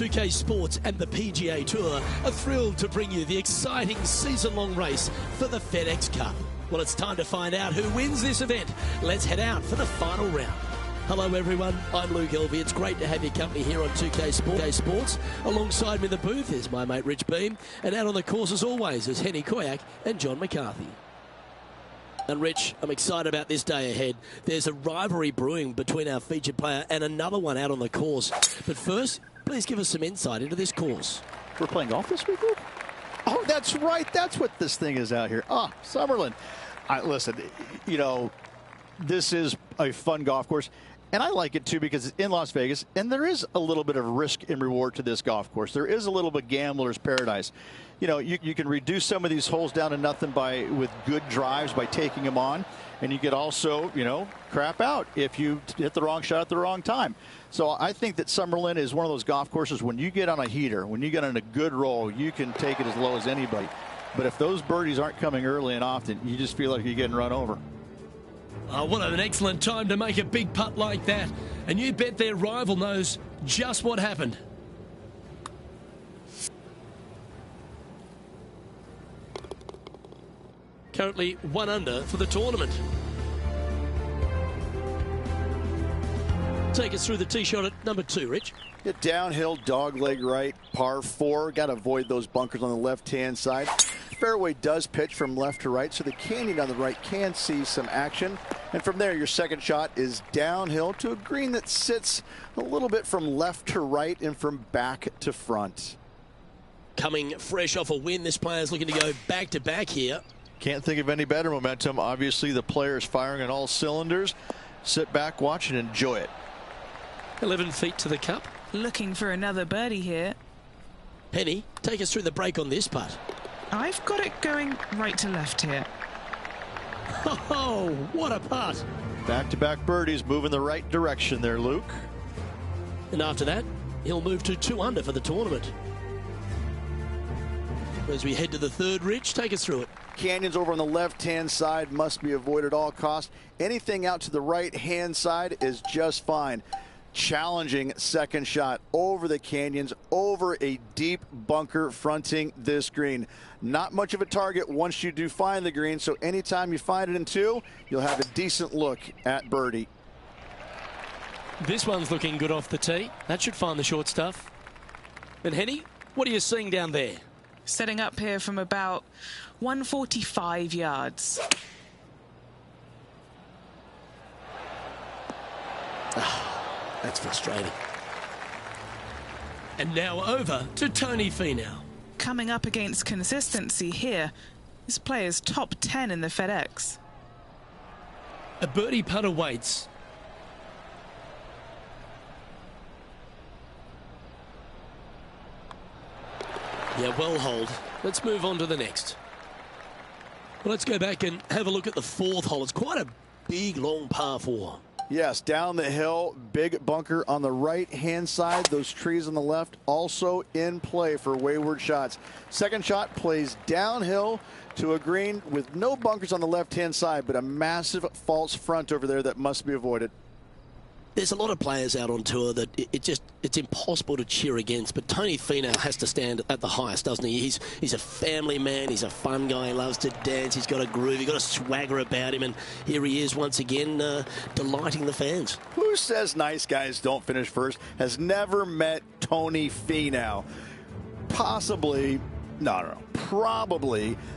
2K Sports and the PGA Tour are thrilled to bring you the exciting season-long race for the FedEx Cup. Well, it's time to find out who wins this event. Let's head out for the final round. Hello everyone, I'm Luke Elvey. It's great to have your company here on 2K Sports. Alongside me in the booth is my mate Rich Beam, and out on the course as always is Henny Koyak and John McCarthy. And Rich, I'm excited about this day ahead. There's a rivalry brewing between our featured player and another one out on the course. But first, please give us some insight into this course. We're playing golf this week, Luke? Oh, that's right. That's what this thing is out here. Ah, Summerlin. Listen, you know, this is a fun golf course. And I like it, too, because it's in Las Vegas, and there is a little bit of risk and reward to this golf course. There is a little bit gambler's paradise. You know, you can reduce some of these holes down to nothing with good drives by taking them on, and you could also, you know, crap out if you hit the wrong shot at the wrong time. So I think that Summerlin is one of those golf courses when you get on a heater, when you get on a good roll, you can take it as low as anybody. But if those birdies aren't coming early and often, you just feel like you're getting run over. Oh, what an excellent time to make a big putt like that. And you bet their rival knows just what happened. Currently 1 under for the tournament. Take us through the tee shot at number 2, Rich. Get downhill, dogleg right, par 4. Got to avoid those bunkers on the left-hand side. Fairway does pitch from left to right, so the canyon on the right can see some action. And from there, your second shot is downhill to a green that sits a little bit from left to right and from back to front. Coming fresh off a win, this player's looking to go back-to-back here. Can't think of any better momentum. Obviously, the player is firing on all cylinders. Sit back, watch, and enjoy it. 11 feet to the cup. Looking for another birdie here. Penny, take us through the break on this putt. I've got it going right to left here. Oh, what a putt. Back-to-back birdies, moving the right direction there, Luke. And after that, he'll move to 2 under for the tournament. As we head to the third, Rich, take us through it. Canyons over on the left-hand side must be avoided at all costs. Anything out to the right-hand side is just fine. Challenging second shot over the canyons, over a deep bunker fronting this green. Not much of a target once you do find the green, so anytime you find it in 2, you'll have a decent look at birdie. This one's looking good off the tee. That should find the short stuff. And Henny, what are you seeing down there? Setting up here from about 145 yards. That's frustrating. And now over to Tony Finau. Coming up against consistency here. This player's top 10 in the FedEx. A birdie putt awaits. Yeah, well hold. Let's move on to the next. Well, let's go back and have a look at the 4th hole. It's quite a big, long par 4. Yes, down the hill, big bunker on the right-hand side. Those trees on the left also in play for wayward shots. Second shot plays downhill to a green with no bunkers on the left-hand side, but a massive false front over there that must be avoided. There's a lot of players out on tour that it's impossible to cheer against, but Tony Finau has to stand at the highest, doesn't he? He's a family man, he's a fun guy, he loves to dance, he's got a groove, he's got a swagger about him, and here he is once again delighting the fans. Who says nice guys don't finish first? Has never met Tony Finau. Probably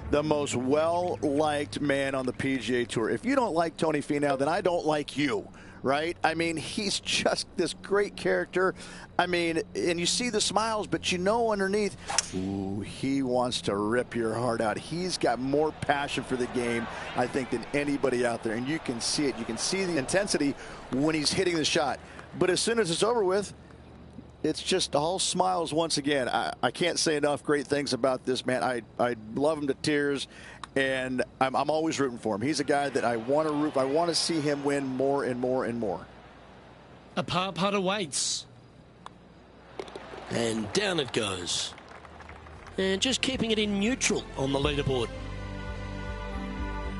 the most well-liked man on the PGA Tour. If you don't like Tony Finau, then I don't like you. Right? I mean, he's just this great character. I mean, and you see the smiles, but you know underneath, ooh, he wants to rip your heart out. He's got more passion for the game, I think, than anybody out there. And you can see it. You can see the intensity when he's hitting the shot. But as soon as it's over with, it's just all smiles once again. I can't say enough great things about this man. I love him to tears. And I'm always rooting for him. He's a guy that I want to root. I want to see him win more and more and more. A par putt awaits. And down it goes. And just keeping it in neutral on the leaderboard.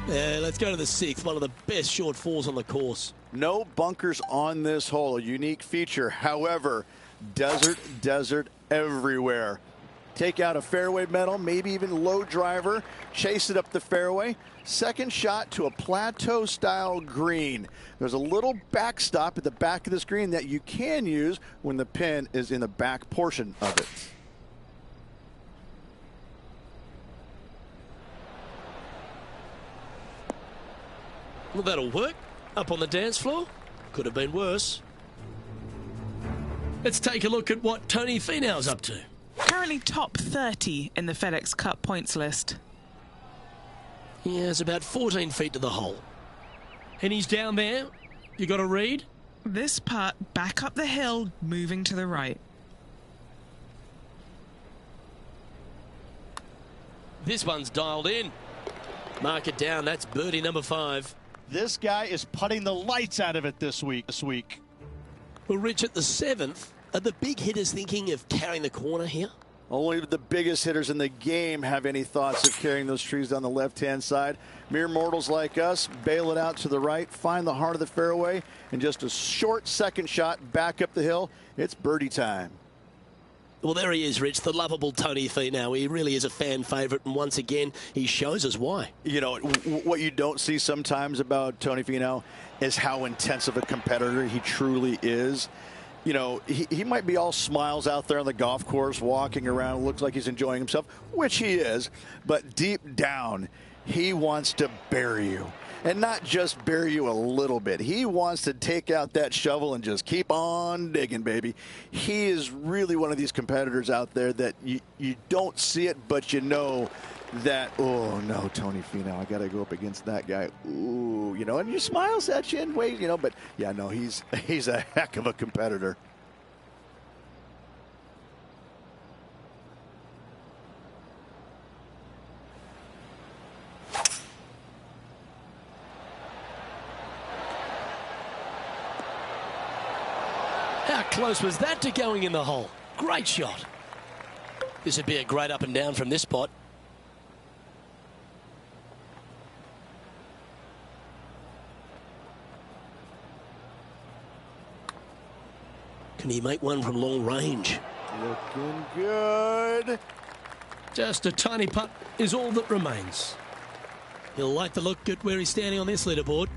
Let's go to the 6th. One of the best short 4s on the course. No bunkers on this hole. A unique feature. However, Desert, desert everywhere. Take out a fairway metal, maybe even low driver, chase it up the fairway. Second shot to a plateau style green. There's a little backstop at the back of this green that you can use when the pin is in the back portion of it. Well, that'll work. Up on the dance floor. Could have been worse. Let's take a look at what Tony Finau's up to. Currently top 30 in the FedEx Cup points list. He has about 14 feet to the hole. And he's down there. You got a read? This putt back up the hill, moving to the right. This one's dialed in. Mark it down. That's birdie number 5. This guy is putting the lights out of it this week. Well, Rich, at the 7th, are the big hitters thinking of carrying the corner here? Only the biggest hitters in the game have any thoughts of carrying those trees down the left-hand side. Mere mortals like us bail it out to the right, find the heart of the fairway, and just a short second shot back up the hill. It's birdie time. Well, there he is, Rich, the lovable Tony Finau. He really is a fan favourite, and once again, he shows us why. You know, what you don't see sometimes about Tony Finau is how intense of a competitor he truly is. You know, he might be all smiles out there on the golf course, walking around, looks like he's enjoying himself, which he is, but deep down, he wants to bury you. And not just bury you a little bit. He wants to take out that shovel and just keep on digging, baby. He is really one of these competitors out there that you don't see it, but you know that, oh, no, Tony Finau, I got to go up against that guy. Ooh, you know, and he smiles at you and wait, you know, but, yeah, no, he's a heck of a competitor. How close was that to going in the hole? Great shot. This would be a great up and down from this spot. Can he make one from long range? Looking good. Just a tiny putt is all that remains. He'll like to look at where he's standing on this leaderboard.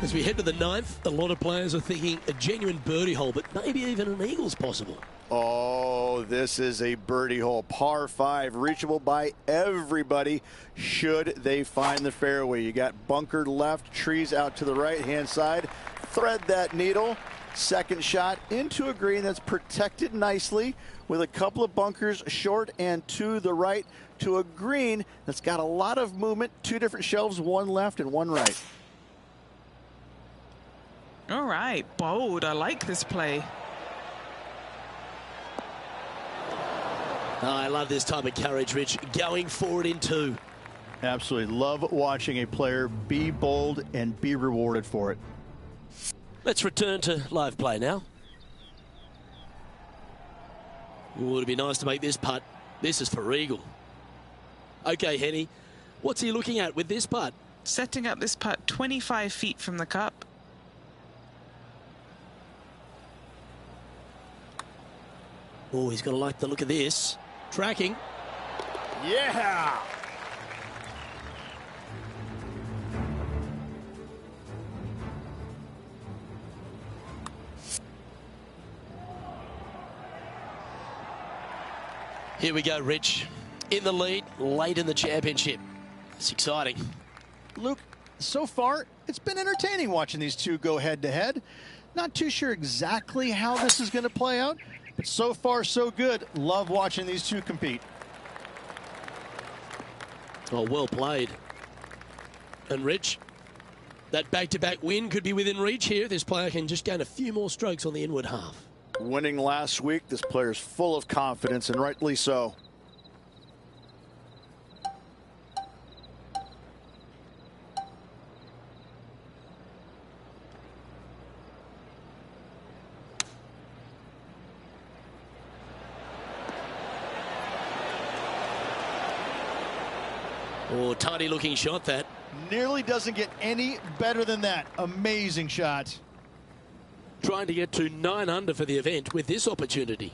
As we head to the 9th, a lot of players are thinking a genuine birdie hole, but maybe even an eagle's possible. Oh, this is a birdie hole. Par 5, reachable by everybody should they find the fairway. You got bunker left, trees out to the right-hand side. Thread that needle. Second shot into a green that's protected nicely with a couple of bunkers short and to the right to a green that's got a lot of movement. 2 different shelves, one left and one right. All right, bold. I like this play. Oh, I love this type of courage, Rich. Going forward in 2. Absolutely. Love watching a player be bold and be rewarded for it. Let's return to live play now. Ooh, it'd be nice to make this putt. This is for eagle. Okay, Henny, what's he looking at with this putt? Setting up this putt 25 feet from the cup. Oh, he's going to like the look of this. Tracking. Yeah! Here we go, Rich. In the lead, late in the championship. It's exciting. Luke, so far, it's been entertaining watching these two go head-to-head. Not too sure exactly how this is going to play out, but so far, so good. Love watching these two compete. Oh, well played. And Rich, that back-to-back win could be within reach here. This player can just gain a few more strokes on the inward half. Winning last week, this player's full of confidence, and rightly so. Oh, tiny looking shot that. Nearly doesn't get any better than that. Amazing shot. Drive trying to get to 9 under for the event with this opportunity.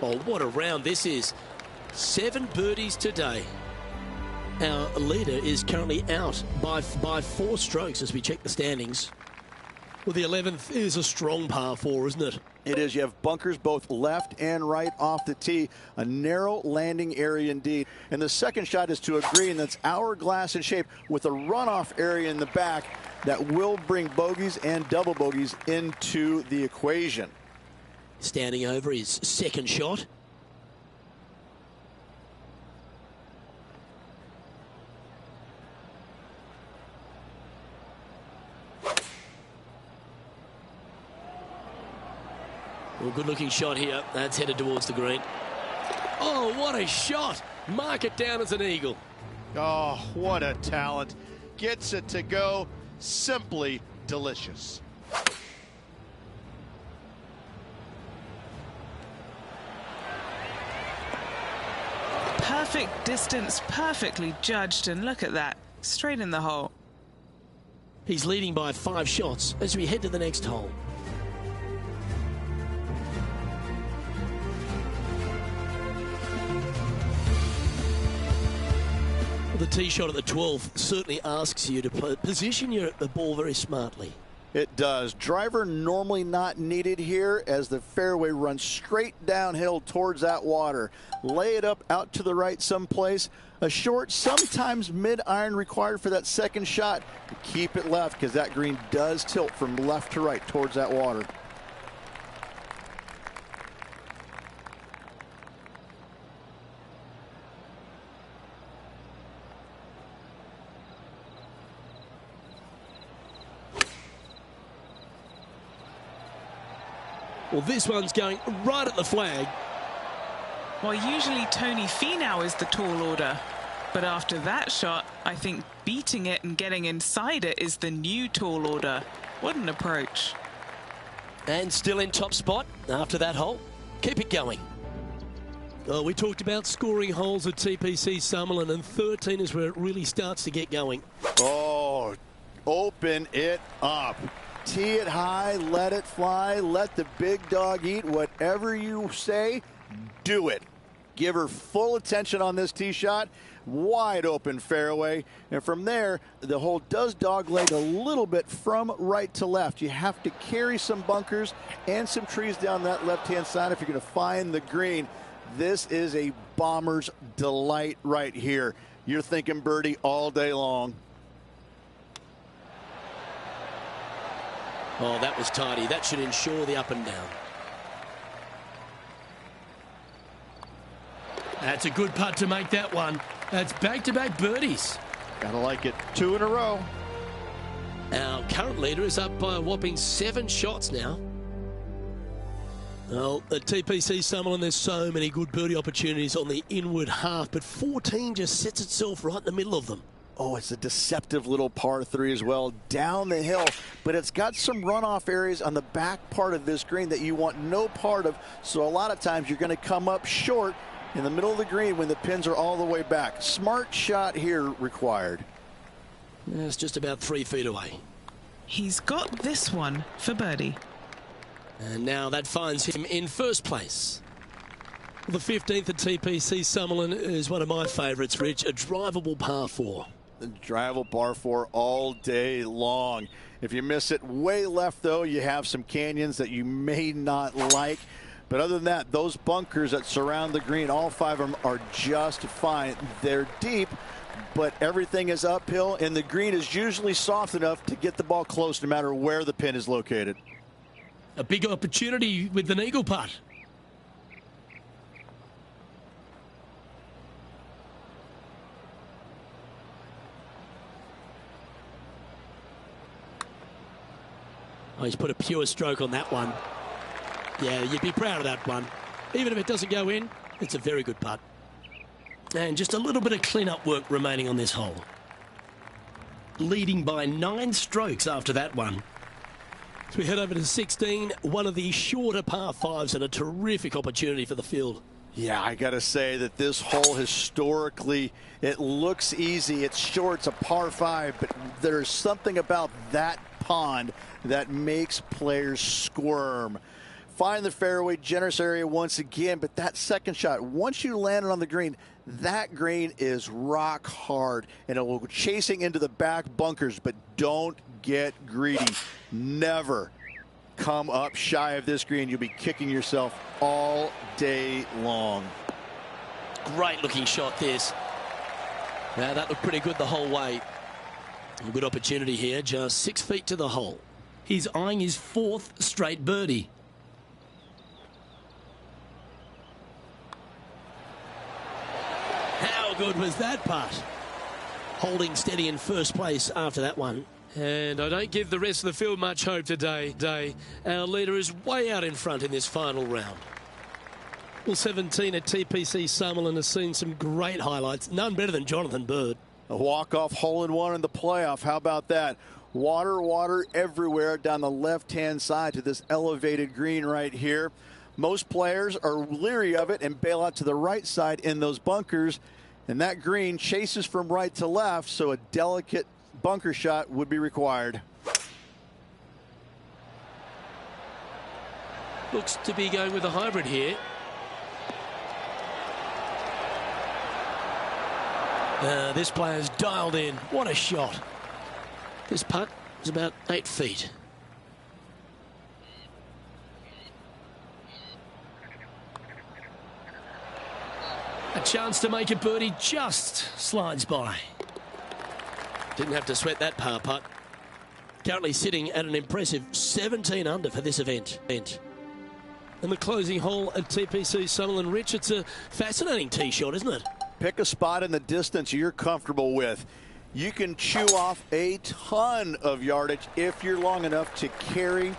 Oh, what a round this is. 7 birdies today. Our leader is currently out by 4 strokes as we check the standings. Well, the 11th is a strong par 4, isn't it? It is. You have bunkers both left and right off the tee. A narrow landing area indeed. And the second shot is to a green that's hourglass in shape with a runoff area in the back that will bring bogeys and double bogeys into the equation. Standing over his second shot. Well, good looking shot here. That's headed towards the green. Oh, what a shot. Mark it down as an eagle. Oh, what a talent. Gets it to go. Simply delicious. Perfect distance, perfectly judged, and look at that. Straight in the hole. He's leading by 5 shots as we head to the next hole. The tee shot at the 12th certainly asks you to position the ball very smartly. It does. Driver normally not needed here as the fairway runs straight downhill towards that water. Lay it up out to the right someplace. A short, sometimes mid-iron required for that second shot. Keep it left because that green does tilt from left to right towards that water. Well, this one's going right at the flag. Well, usually Tony Finau is the tall order. But after that shot, I think beating it and getting inside it is the new tall order. What an approach. And still in top spot after that hole. Keep it going. Oh, we talked about scoring holes at TPC Summerlin, and 13 is where it really starts to get going. Oh, open it up. Tee it high, let it fly, let the big dog eat. Whatever you say, do it. Give her full attention on this tee shot. Wide open fairway. And from there, the hole does dogleg a little bit from right to left. You have to carry some bunkers and some trees down that left-hand side if you're going to find the green. This is a bomber's delight right here. You're thinking birdie all day long. Oh, that was tidy. That should ensure the up and down. That's a good putt to make that one. That's back-to-back birdies. Gotta like it. 2 in a row. Our current leader is up by a whopping 7 shots now. Well, at TPC Summerlin, there's so many good birdie opportunities on the inward half, but 14 just sets itself right in the middle of them. Oh, it's a deceptive little par 3 as well, down the hill, but it's got some runoff areas on the back part of this green that you want no part of, so a lot of times you're going to come up short in the middle of the green when the pins are all the way back. Smart shot here required. Yeah, it's just about 3 feet away. He's got this one for birdie. And now that finds him in first place. The 15th at TPC Summerlin is one of my favourites, Rich, a drivable par 4. The drivable par 4 all day long. If you miss it way left, though, you have some canyons that you may not like. But other than that, those bunkers that surround the green, all 5 of them are just fine. They're deep, but everything is uphill, and the green is usually soft enough to get the ball close no matter where the pin is located. A big opportunity with an eagle putt. Oh, he's put a pure stroke on that one. Yeah, you'd be proud of that one. Even if it doesn't go in, it's a very good putt. And just a little bit of clean-up work remaining on this hole. Leading by 9 strokes after that one. So we head over to 16, one of the shorter par 5s and a terrific opportunity for the field. Yeah, I got to say that this hole historically, it looks easy. It's short, it's a par 5, but there's something about that pond that makes players squirm. Find the fairway, generous area once again, but that second shot, once you land it on the green, that green is rock hard, and it will go chasing into the back bunkers, but don't get greedy. Never come up shy of this green. You'll be kicking yourself all day long. Great looking shot this. Now that looked pretty good the whole way. A good opportunity here, just 6 feet to the hole. He's eyeing his 4th straight birdie. How good was that putt? Holding steady in first place after that one. And I don't give the rest of the field much hope today. Our leader is way out in front in this final round. Well, 17 at TPC Summerlin has seen some great highlights. None better than Jonathan Bird. A walk-off hole-in-one in the playoff. How about that? Water everywhere down the left-hand side to this elevated green right here. Most players are leery of it and bail out to the right side in those bunkers. And that green chases from right to left, so a delicate bunker shot would be required. Looks to be going with a hybrid here. This player's dialed in. What a shot. This putt is about 8 feet. A chance to make a birdie, just slides by. Didn't have to sweat that par putt. Currently sitting at an impressive 17 under for this event. And the closing hole at TPC Summerlin. Rich, it's a fascinating tee shot, isn't it? Pick a spot in the distance you're comfortable with. You can chew off a ton of yardage if you're long enough to carry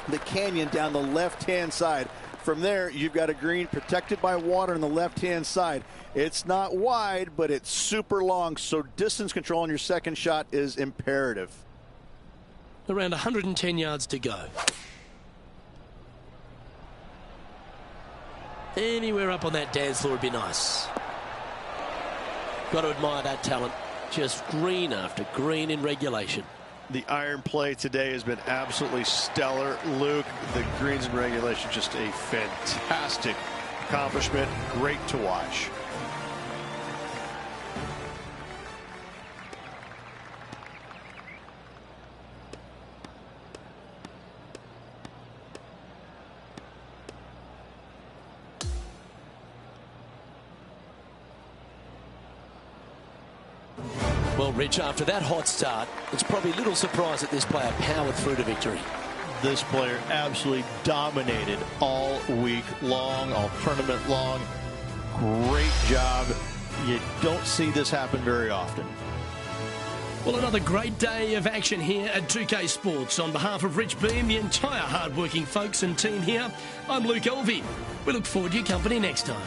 the canyon down the left-hand side. From there, you've got a green protected by water on the left-hand side. It's not wide, but it's super long, so distance control on your second shot is imperative. Around 110 yards to go. Anywhere up on that dance floor would be nice. Got to admire that talent. Just green after green in regulation. The iron play today has been absolutely stellar. Luke, the greens in regulation, just a fantastic accomplishment. Great to watch. Well, Rich, after that hot start, it's probably little surprise that this player powered through to victory. This player absolutely dominated all week long, all tournament long. Great job. You don't see this happen very often. Well, another great day of action here at 2K Sports. On behalf of Rich Beam, the entire hard-working folks and team here, I'm Luke Elvey. We look forward to your company next time.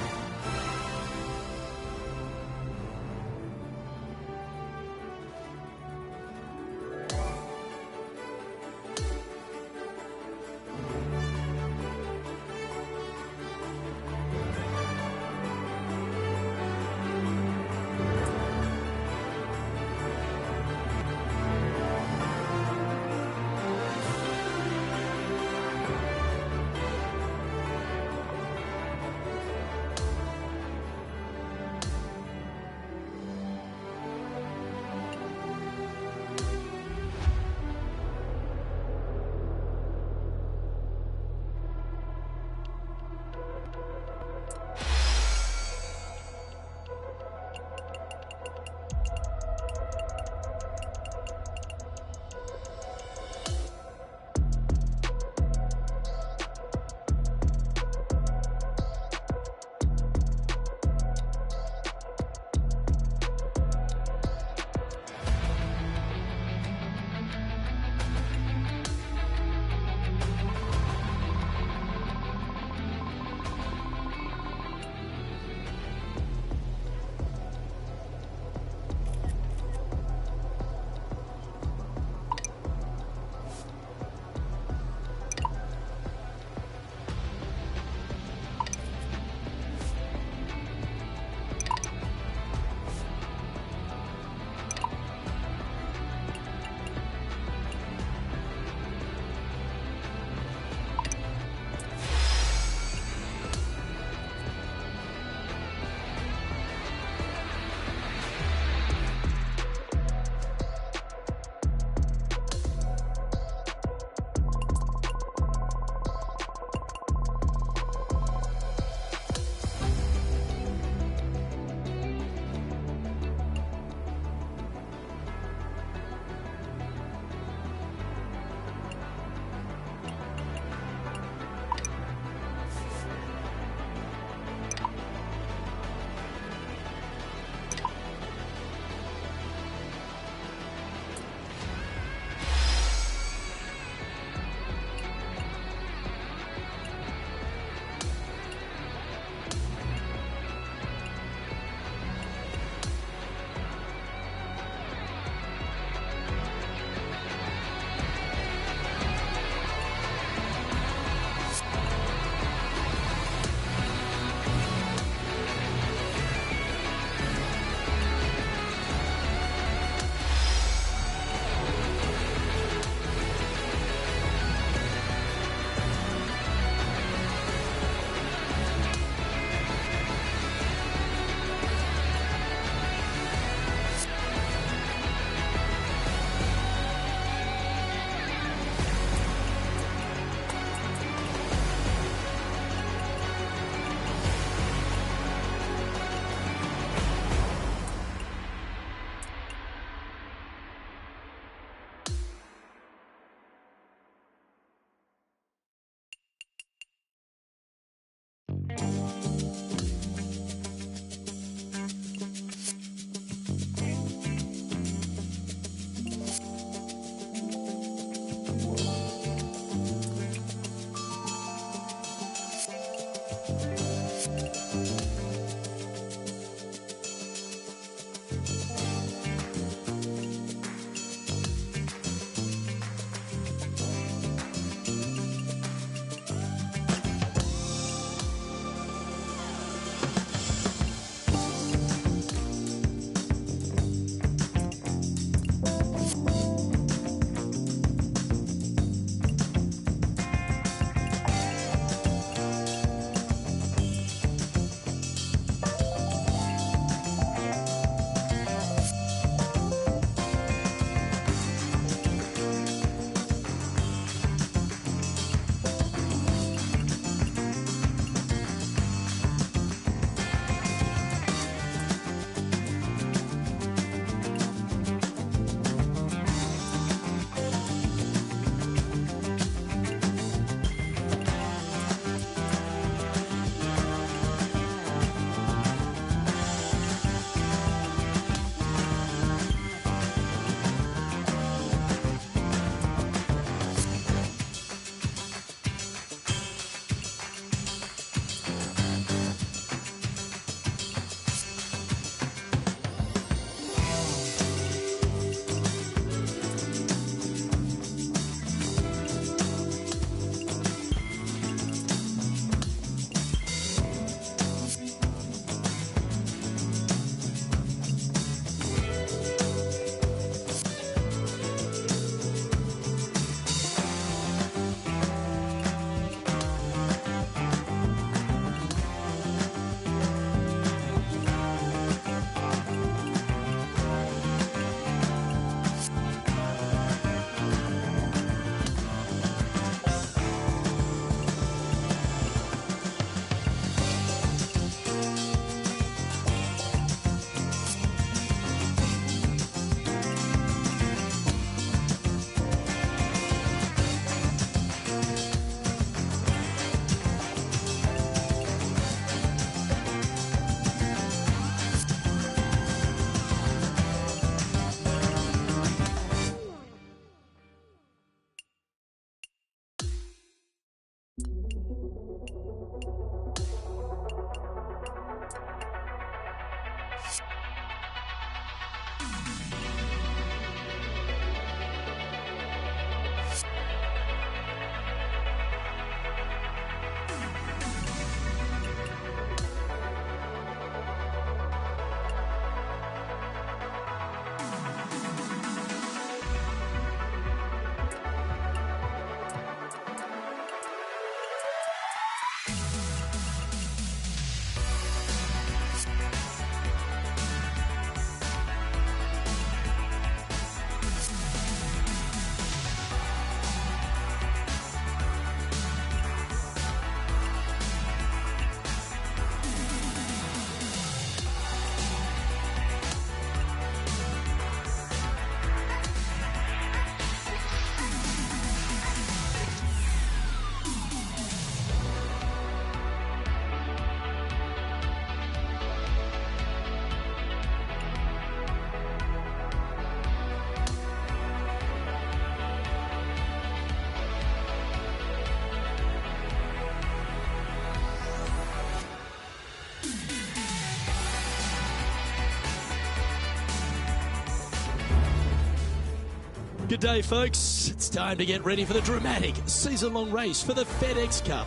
Good day, folks. It's time to get ready for the dramatic season-long race for the FedEx Cup,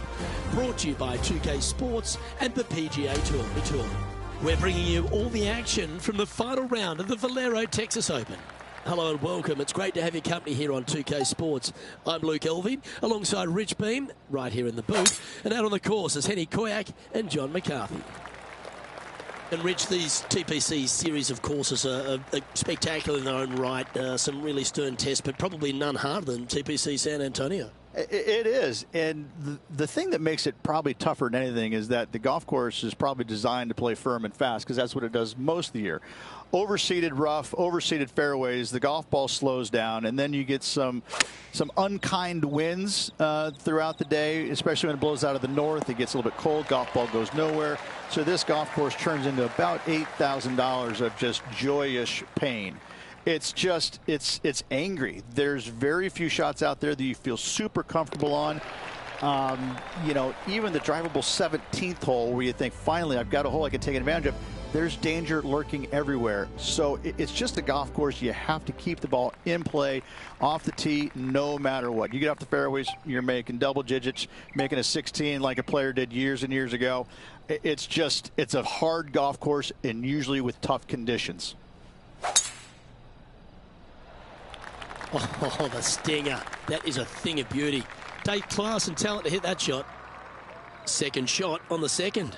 brought to you by 2K Sports and the PGA Tour. We're bringing you all the action from the final round of the Valero Texas Open. Hello and welcome. It's great to have your company here on 2K Sports. I'm Luke Elvey, alongside Rich Beam, right here in the booth. And out on the course is Henny Koyak and John McCarthy. And Rich, these TPC series of courses are spectacular in their own right. Some really stern tests, but probably none harder than TPC San Antonio. It is, and the thing that makes it probably tougher than anything is that the golf course is probably designed to play firm and fast, because that's what it does most of the year. Overseeded rough, overseeded fairways, the golf ball slows down, and then you get some unkind winds throughout the day, especially when it blows out of the north. It gets a little bit cold, golf ball goes nowhere. So this golf course turns into about $8,000 of just joyous pain. It's just, it's angry. There's very few shots out there that you feel super comfortable on. You know, even the drivable 17th hole where you think, finally, I've got a hole I can take advantage of, there's danger lurking everywhere. So it's just a golf course. You have to keep the ball in play off the tee no matter what. You get off the fairways, you're making double digits, making a 16 like a player did years and years ago. It's just, it's a hard golf course, and usually with tough conditions. Oh, the stinger. That is a thing of beauty. Take class and talent to hit that shot. Second shot on the second.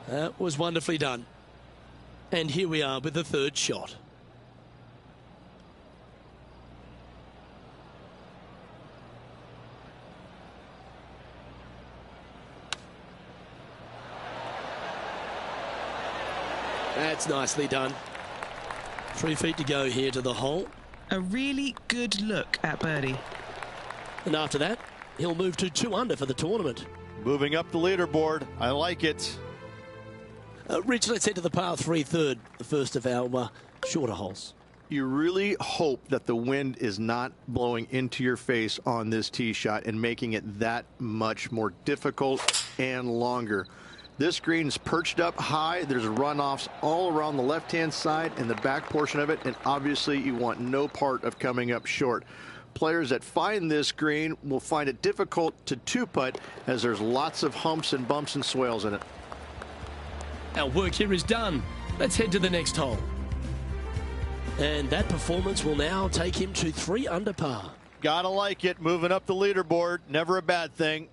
That was wonderfully done. And here we are with the third shot. That's nicely done. 3 feet to go here to the hole. A really good look at birdie. And after that, he'll move to 2 under for the tournament. Moving up the leaderboard. I like it. Rich, let's head to the par 3 third, the first of our shorter holes. You really hope that the wind is not blowing into your face on this tee shot and making it that much more difficult and longer. This green is perched up high. There's runoffs all around the left-hand side and the back portion of it, and obviously you want no part of coming up short. Players that find this green will find it difficult to two-putt, as there's lots of humps and bumps and swales in it. Our work here is done. Let's head to the next hole. And that performance will now take him to 3 under par. Gotta like it. Moving up the leaderboard. Never a bad thing.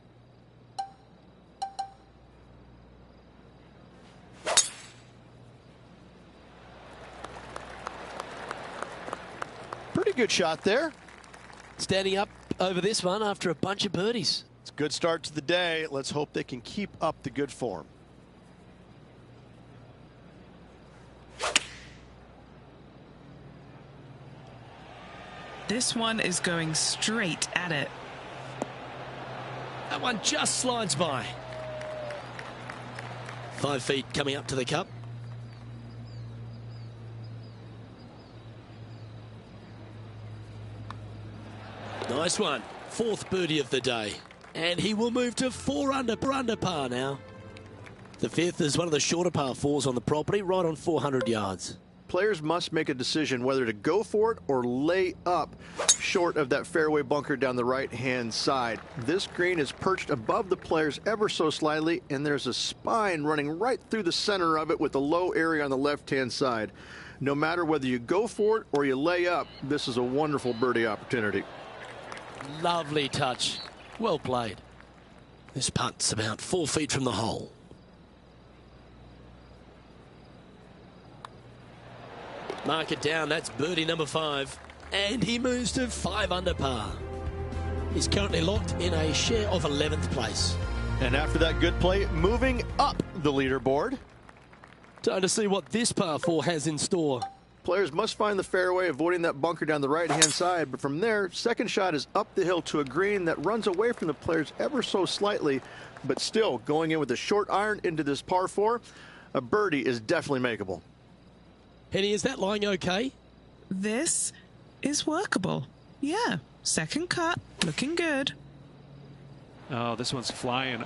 Pretty good shot there. Standing up over this one after a bunch of birdies. It's a good start to the day. Let's hope they can keep up the good form. This one is going straight at it. That one just slides by. 5 feet coming up to the cup. Nice one. 4th birdie of the day. And he will move to 4 under par now. The 5th is one of the shorter par 4s on the property, right on 400 yards. Players must make a decision whether to go for it or lay up short of that fairway bunker down the right-hand side. This green is perched above the players ever so slightly, and there's a spine running right through the center of it with a low area on the left-hand side. No matter whether you go for it or you lay up, this is a wonderful birdie opportunity. Lovely touch. Well played. This putt's about 4 feet from the hole. Mark it down. That's birdie number 5. And he moves to 5 under par. He's currently locked in a share of 11th place. And after that good play, moving up the leaderboard. Time to see what this par 4 has in store. Players must find the fairway, avoiding that bunker down the right-hand side. But from there, second shot is up the hill to a green that runs away from the players ever so slightly, but still going in with a short iron into this par 4. A birdie is definitely makeable. Henny, is that lying okay? This is workable. Yeah, second cut, looking good. Oh, this one's flying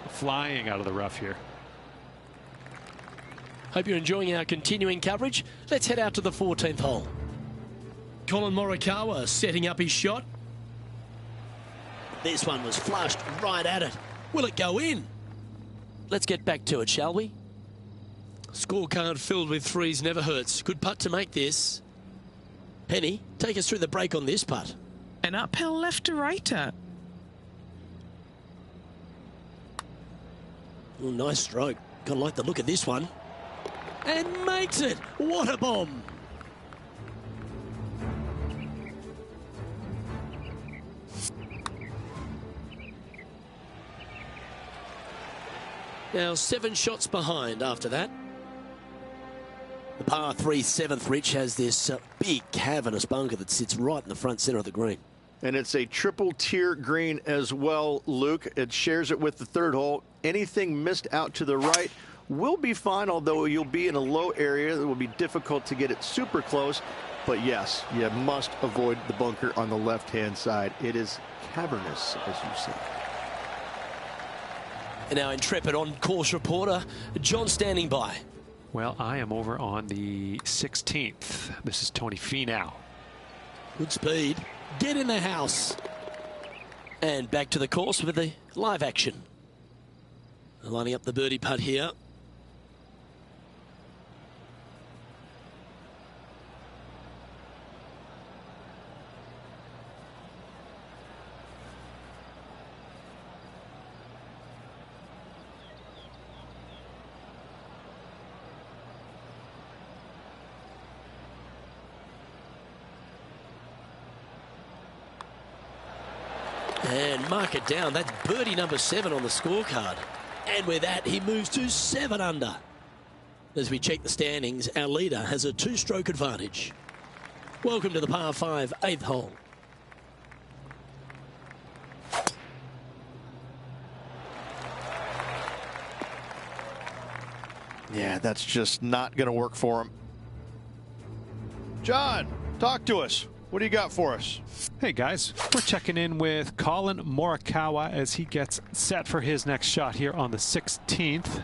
out of the rough here. Hope you're enjoying our continuing coverage. Let's head out to the 14th hole. Colin Morikawa setting up his shot. This one was flushed right at it. Will it go in? Let's get back to it, shall we? Scorecard filled with threes never hurts. Good putt to make this. Penny, take us through the break on this putt. An uphill left to righter. Oh, nice stroke. Gotta like the look of this one. And makes it. What a bomb. Now 7 shots behind after that. The par 3 7th, Rich, has this big cavernous bunker that sits right in the front center of the green. And it's a triple tier green as well, Luke. It shares it with the 3rd hole. Anything missed out to the right will be fine, although you'll be in a low area. It will be difficult to get it super close. But yes, you must avoid the bunker on the left-hand side. It is cavernous, as you say. And our intrepid on-course reporter, John, standing by. Well, I am over on the 16th. This is Tony Finau. Good speed. Get in the house. And back to the course with the live action. Lining up the birdie putt here. And mark it down. That's birdie number 7 on the scorecard. And with that, he moves to 7 under. As we check the standings, our leader has a 2-stroke advantage. Welcome to the par 5 8th hole. Yeah, that's just not going to work for him. John, talk to us. What do you got for us? Hey guys, we're checking in with Colin Morikawa as he gets set for his next shot here on the 16th.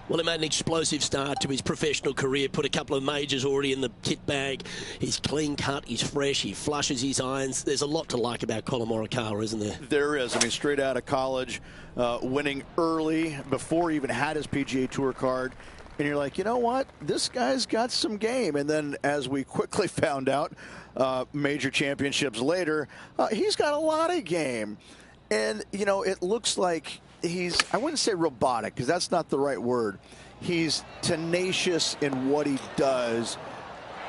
Well, he made an explosive start to his professional career, put a couple of majors already in the kit bag. He's clean cut, he's fresh, he flushes his irons. There's a lot to like about Colin Morikawa, isn't there? There is. I mean, straight out of college, winning early before he even had his PGA Tour card. And you're like, you know what? This guy's got some game. And then as we quickly found out, major championships later, he's got a lot of game. And, you know, it looks like he's, I wouldn't say robotic, because that's not the right word. He's tenacious in what he does,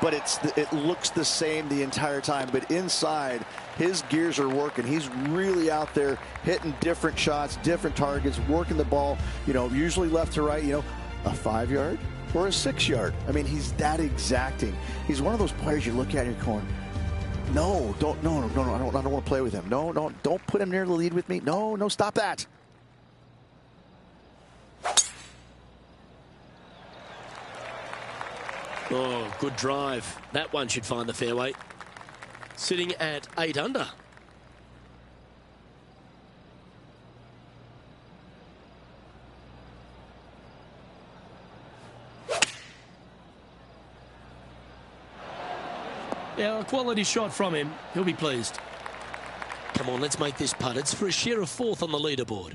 but it looks the same the entire time. But inside, his gears are working. He's really out there hitting different shots, different targets, working the ball, you know, usually left to right, you know, a 5-yard or a 6-yard. I mean, he's that exacting. He's one of those players you look at and you're going, no, I don't want to play with him. No, don't put him near the lead with me. No, stop that. Oh, good drive. That one should find the fairway. Sitting at 8 under. Yeah, a quality shot from him. He'll be pleased. Come on, let's make this putt. It's for a share of 4th on the leaderboard.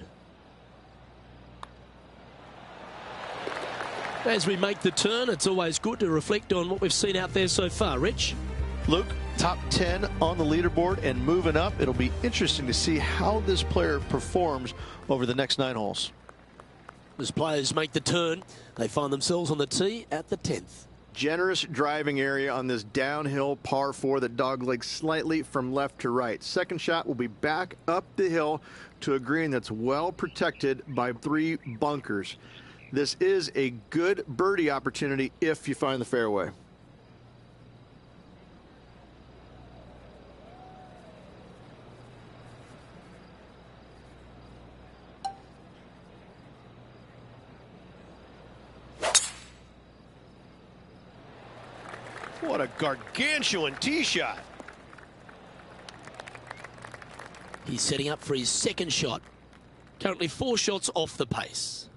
As we make the turn, it's always good to reflect on what we've seen out there so far. Rich? Luke, top 10 on the leaderboard and moving up. It'll be interesting to see how this player performs over the next 9 holes. As players make the turn, they find themselves on the tee at the 10th. Generous driving area on this downhill par 4 that doglegs slightly from left to right. Second shot will be back up the hill to a green that's well protected by 3 bunkers. This is a good birdie opportunity if you find the fairway. What a gargantuan tee shot. He's setting up for his second shot. Currently 4 shots off the pace.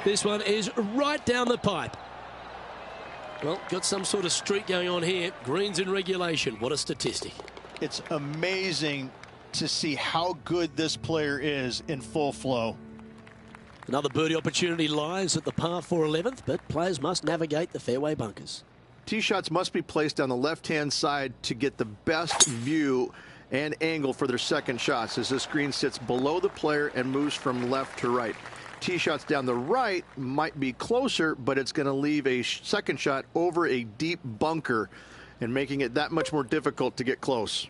This one is right down the pipe. Well, got some sort of streak going on here. Greens in regulation. What a statistic. It's amazing to see how good this player is in full flow. Another birdie opportunity lies at the par 4 11th, but players must navigate the fairway bunkers. Tee shots must be placed on the left-hand side to get the best view and angle for their second shots, as this green sits below the player and moves from left to right. Tee shots down the right might be closer, but it's going to leave a second shot over a deep bunker and making it that much more difficult to get close.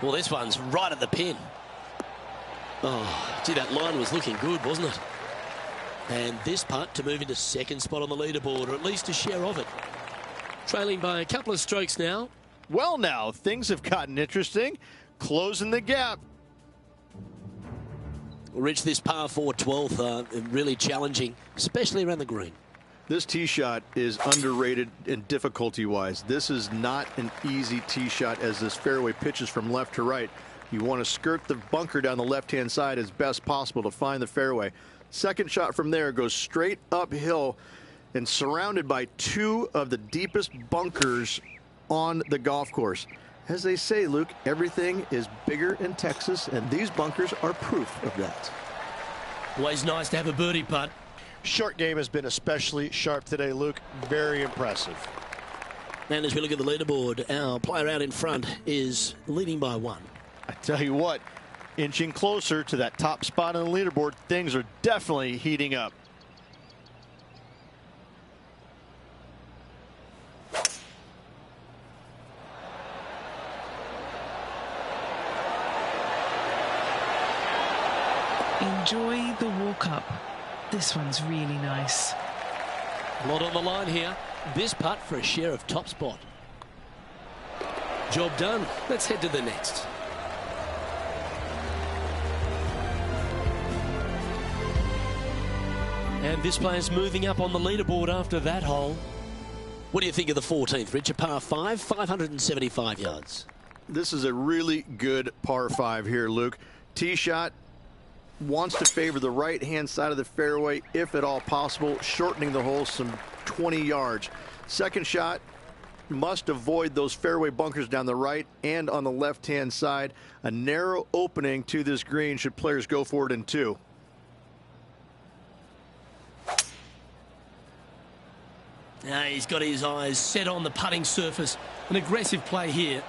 Well, this one's right at the pin. Oh, gee, that line was looking good, wasn't it? And this putt to move into second spot on the leaderboard, or at least a share of it. Trailing by a couple of strokes now. Well, now, things have gotten interesting. Closing the gap. Rich, this par 4 12th, really challenging, especially around the green. This tee shot is underrated in difficulty-wise. This is not an easy tee shot, as this fairway pitches from left to right. You want to skirt the bunker down the left-hand side as best possible to find the fairway. Second shot from there goes straight uphill and surrounded by 2 of the deepest bunkers on the golf course. As they say, Luke, everything is bigger in Texas, and these bunkers are proof of that. Always nice to have a birdie putt. Short game has been especially sharp today, Luke. Very impressive. And as we look at the leaderboard, our player out in front is leading by 1. I tell you what, inching closer to that top spot on the leaderboard, things are definitely heating up. Enjoy the walk-up. This one's really nice. A lot on the line here. This putt for a share of top spot. Job done. Let's head to the next. And this player's moving up on the leaderboard after that hole. What do you think of the 14th, Rich? A par 5, 575 yards. This is a really good par 5 here, Luke. Tee shot wants to favor the right-hand side of the fairway, if at all possible, shortening the hole some 20 yards. Second shot must avoid those fairway bunkers down the right and on the left-hand side. A narrow opening to this green should players go for it in 2. Now he's got his eyes set on the putting surface. An aggressive play here.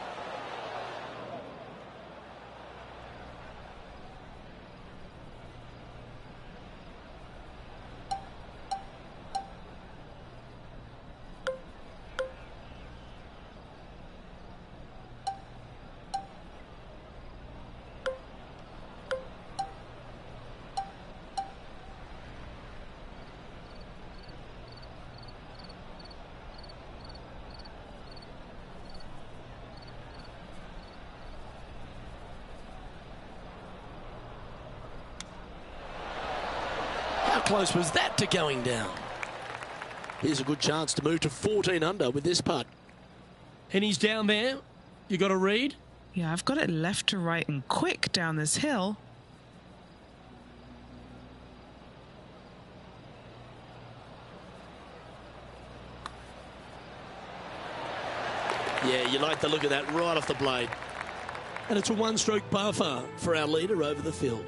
How close was that to going down? Here's a good chance to move to 14 under with this putt. And he's down there. You got a read? Yeah, I've got it left to right and quick down this hill. Yeah, you like the look of that right off the blade. And it's a one-stroke par par for our leader over the field.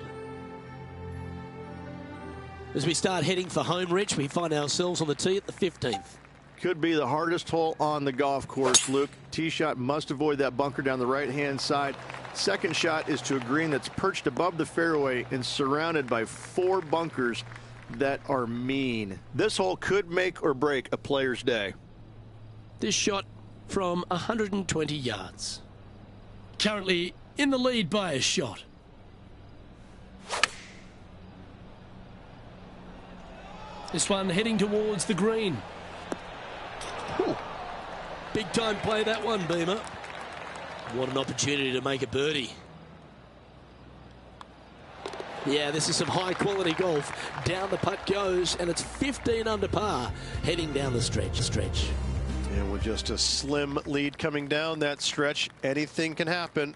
As we start heading for home, Rich, we find ourselves on the tee at the 15th. Could be the hardest hole on the golf course, Luke. Tee shot must avoid that bunker down the right-hand side. Second shot is to a green that's perched above the fairway and surrounded by 4 bunkers that are mean. This hole could make or break a player's day. This shot from 120 yards. Currently in the lead by a shot. This one heading towards the green. Big time play, that one, Beamer. What an opportunity to make a birdie. Yeah, this is some high-quality golf. Down the putt goes, and it's 15 under par, heading down the stretch. And with just a slim lead coming down that stretch, anything can happen.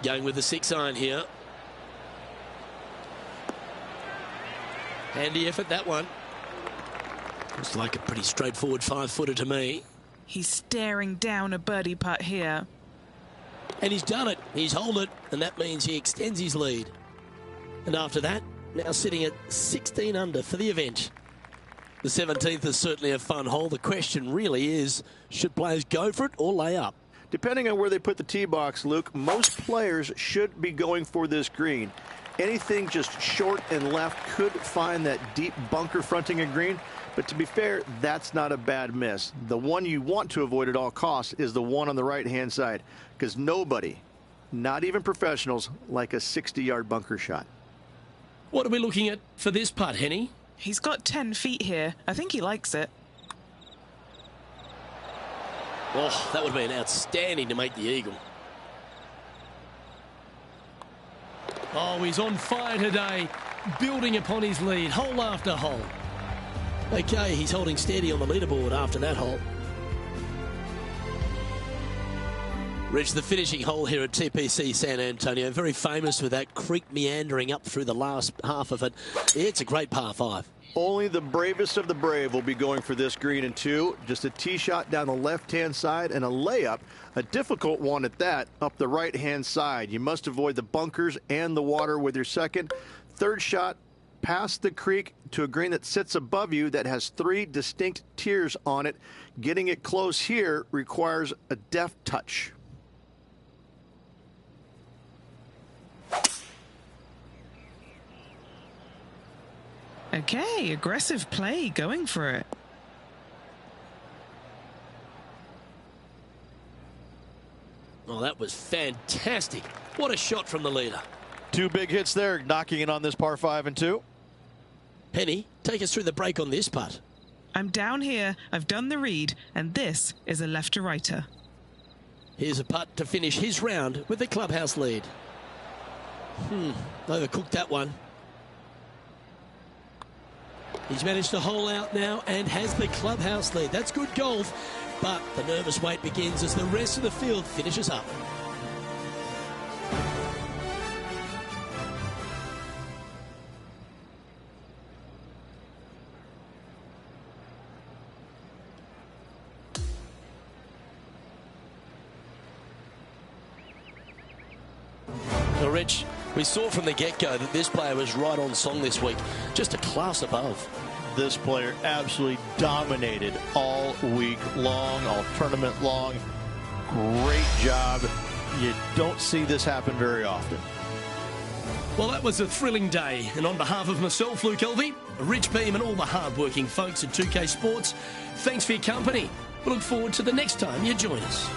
Going with the 6-iron here. Handy effort, that one. Looks like a pretty straightforward 5-footer to me. He's staring down a birdie putt here. And he's done it. He's held it, and that means he extends his lead. And after that, now sitting at 16 under for the event. The 17th is certainly a fun hole. The question really is, should players go for it or lay up? Depending on where they put the tee box, Luke, most players should be going for this green. Anything just short and left could find that deep bunker fronting a green. But to be fair, that's not a bad miss. The one you want to avoid at all costs is the one on the right-hand side, because nobody, not even professionals, like a 60-yard bunker shot. What are we looking at for this putt, Henny? He's got 10 feet here. I think he likes it. Oh, that would have been outstanding to make the eagle. Oh, he's on fire today, building upon his lead, hole after hole. Okay, he's holding steady on the leaderboard after that hole. Reached the finishing hole here at TPC San Antonio. Very famous with that creek meandering up through the last half of it. It's a great par 5. Only the bravest of the brave will be going for this green in 2. Just a tee shot down the left-hand side and a layup, a difficult one at that, up the right-hand side. You must avoid the bunkers and the water with your second. Third shot, past the creek to a green that sits above you that has 3 distinct tiers on it. Getting it close here requires a deft touch. Okay, aggressive play, going for it. Oh, that was fantastic. What a shot from the leader. 2 big hits there, knocking it on this par 5 and 2. Penny, take us through the break on this putt. I'm down here, I've done the read, and this is a left-to-righter. Here's a putt to finish his round with the clubhouse lead. Overcooked that one. He's managed to hole out now and has the clubhouse lead. That's good golf, but the nervous wait begins as the rest of the field finishes up. Well, Rich, we saw from the get-go that this player was right on song this week, just a class above. This player absolutely dominated all week long, all tournament long. Great job. You don't see this happen very often. Well, that was a thrilling day, and on behalf of myself, Luke Elvey, Rich Beam, and all the hard-working folks at 2K Sports, thanks for your company. We look forward to the next time you join us.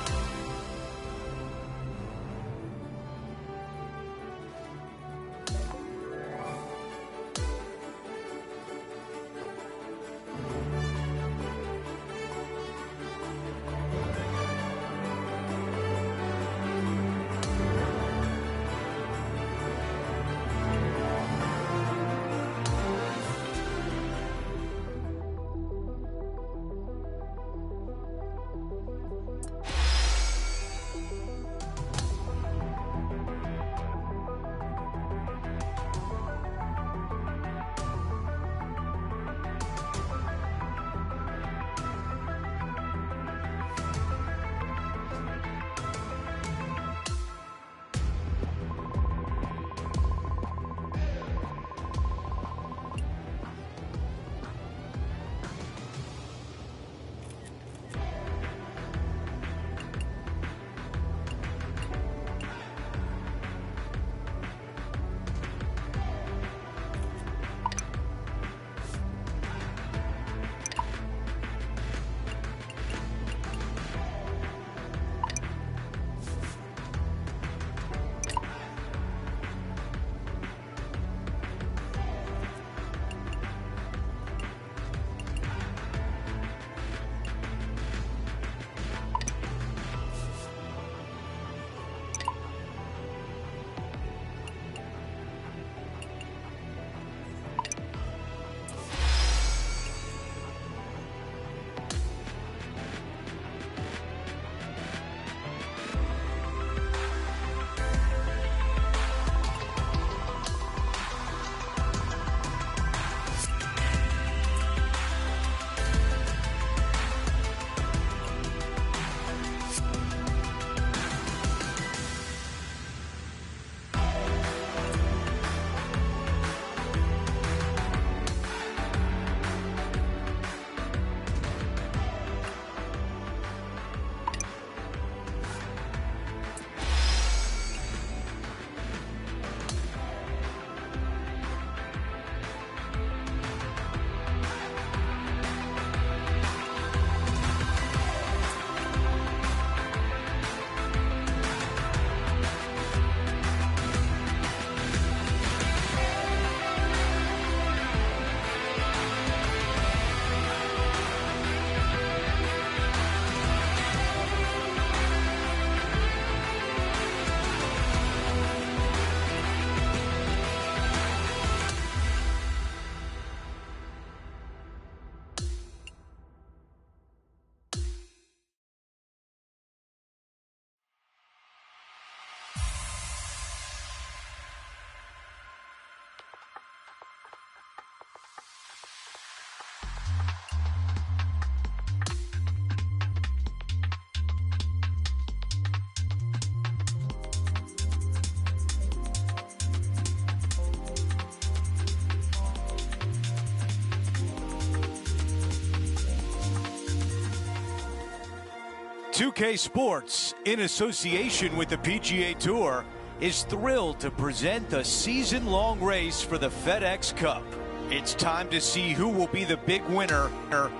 2K Sports, in association with the PGA Tour, is thrilled to present the season-long race for the FedEx Cup. It's time to see who will be the big winner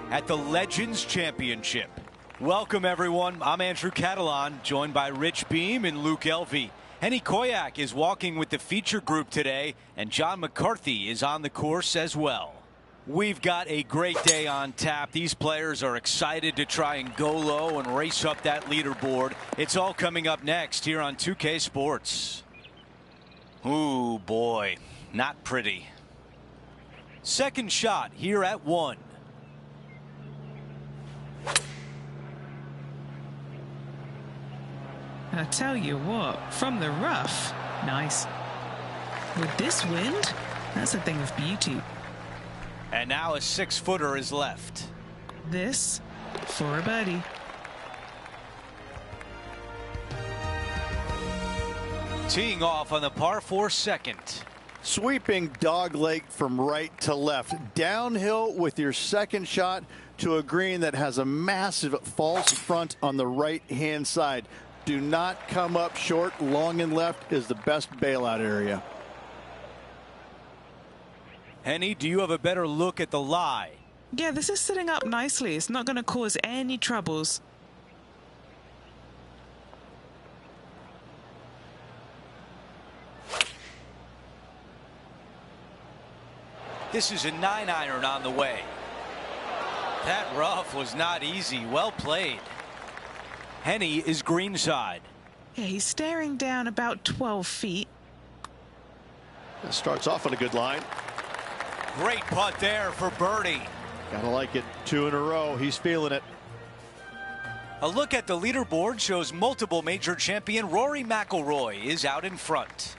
at the Legends Championship. Welcome, everyone. I'm Andrew Catalan, joined by Rich Beam and Luke Elvey. Henny Koyak is walking with the feature group today, and John McCarthy is on the course as well. We've got a great day on tap. These players are excited to try and go low and race up that leaderboard. It's all coming up next here on 2K Sports. Ooh, boy, not pretty. Second shot here at 1. I tell you what, from the rough, nice. With this wind, that's a thing of beauty. And now a 6-footer is left. This for a birdie. Teeing off on the par 4 second. Sweeping dog leg from right to left. Downhill with your second shot to a green that has a massive false front on the right-hand side. Do not come up short. Long and left is the best bailout area. Henny, do you have a better look at the lie? Yeah, this is sitting up nicely. It's not going to cause any troubles. This is a 9-iron on the way. That rough was not easy. Well played. Henny is greenside. Yeah, he's staring down about 12 feet. It starts off on a good line. Great putt there for birdie. Gotta like it. 2 in a row. He's feeling it. A look at the leaderboard shows multiple major champion Rory McIlroy is out in front.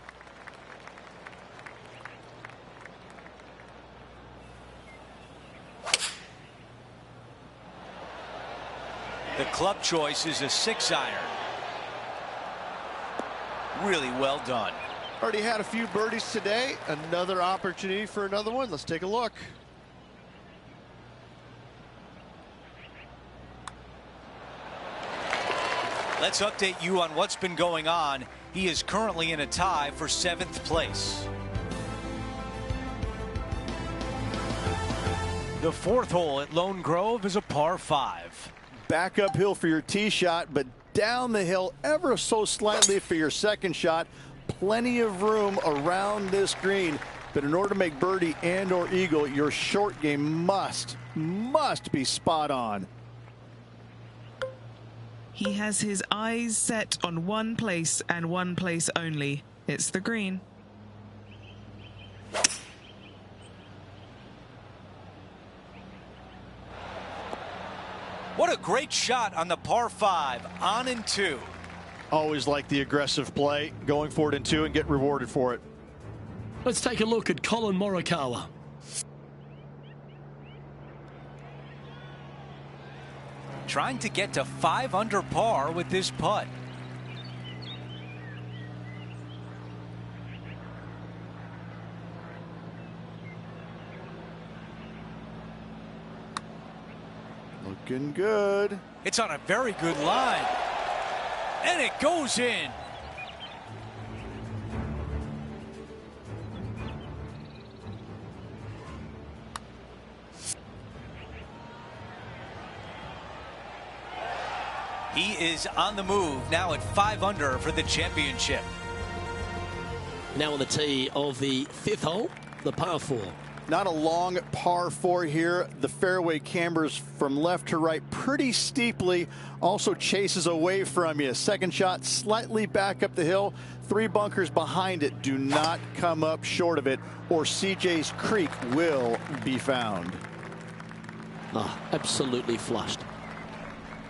The club choice is a 6-iron. Really well done. Already had a few birdies today. Another opportunity for another one. Let's take a look. Let's update you on what's been going on. He is currently in a tie for 7th place. The 4th hole at Lone Grove is a par 5. Back uphill for your tee shot, but down the hill ever so slightly for your second shot. Plenty of room around this green, but in order to make birdie and or eagle, your short game must be spot on. He has his eyes set on one place and one place only. It's the green. What a great shot on the par 5, on in 2. Always like the aggressive play, going for it in 2 and get rewarded for it. Let's take a look at Colin Morikawa. Trying to get to 5 under par with this putt. Looking good. It's on a very good line. And it goes in. He is on the move now at 5 under for the championship. Now on the tee of the 5th hole, the par 4. Not a long par 4 here. The fairway cambers from left to right pretty steeply. Also chases away from you. Second shot slightly back up the hill. 3 bunkers behind it. Do not come up short of it, or CJ's Creek will be found. Oh, absolutely flushed.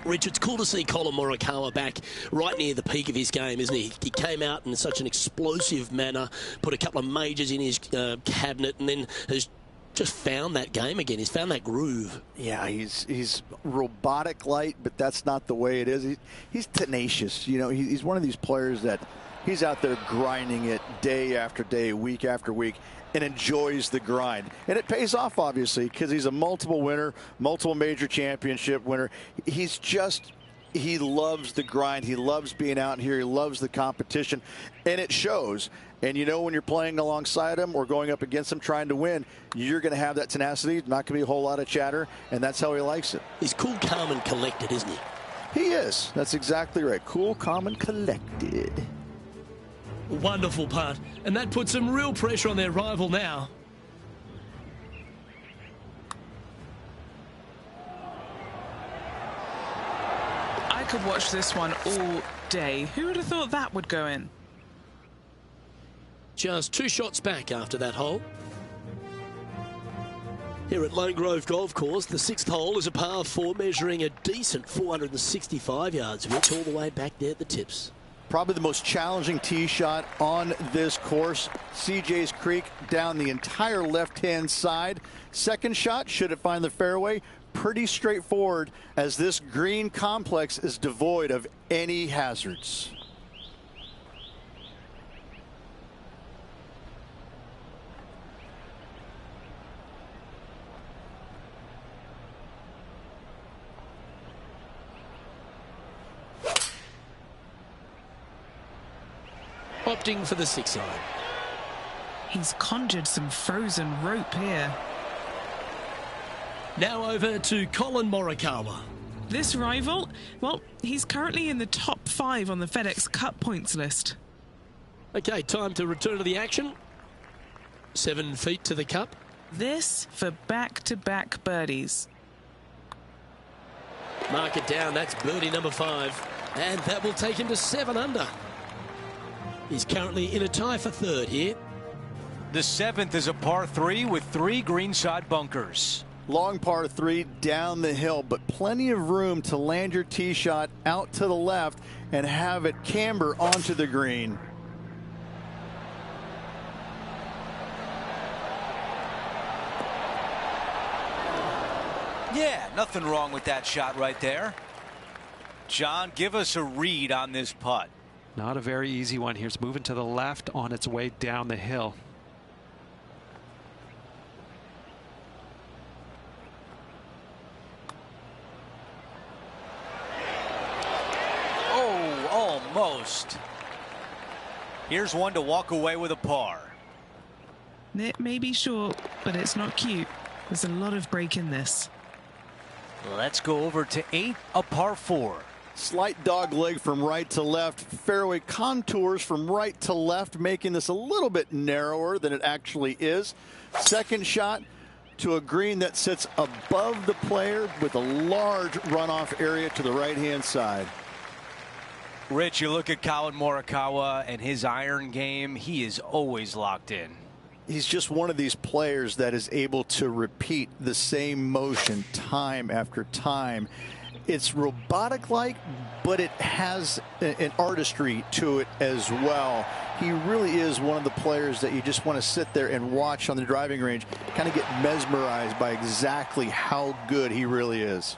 Rich, it's cool to see Colin Morikawa back right near the peak of his game, isn't he? He came out in such an explosive manner, put a couple of majors in his cabinet, and then has just found that game again. He's found that groove. Yeah, he's robotic light, but that's not the way it is. He's tenacious. You know, he's one of these players that he's out there grinding it day after day, week after week, and enjoys the grind. And it pays off, obviously, because he's a multiple winner, multiple major championship winner. He's just he loves the grind. He loves being out here. He loves the competition, and it shows. And you know, when you're playing alongside him or going up against him trying to win, you're going to have that tenacity. Not going to be a whole lot of chatter, and that's how he likes it. He's cool, calm, and collected, isn't he? He is. That's exactly right. Cool, calm, and collected. Wonderful putt, and that puts some real pressure on their rival now. I could watch this one all day. Who would have thought that would go in? Just 2 shots back after that hole. Here at Lone Grove Golf Course, the 6th hole is a par 4 measuring a decent 465 yards, which all the way back there at the tips. Probably the most challenging tee shot on this course. CJ's Creek down the entire left-hand side. Second shot, should it find the fairway? Pretty straightforward, as this green complex is devoid of any hazards. Opting for the 6 iron. He's conjured some frozen rope here. Now over to Colin Morikawa. This rival, well, he's currently in the top 5 on the FedEx Cup points list. Okay, time to return to the action. 7 feet to the cup. This for back-to-back birdies. Mark it down, that's birdie number 5. And that will take him to 7 under. He's currently in a tie for 3rd here. The 7th is a par 3 with 3 greenside bunkers. Long par 3 down the hill, but plenty of room to land your tee shot out to the left and have it camber onto the green. Yeah, nothing wrong with that shot right there. John, give us a read on this putt. Not a very easy one here. It's moving to the left on its way down the hill. Oh, almost. Here's one to walk away with a par. It may be short, but it's not cute. There's a lot of break in this. Let's go over to 8, a par 4. Slight dog leg from right to left. Fairway contours from right to left, making this a little bit narrower than it actually is. Second shot to a green that sits above the player with a large runoff area to the right-hand side. Rich, you look at Colin Morikawa and his iron game, he is always locked in. He's just one of these players that is able to repeat the same motion time after time. It's robotic-like, but it has an artistry to it as well. He really is one of the players that you just want to sit there and watch on the driving range, kind of get mesmerized by exactly how good he really is.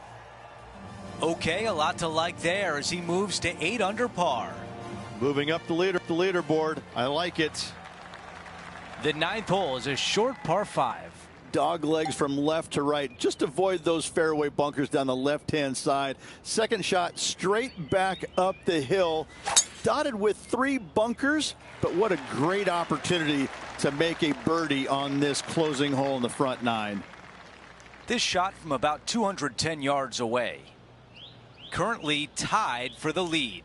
Okay, a lot to like there as he moves to 8 under par. Moving up the leaderboard. I like it. The 9th hole is a short par 5. Dog legs from left to right. Just avoid those fairway bunkers down the left-hand side. Second shot straight back up the hill. Dotted with 3 bunkers, but what a great opportunity to make a birdie on this closing hole in the front 9. This shot from about 210 yards away. Currently tied for the lead.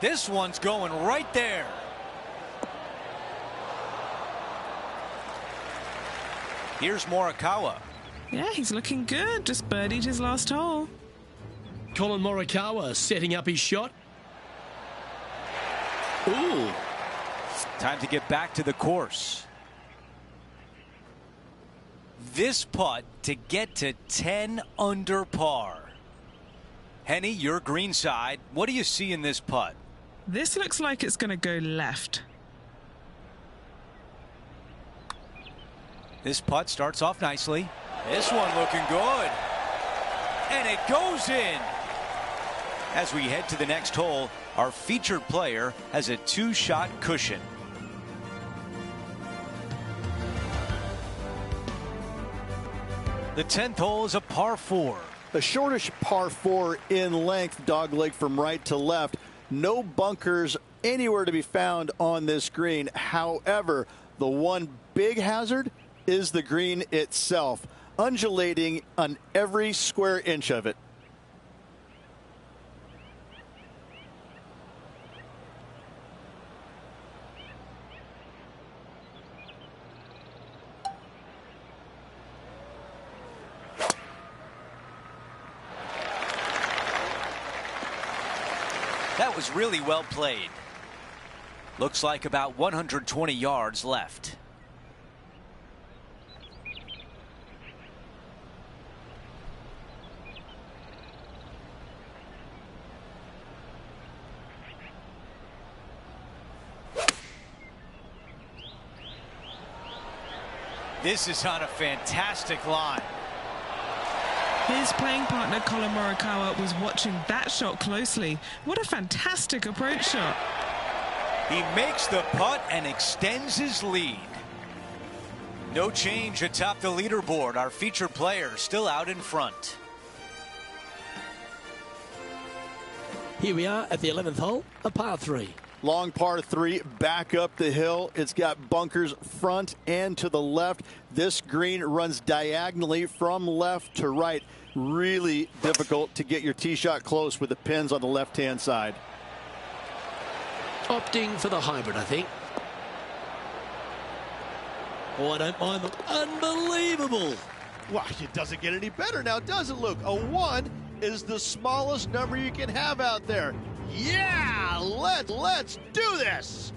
This one's going right there. Here's Morikawa. Yeah, he's looking good. Just birdied his last hole. Colin Morikawa setting up his shot. Ooh. Time to get back to the course. This putt to get to 10 under par. Henny, your green side. What do you see in this putt? This looks like it's going to go left. This putt starts off nicely. This one looking good. And it goes in. As we head to the next hole, our featured player has a 2-shot cushion. The 10th hole is a par 4. A shortish par 4 in length, dogleg from right to left. No bunkers anywhere to be found on this green. However, the one big hazard is the green itself, undulating on every square inch of it. That was really well played. Looks like about 120 yards left. This is on a fantastic line. His playing partner, Colin Morikawa, was watching that shot closely. What a fantastic approach shot. He makes the putt and extends his lead. No change atop the leaderboard. Our featured player still out in front. Here we are at the 11th hole, a par 3. Long par 3, back up the hill. It's got bunkers front and to the left. This green runs diagonally from left to right. Really difficult to get your tee shot close with the pins on the left-hand side. Opting for the hybrid, I think. Oh, I don't mind them. Unbelievable. Wow, it doesn't get any better now, does it, Luke? A 1 is the smallest number you can have out there. Yeah, let's do this.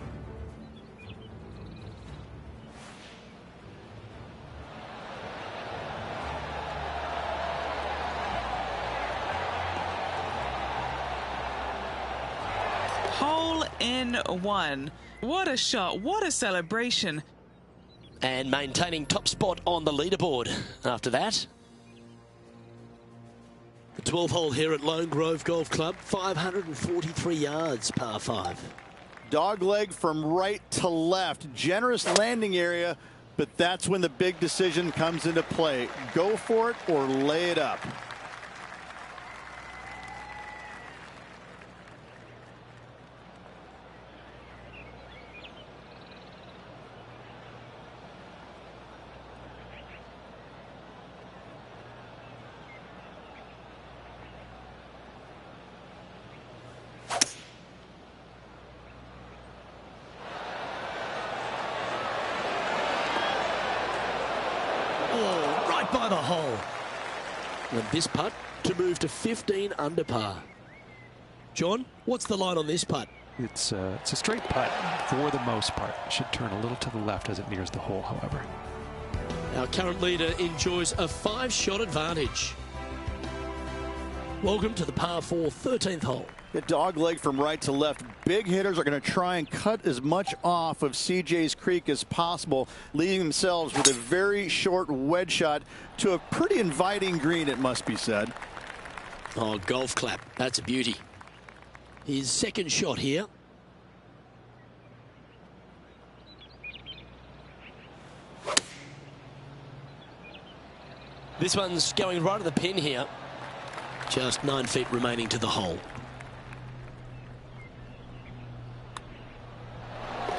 Hole in one. What a shot. What a celebration. And maintaining top spot on the leaderboard after that. The 12th hole here at Lone Grove Golf Club, 543 yards, par 5. Dogleg from right to left. Generous landing area, but that's when the big decision comes into play. Go for it or lay it up. By the hole. And this putt to move to 15 under par. John, what's the line on this putt? It's a straight putt for the most part. It should turn a little to the left as it nears the hole, however. Our current leader enjoys a 5-shot advantage. Welcome to the par 4 13th hole. The dogleg from right to left. Big hitters are going to try and cut as much off of CJ's Creek as possible, leaving themselves with a very short wedge shot to a pretty inviting green, it must be said. Oh, golf clap. That's a beauty. His second shot here. This one's going right at the pin here. Just 9 feet remaining to the hole.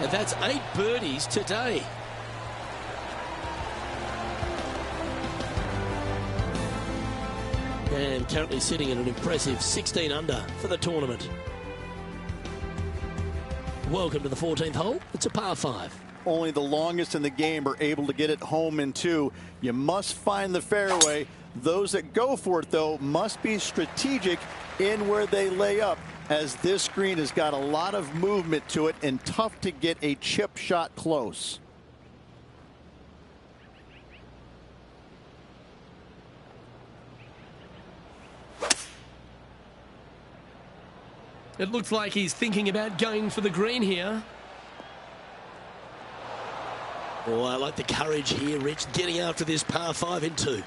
And that's 8 birdies today. And currently sitting at an impressive 16 under for the tournament. Welcome to the 14th hole. It's a par 5. Only the longest in the game are able to get it home in 2. You must find the fairway. Those that go for it, though, must be strategic in where they lay up, as this green has got a lot of movement to it and tough to get a chip shot close. It looks like he's thinking about going for the green here. Oh, I like the courage here, Rich, getting after this par 5 in 2.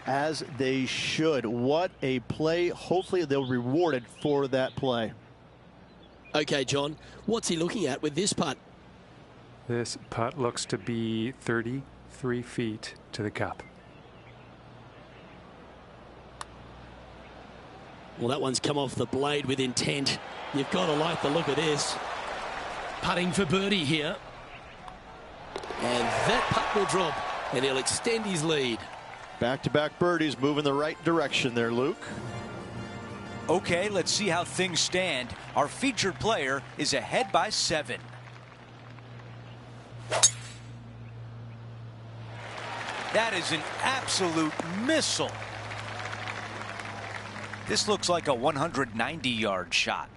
As they should. What a play. Hopefully they'll be rewarded for that play. Okay, John, what's he looking at with this putt? This putt looks to be 33 feet to the cup. Well, that one's come off the blade with intent. You've got to like the look of this. Putting for birdie here. And that putt will drop, and he'll extend his lead. Back-to-back birdies, moving the right direction there, Luke. Okay, let's see how things stand. Our featured player is ahead by 7. That is an absolute missile. This looks like a 190-yard shot.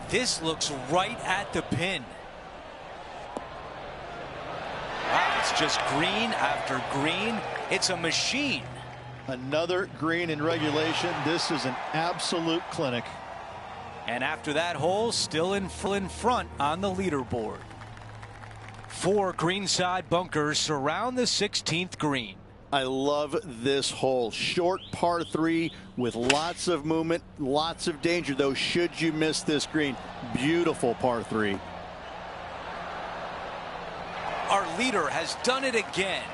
This looks right at the pin. Wow, it's just green after green. It's a machine. Another green in regulation. This is an absolute clinic. And after that hole, still in front on the leaderboard. 4 greenside bunkers surround the 16th green. I love this hole. Short par 3 with lots of movement, lots of danger, though, should you miss this green. Beautiful par 3. Our leader has done it again.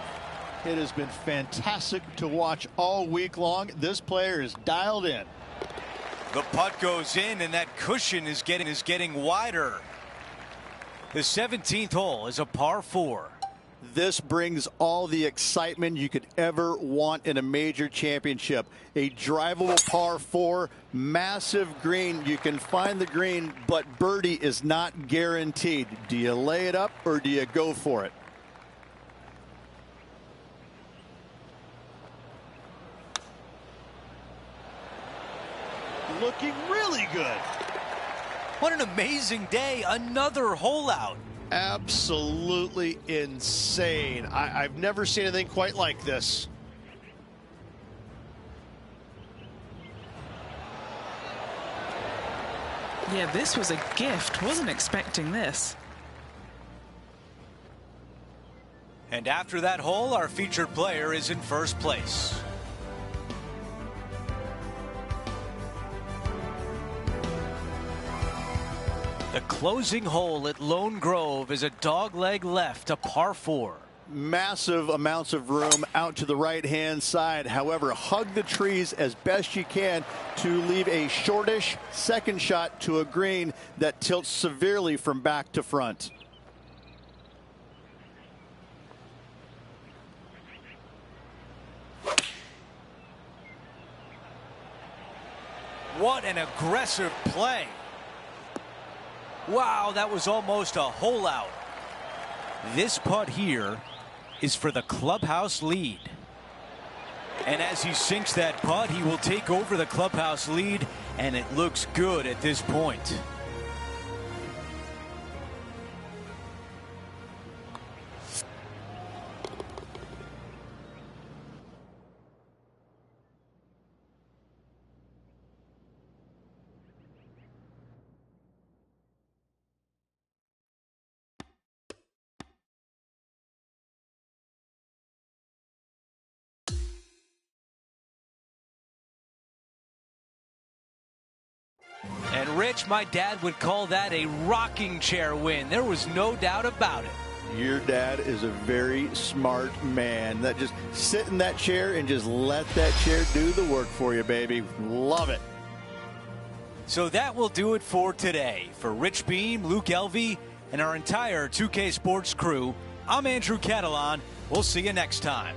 It has been fantastic to watch all week long. This player is dialed in. The putt goes in, and that cushion is getting wider. The 17th hole is a par 4. This brings all the excitement you could ever want in a major championship. A drivable par 4, massive green. You can find the green, but birdie is not guaranteed. Do you lay it up or do you go for it? Looking really good. What an amazing day. Another hole out. Absolutely insane. I've never seen anything quite like this. Yeah, this was a gift. Wasn't expecting this. And after that hole, our featured player is in first place. The closing hole at Lone Grove is a dogleg left, a par 4. Massive amounts of room out to the right-hand side. However, hug the trees as best you can to leave a shortish second shot to a green that tilts severely from back to front. What an aggressive play. Wow, that was almost a hole out. This putt here is for the clubhouse lead. And as he sinks that putt, he will take over the clubhouse lead, and it looks good at this point. And Rich, my dad would call that a rocking chair win. There was no doubt about it. Your dad is a very smart man. That just sit in that chair and just let that chair do the work for you, baby. Love it. So that will do it for today. For Rich Beam, Luke Elvey, and our entire 2K Sports crew, I'm Andrew Catalan. We'll see you next time.